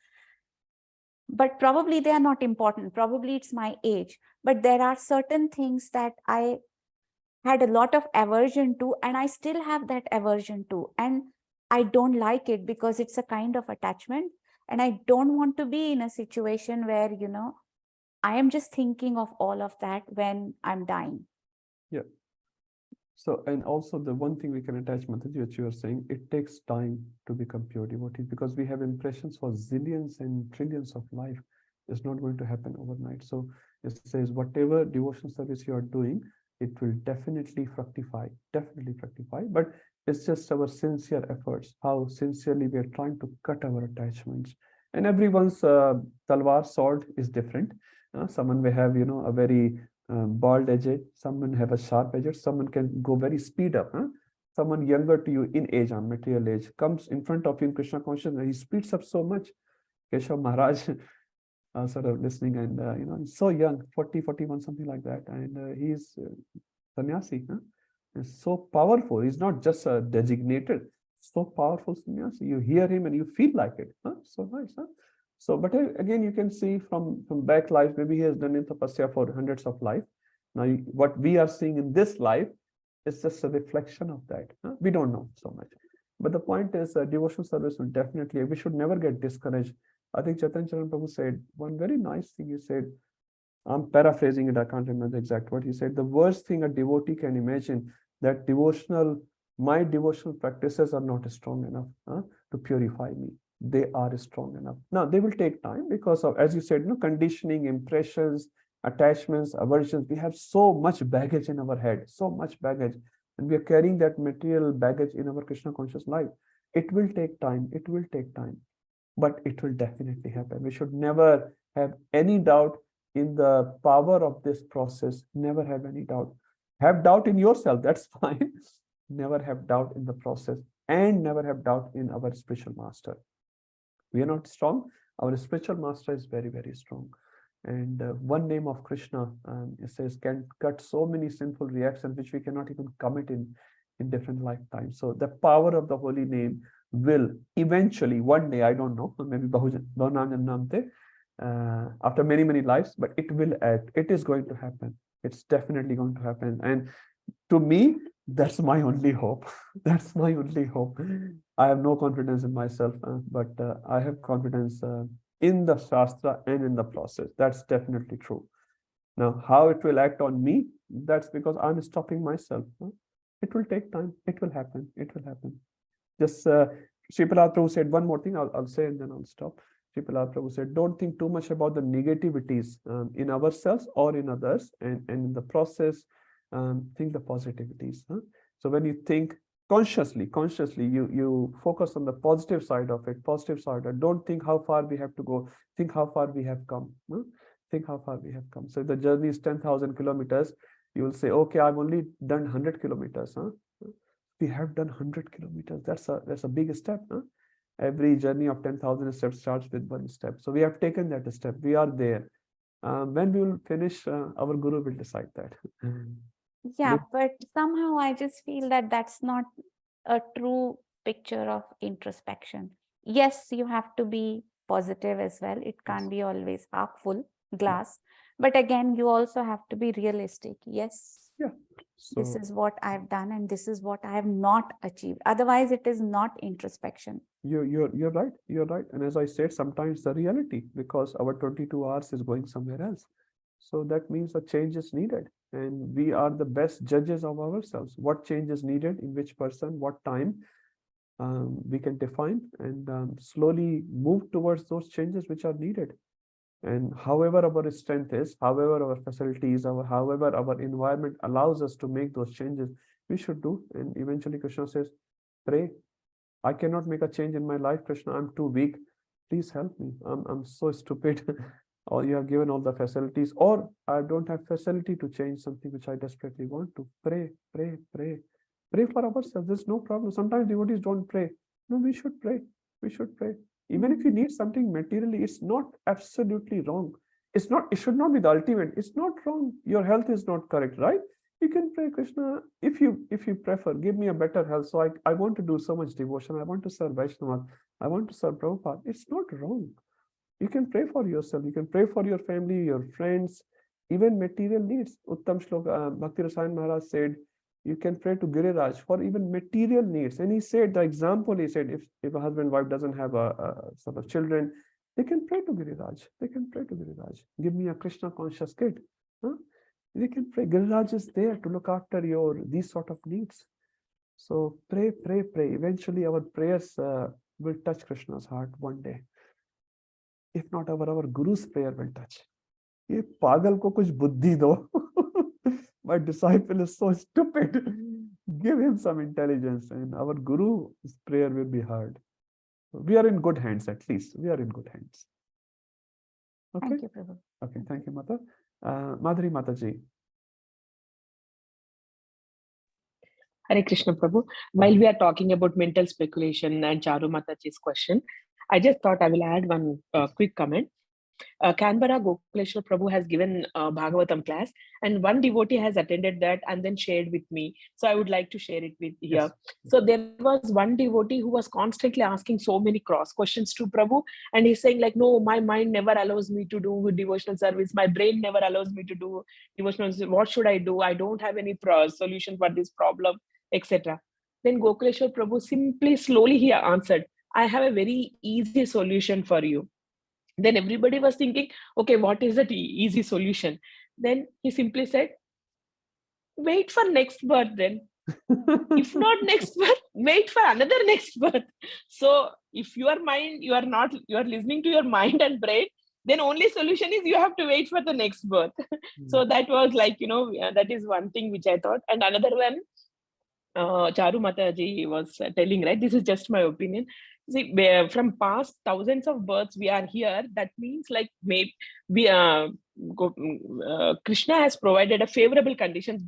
But probably they are not important. Probably it's my age. But there are certain things that I had a lot of aversion to, and I still have that aversion to. And I don't like it because it's a kind of attachment. And I don't want to be in a situation where, I am just thinking of all of that when I'm dying. Yeah. So, and also the one thing we can attach, Mataji, what you are saying, it takes time to become pure devotee, because we have impressions for zillions and trillions of life. It's not going to happen overnight. So it says whatever devotion service you are doing, it will definitely fructify, but it's just our sincere efforts, how sincerely we are trying to cut our attachments. And everyone's talwar sword is different. Someone may have, a very bald edge, someone have a sharp edge, someone can go very speed up. Someone younger to you in age, on material age, comes in front of you in Krishna consciousness, he speeds up so much. Keshav Maharaj sort of listening, and he's so young, 40, 41, something like that, and he's sannyasi. It's so powerful. He's not just a designated, so powerful sannyasi. You hear him and you feel like it. So nice. So, but again, you can see from back life, maybe he has done in tapasya for hundreds of life. Now, what we are seeing in this life is just a reflection of that. We don't know so much. But the point is, devotional service will definitely, we should never get discouraged. I think Chaitanya Prabhu said one very nice thing. He said, I'm paraphrasing it, I can't remember the exact word. He said, the worst thing a devotee can imagine, that my devotional practices are not strong enough to purify me. They are strong enough. Now, they will take time because of, as you said, conditioning, impressions, attachments, aversions. We have so much baggage in our head, so much baggage. And we are carrying that material baggage in our Krishna conscious life. It will take time. It will take time. But it will definitely happen. We should never have any doubt in the power of this process. Never have any doubt. Have doubt in yourself, that's fine. Never have doubt in the process, and never have doubt in our spiritual master. We are not strong. Our spiritual master is very, very strong. And one name of Krishna, it says, can cut so many sinful reactions which we cannot even commit in different lifetimes. So the power of the holy name will eventually, one day, I don't know, maybe after many, many lives, but it will act. It is going to happen. It's definitely going to happen. And to me, that's my only hope. That's my only hope. I have no confidence in myself, but I have confidence in the Shastra and in the process. That's definitely true. Now, how it will act on me, that's because I'm stopping myself. It will take time. It will happen. It will happen. Just Sripala Prabhu said one more thing. I'll say and then I'll stop. Sripala Prabhu said, don't think too much about the negativities in ourselves or in others, and in the process, think the positivities. So when you think consciously, you focus on the positive side of it, don't think how far we have to go, think how far we have come. Think how far we have come. So if the journey is 10,000 kilometers, you will say, okay, I've only done 100 kilometers. We have done 100 kilometers. That's a big step. Every journey of 10,000 steps starts with one step. So we have taken that step. We are there. When we will finish, our Guru will decide that. Yeah, but somehow I just feel that that's not a true picture of introspection. Yes, you have to be positive as well. It can't be always half full glass. But again, you also have to be realistic. Yes, this is what I've done and this is what I have not achieved. Otherwise, it is not introspection. You're right. You're right. And as I said, sometimes the reality, because our 22 hours is going somewhere else. So that means a change is needed. And we are the best judges of ourselves. What change is needed in which person, what time, we can define and slowly move towards those changes which are needed. And however our strength is, however our facilities, however our environment allows us to make those changes, we should do. And eventually Krishna says, pray. I cannot make a change in my life, Krishna. I'm too weak. Please help me. I'm so stupid. Or you have given all the facilities, or I don't have facility to change something which I desperately want to. Pray, pray, pray. Pray for ourselves. There's no problem. Sometimes devotees don't pray. No, we should pray. We should pray. Even if you need something materially, it's not absolutely wrong. It's not, it should not be the ultimate. It's not wrong. Your health is not correct, right? You can pray, Krishna, if you prefer, give me a better health. So I want to do so much devotion. I want to serve Vaishnava. I want to serve Prabhupada. It's not wrong. You can pray for yourself. You can pray for your family, your friends, even material needs. Uttam Shloka, Bhakti Rasayan Maharaj said, you can pray to Giriraj for even material needs. And he said, the example, he said, if a husband, wife doesn't have a sort of children, they can pray to Giriraj. They can pray to Giriraj. Give me a Krishna conscious kid. Huh? They can pray. Giriraj is there to look after these sort of needs. So pray, pray, pray. Eventually our prayers will touch Krishna's heart one day. If not, our Guru's prayer will touch. Ye pagal ko kuch buddhi do. My disciple is so stupid. Give him some intelligence, and our Guru's prayer will be heard. We are in good hands, at least. We are in good hands. Okay. Thank you, Prabhu. Okay, thank you, Mata. Madhuri Mataji. Hare Krishna Prabhu. While we are talking about mental speculation and Charu Mataji's question, I just thought I will add one quick comment. Canberra Gokuleshwar Prabhu has given Bhagavatam class, and one devotee has attended that and then shared with me. So I would like to share it with here. Yes. So there was one devotee who was constantly asking so many cross questions to Prabhu, and he's saying like, no, my mind never allows me to do devotional service. My brain never allows me to do devotional service. What should I do? I don't have any solution for this problem, etc. Then Gokuleshwar Prabhu simply, slowly he answered, I have a very easy solution for you. Then everybody was thinking, okay, what is that easy solution? Then he simply said, wait for next birth then. If not next birth, wait for another next birth. So if your mind, you are listening to your mind and brain, then only solution is you have to wait for the next birth. So that was like, that is one thing which I thought. And another one, Charu Mataji was telling, right? This is just my opinion. See, from past thousands of births we are here. That means like maybe Krishna has provided a favorable conditions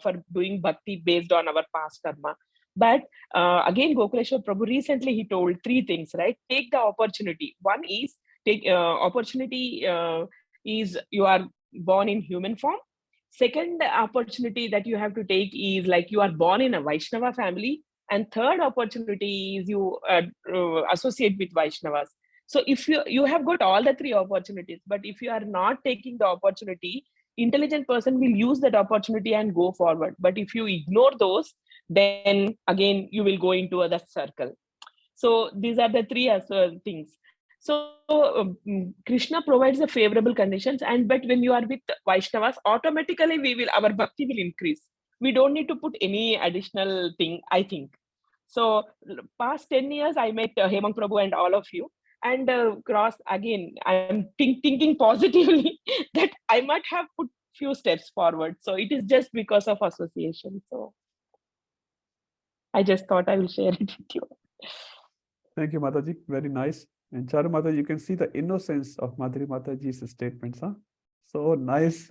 for doing bhakti based on our past karma. But again, Gokuleshwar Prabhu recently he told three things, right? Take the opportunity. One is take opportunity is you are born in human form. Second opportunity that you have to take is like you are born in a Vaishnava family. And third opportunity is you associate with Vaishnavas. So if you have got all the three opportunities, but if you are not taking the opportunity, intelligent person will use that opportunity and go forward. But if you ignore those, then again, you will go into other circle. So these are the three things. So Krishna provides the favorable conditions, but when you are with Vaishnavas, automatically our bhakti will increase. We don't need to put any additional thing, I think. So past 10 years, I met Hemanga Prabhu and all of you. And again, I'm thinking positively that I might have put few steps forward. So it is just because of association. So I just thought I will share it with you. Thank you, Mataji. Very nice. And Charu Mataji, you can see the innocence of Madhuri Mataji's statements. Huh? So nice.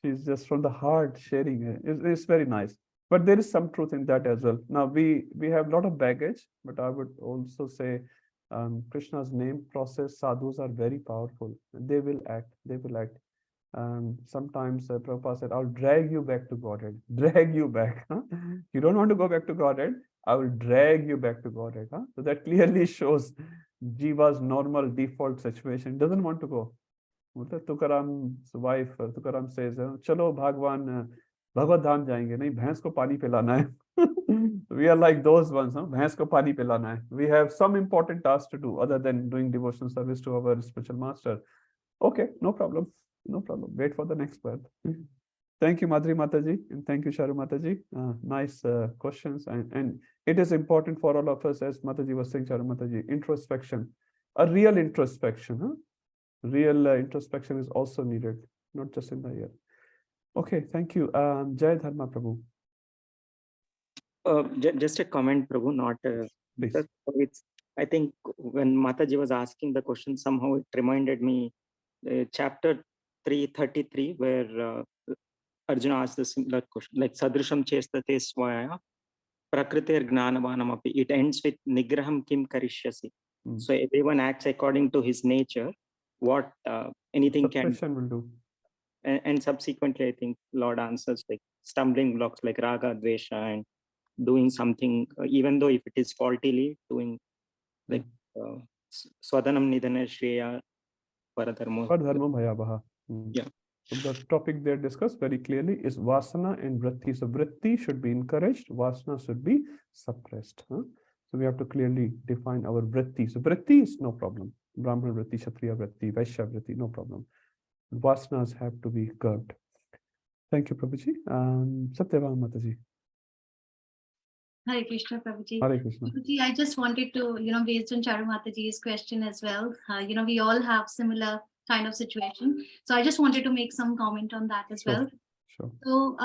She's just from the heart sharing. It's very nice. But there is some truth in that as well. Now, we have a lot of baggage, but I would also say Krishna's name process, sadhus are very powerful. They will act. They will act. Sometimes Prabhupada said, I'll drag you back to Godhead. Drag you back. Huh? You don't want to go back to Godhead. I will drag you back to Godhead. Huh? So that clearly shows Jiva's normal default situation. Doesn't want to go. Tukaram's wife, Tukaram says, Chalo Bhagwan, Bhagavad Dham jayenge. Nahi, bhais ko pani pilana hai. We are like those ones. Huh? Bhais ko pani pilana hai. We have some important tasks to do other than doing devotional service to our spiritual master. Okay, no problem. No problem. Wait for the next birth. Thank you, Madhuri Mataji, and thank you, Charu Mataji. Nice questions, and it is important for all of us, as Mataji was saying, Charu Mataji, introspection, a real introspection. Huh? real introspection is also needed, not just in the ear. Okay, thank you. Jai Dharma Prabhu. Just a comment, Prabhu, not because it's. I think when Mataji was asking the question, somehow it reminded me chapter 333, where Arjuna asked the similar question, like Sadrisham Chestate Swaya Prakriter Gnanavanamapi. It ends with Nigraham Kim Karishyasi. So everyone acts according to his nature. What anything can will do. And subsequently, I think Lord answers like stumbling blocks like Raga, Dvesha, and doing something, even though if it is faultily, doing like Swadanam Nidhana Shreya Paradharmo. Bhayabaha. Yeah. So the topic there discussed very clearly is Vasana and Vritti. So Vritti should be encouraged, Vasana should be suppressed. So we have to clearly define our Vritti. So Vritti is no problem. Brahman Vritti, Kshatriya Vritti, Vaishya Vritti, no problem. Vasanas have to be curbed. Thank you, Prabhuji. Satyabhama Mataji. Hare Krishna, Prabhuji. Hare Krishna. Prabhuji, I just wanted to, based on Charu Mataji's question as well, we all have similar kind of situation. So I just wanted to make some comment on that as well. Sure. So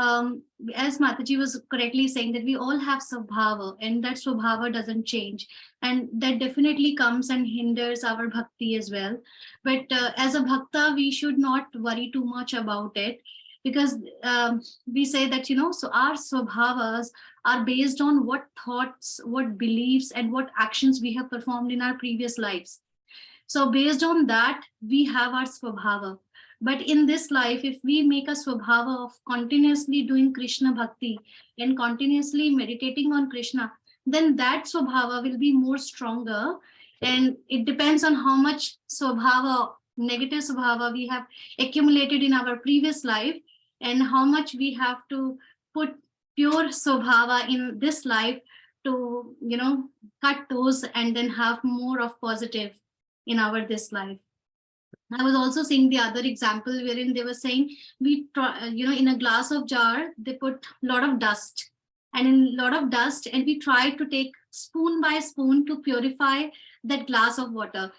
as Mataji was correctly saying that we all have Swabhava, and that Swabhava doesn't change. And that definitely comes and hinders our bhakti as well. But as a bhakta, we should not worry too much about it, because we say that, so our Swabhavas are based on what thoughts, what beliefs, and what actions we have performed in our previous lives. So based on that, we have our Swabhava. But in this life, if we make a Swabhava of continuously doing Krishna Bhakti and continuously meditating on Krishna, then that Swabhava will be more stronger. And it depends on how much Swabhava, negative Swabhava we have accumulated in our previous life, and how much we have to put pure Swabhava in this life to, cut those and then have more of positive in our this life. I was also seeing the other example wherein they were saying we try, in a glass of jar, they put a lot of dust, and in a lot of dust, and we try to take spoon by spoon to purify that glass of water.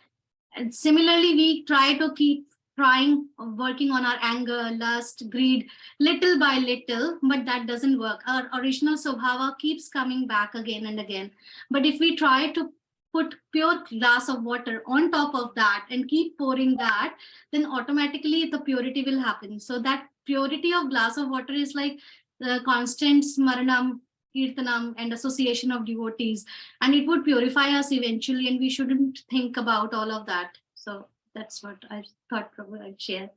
And similarly, we try to keep working on our anger, lust, greed, little by little, but that doesn't work. Our original Swabhava keeps coming back again and again. But if we try to put pure glass of water on top of that and keep pouring that, then automatically the purity will happen. So that purity of glass of water is like the constant smaranam, kirtanam, and association of devotees, and it would purify us eventually, and we shouldn't think about all of that. So that's what I thought Prabhu I'd share.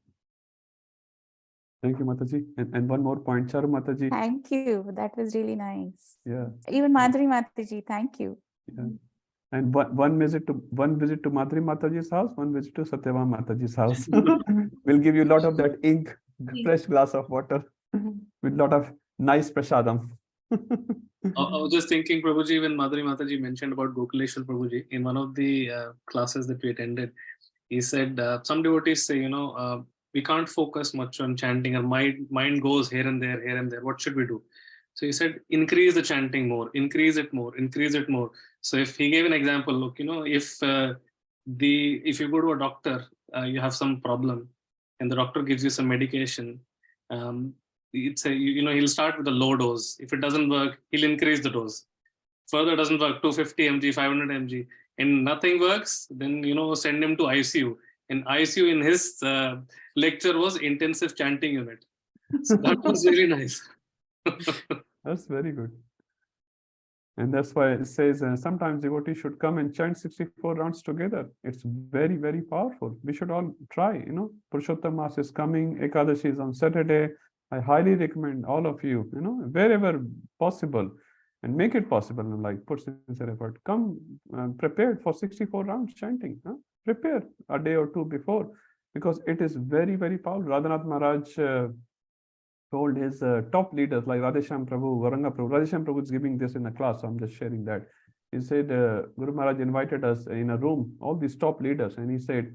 Thank you, Mataji. And one more point, Charu Mataji. Thank you. That was really nice. Yeah. Even Madhuri Mataji, thank you. Yeah. And one visit to Madhuri Mataji's house, one visit to Satyabhama Mataji's house. We'll give you a lot of that ink, fresh glass of water with a lot of nice prasadam. I was just thinking, Prabhuji, when Madhuri Mataji mentioned about Gokuleshwar Prabhuji in one of the classes that we attended, he said some devotees say, we can't focus much on chanting. Our mind goes here and there, here and there. What should we do? So he said, increase the chanting more, increase it more, increase it more. So if he gave an example, look, if you go to a doctor, you have some problem, and the doctor gives you some medication, he'll start with a low dose. If it doesn't work, he'll increase the dose. Further doesn't work, 250 mg, 500 mg, and nothing works, then send him to ICU. And ICU in his lecture was intensive chanting unit. So that was really nice. That's very good. And that's why it says sometimes devotees should come and chant 64 rounds together. It's very, very powerful. We should all try, Purushottam Mass is coming, Ekadashi is on Saturday. I highly recommend all of you, wherever possible, and make it possible, like put sincere effort. Come prepared for 64 rounds chanting. Prepare a day or two before, because it is very, very powerful. Radhanath Maharaj told his top leaders like Radheshyam Prabhu, Varanga Prabhu. Radheshyam Prabhu is giving this in a class, so I'm just sharing that. He said, Guru Maharaj invited us in a room, all these top leaders, and he said,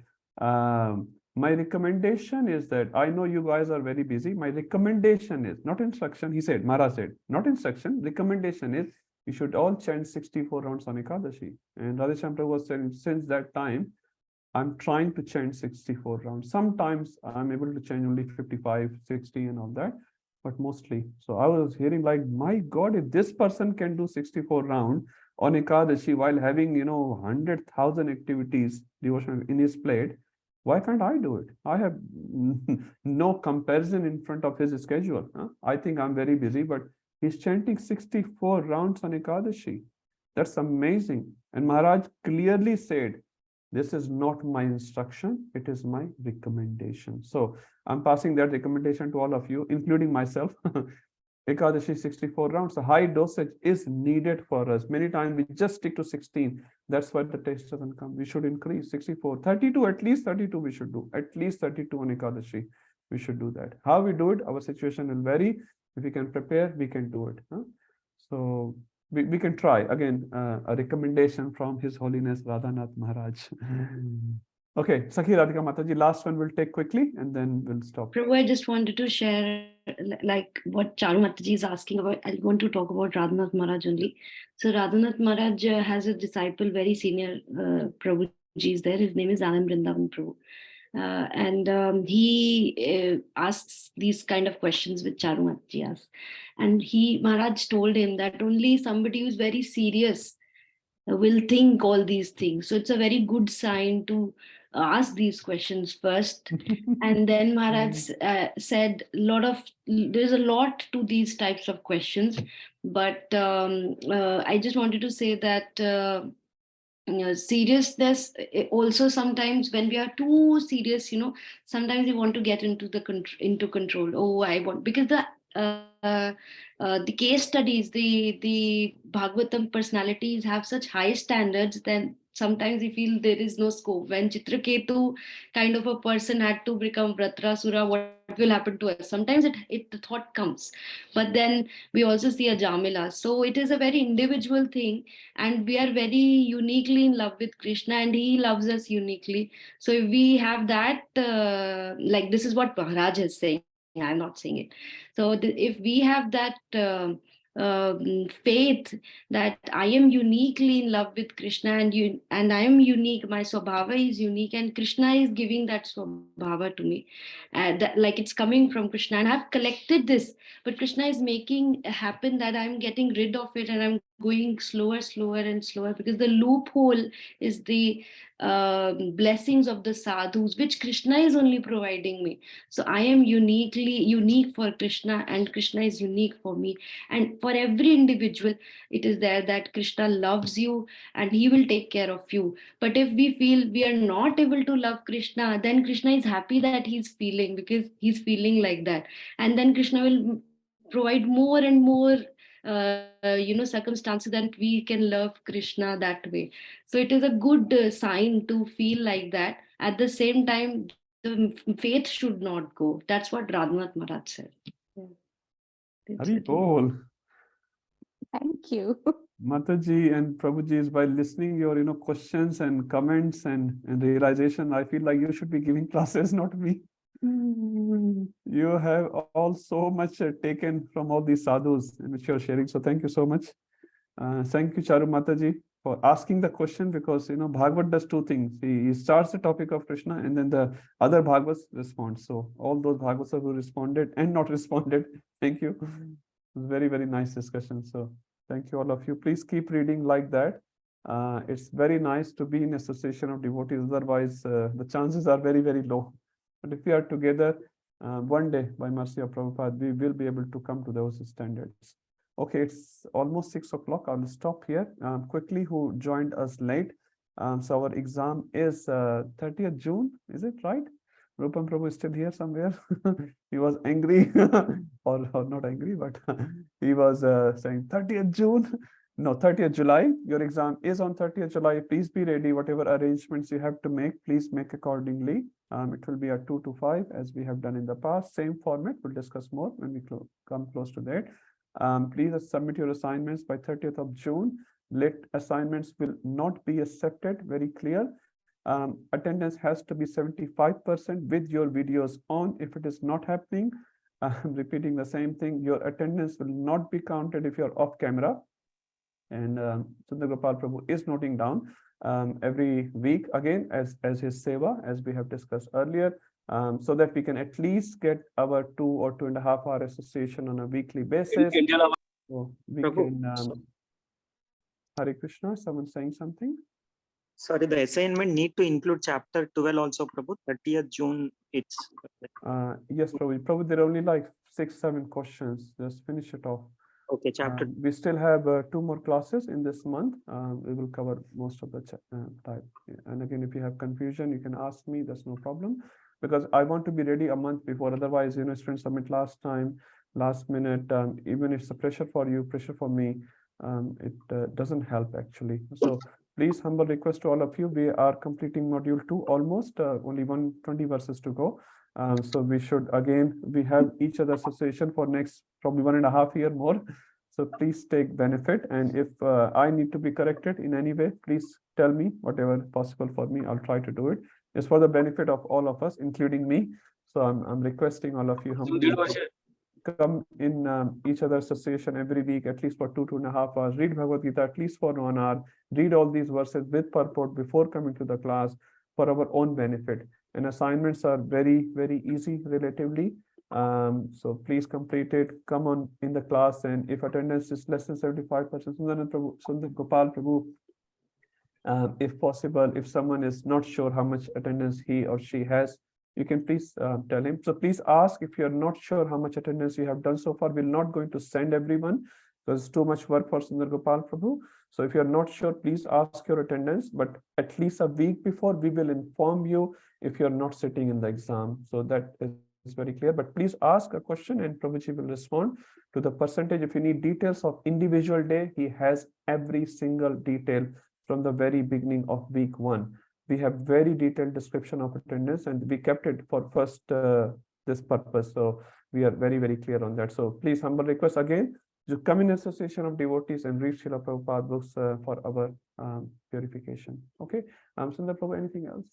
my recommendation is that, I know you guys are very busy. My recommendation is, not instruction, he said, Maharaj said, not instruction, recommendation is, you should all chant 64 rounds on Ekadashi. And Radheshyam Prabhu was saying, since that time, I'm trying to chant 64 rounds. Sometimes I'm able to chant only 55, 60 and all that, but mostly. So I was hearing like, my God, if this person can do 64 rounds on Ekadashi while having, 100,000 activities devotional in his plate, why can't I do it? I have no comparison in front of his schedule. I think I'm very busy, but he's chanting 64 rounds on Ekadashi. That's amazing. And Maharaj clearly said, this is not my instruction, it is my recommendation. So I'm passing that recommendation to all of you, including myself. Ekadashi 64 rounds, a high dosage is needed for us. Many times we just stick to 16. That's why the taste doesn't come. We should increase 64, 32, at least 32 we should do. At least 32 on Ekadashi. We should do that. How we do it, our situation will vary. If we can prepare, we can do it. So we can try. Again, a recommendation from His Holiness Radhanath Maharaj. Okay, Sakhi Radhika Mataji, last one we'll take quickly and then we'll stop. Prabhu, I just wanted to share like what Charu Mataji is asking about. I want to talk about Radhanath Maharaj only. So Radhanath Maharaj has a disciple, very senior Prabhuji is there. His name is Anand Vrindavan Prabhu. And he asks these kind of questions which Charu Mataji asks. And Maharaj told him that only somebody who's very serious will think all these things. So it's a very good sign to ask these questions first. And then Maharaj said there's a lot to these types of questions. But I just wanted to say that seriousness also, sometimes when we are too serious, sometimes we want to get into control. Oh, I want, because the case studies, the Bhagavatam personalities have such high standards, then sometimes we feel there is no scope. When Chitraketu kind of a person had to become Vratrasura, what will happen to us? Sometimes the thought comes, but then we also see a Jamila. So it is a very individual thing, and we are very uniquely in love with Krishna, and he loves us uniquely. So if we have that, like this is what Maharaj is saying, I'm not saying it. So if we have that faith that I am uniquely in love with Krishna, and I am unique, my Swabhava is unique, and Krishna is giving that Swabhava to me, like it's coming from Krishna, and I've collected this, but Krishna is making happen that I'm getting rid of it, and I'm going slower and slower, because the loophole is the blessings of the sadhus, which Krishna is only providing me. So I am unique for Krishna, and Krishna is unique for me. And for every individual, it is there that Krishna loves you and he will take care of you. But if we feel we are not able to love Krishna, then Krishna is happy that he's feeling, because he's feeling like that. And then Krishna will provide more and more circumstances that we can love Krishna that way. So it is a good sign to feel like that. At the same time, the faith should not go. That's what Radhanath Maharaj said. Yeah. Hari Bol. Thank you. Mataji and Prabhuji, by listening your questions and comments and realization, I feel like you should be giving classes, not me. You have all so much taken from all these sadhus in which you're sharing. So thank you so much. Thank you, Charu Mataji, for asking the question, because Bhagavad does two things. He starts the topic of Krishna, and then the other Bhagavats respond. So all those Bhagavats who responded and not responded, thank you. Very, very nice discussion. So thank you, all of you. Please keep reading like that. It's very nice to be in association of devotees. Otherwise, the chances are very, very low. But if we are together, one day, by mercy of Prabhupada, we will be able to come to those standards. Okay, it's almost 6 o'clock. I'll stop here. Quickly, who joined us late. So our exam is 30th June, is it right? Rupam Prabhu is still here somewhere. He was angry, or not angry, but he was saying 30th June. No, 30th July. Your exam is on 30th July. Please be ready. Whatever arrangements you have to make, please make accordingly. It will be at 2 to 5, as we have done in the past. Same format. We'll discuss more when we come close to that. Please submit your assignments by 30th of June. Late assignments will not be accepted. Very clear. Attendance has to be 75% with your videos on. If it is not happening, I'm repeating the same thing. Your attendance will not be counted if you're off camera. And Sundar Gopal Prabhu is noting down. every week again as his seva, as we have discussed earlier, so that we can at least get our 2 or 2.5 hour association on a weekly basis. So we can, Hare Krishna, someone saying something? Sorry, the assignment need to include chapter 12 also, Prabhu. 30th June, it's. Yes, Prabhu, there are only like 6-7 questions. Just finish it off. Okay, chapter. We still have 2 more classes in this month. We will cover most of the time. And again, if you have confusion, you can ask me. That's no problem, because I want to be ready a month before. Otherwise, students submit last minute. Even if it's a pressure for you, pressure for me, it doesn't help actually. So please, humble request to all of you. We are completing module 2 almost. Only 120 verses to go. So we should, again, we have each other association for next probably 1.5 years more. So please take benefit. And if I need to be corrected in any way, please tell me whatever possible for me. I'll try to do it. It's for the benefit of all of us, including me. So I'm requesting all of you humbly to come in each other's association every week, at least for 2.5 hours. Read Bhagavad Gita at least for 1 hour. Read all these verses with purport before coming to the class for our own benefit. And assignments are very, very easy relatively. So please complete it. Come on in the class, and if attendance is less than 75%, Sundar Gopal Prabhu, if possible, if someone is not sure how much attendance he or she has, you can please tell him. So please ask if you're not sure how much attendance you have done so far. We're not going to send everyone because it's too much work for Sundar Gopal Prabhu. So if you're not sure, please ask your attendance, but at least a week before we will inform you if you're not sitting in the exam. So that is very clear, but please ask a question and Prabhuji will respond to the percentage. If you need details of individual day, he has every single detail from the very beginning of week 1. We have very detailed description of attendance and we kept it for first this purpose. So we are very, very clear on that. So please, humble request again, to come in association of devotees and read Srila Prabhupada books for our purification. Okay. Sundar Prabhu, anything else?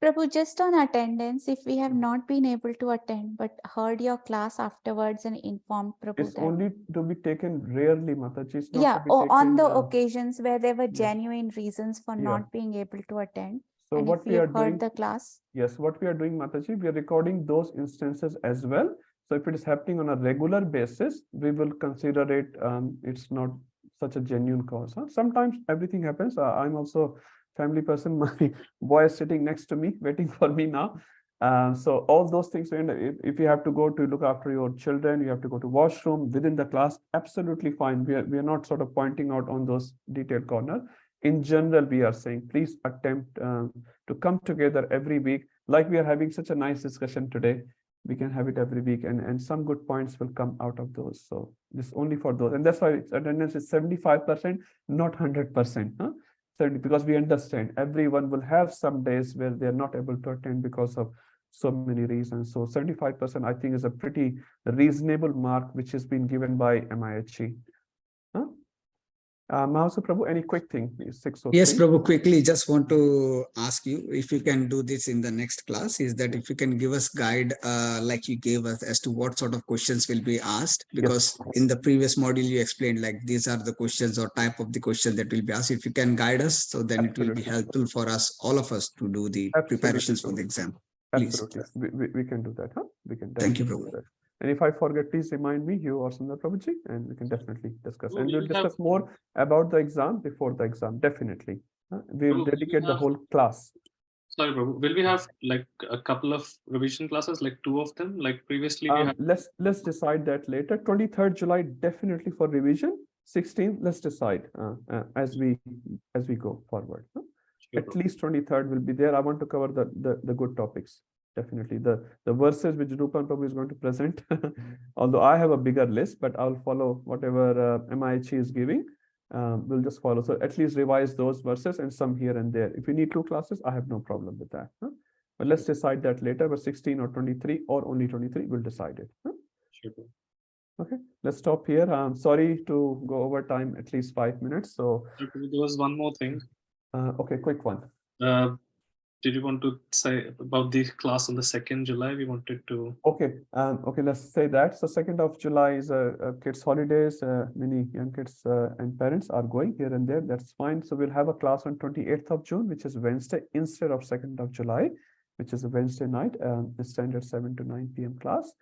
Prabhu, just on attendance, if we have not been able to attend but heard your class afterwards and informed Prabhu, it's only to be taken rarely, Mataji. It's not yeah, to be or taken, on the occasions where there were yeah. genuine reasons for not being able to attend. So and what if we are heard doing, the class. Yes, what we are doing, Mataji, we are recording those instances as well. So if it is happening on a regular basis, we will consider it, it's not such a genuine cause. Huh? Sometimes everything happens. I'm also family person. My boy is sitting next to me, waiting for me now. So all those things, if you have to go to look after your children, you have to go to washroom within the class, absolutely fine. We are not sort of pointing out on those detailed corner. In general, we are saying, please attempt to come together every week. Like we are having such a nice discussion today, we can have it every week, and some good points will come out of those. So this only for those, and that's why its attendance is 75%, not 100%. Huh? 70, because we understand everyone will have some days where they are not able to attend because of so many reasons. So 75%, I think, is a pretty reasonable mark which has been given by MIHE. Huh? Mahasa Prabhu, any quick thing, please? 603. Yes, Prabhu, quickly, just want to ask you if you can do this in the next class, is that if you can give us guide like you gave us as to what sort of questions will be asked, because in the previous module you explained like these are the questions or type of the question that will be asked. If you can guide us, so then it will be helpful for us, all of us, to do the preparations for the exam. Please. Absolutely, we can do that. Huh? We can Thank you, definitely Prabhu. do that. And if I forget, please remind me, you or Sundar Prabhuji, and we can definitely discuss. And we'll discuss more about the exam before the exam, definitely. We'll dedicate the whole class. Sorry, Prabhu. Will we have like a couple of revision classes, like 2 of them, like previously we had? Let's decide that later. 23rd July, definitely for revision. 16th, let's decide as we go forward. Huh? Sure, At least 23rd will be there. I want to cover the good topics. Definitely the verses which Rupan Prabhu is going to present. Although I have a bigger list, but I'll follow whatever MIHE is giving. We'll just follow. So at least revise those verses and some here and there. If you need 2 classes, I have no problem with that. Huh? But let's decide that later. But 16 or 23 or only 23, we'll decide it. Huh? Sure. Okay, let's stop here. I'm sorry to go over time at least 5 minutes. So there was one more thing. Okay, quick one. Did you want to say about the class on the 2nd July? We wanted to. Okay, okay, let's say that. So 2nd of July is kids' holidays. Many young kids and parents are going here and there. That's fine. So we'll have a class on 28th of June, which is Wednesday, instead of 2nd of July, which is a Wednesday night, the standard 7 to 9 p.m. class.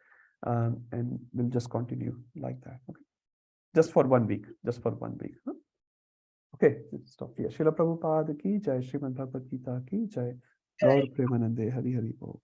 And we'll just continue like that. Okay, just for 1 week. Just for 1 week. Huh? Okay, let's stop here. Srila Prabhupada ki jai, Srimad Bhagavad Gita ki jai. Gaur Premanande, Hari Hari Bol.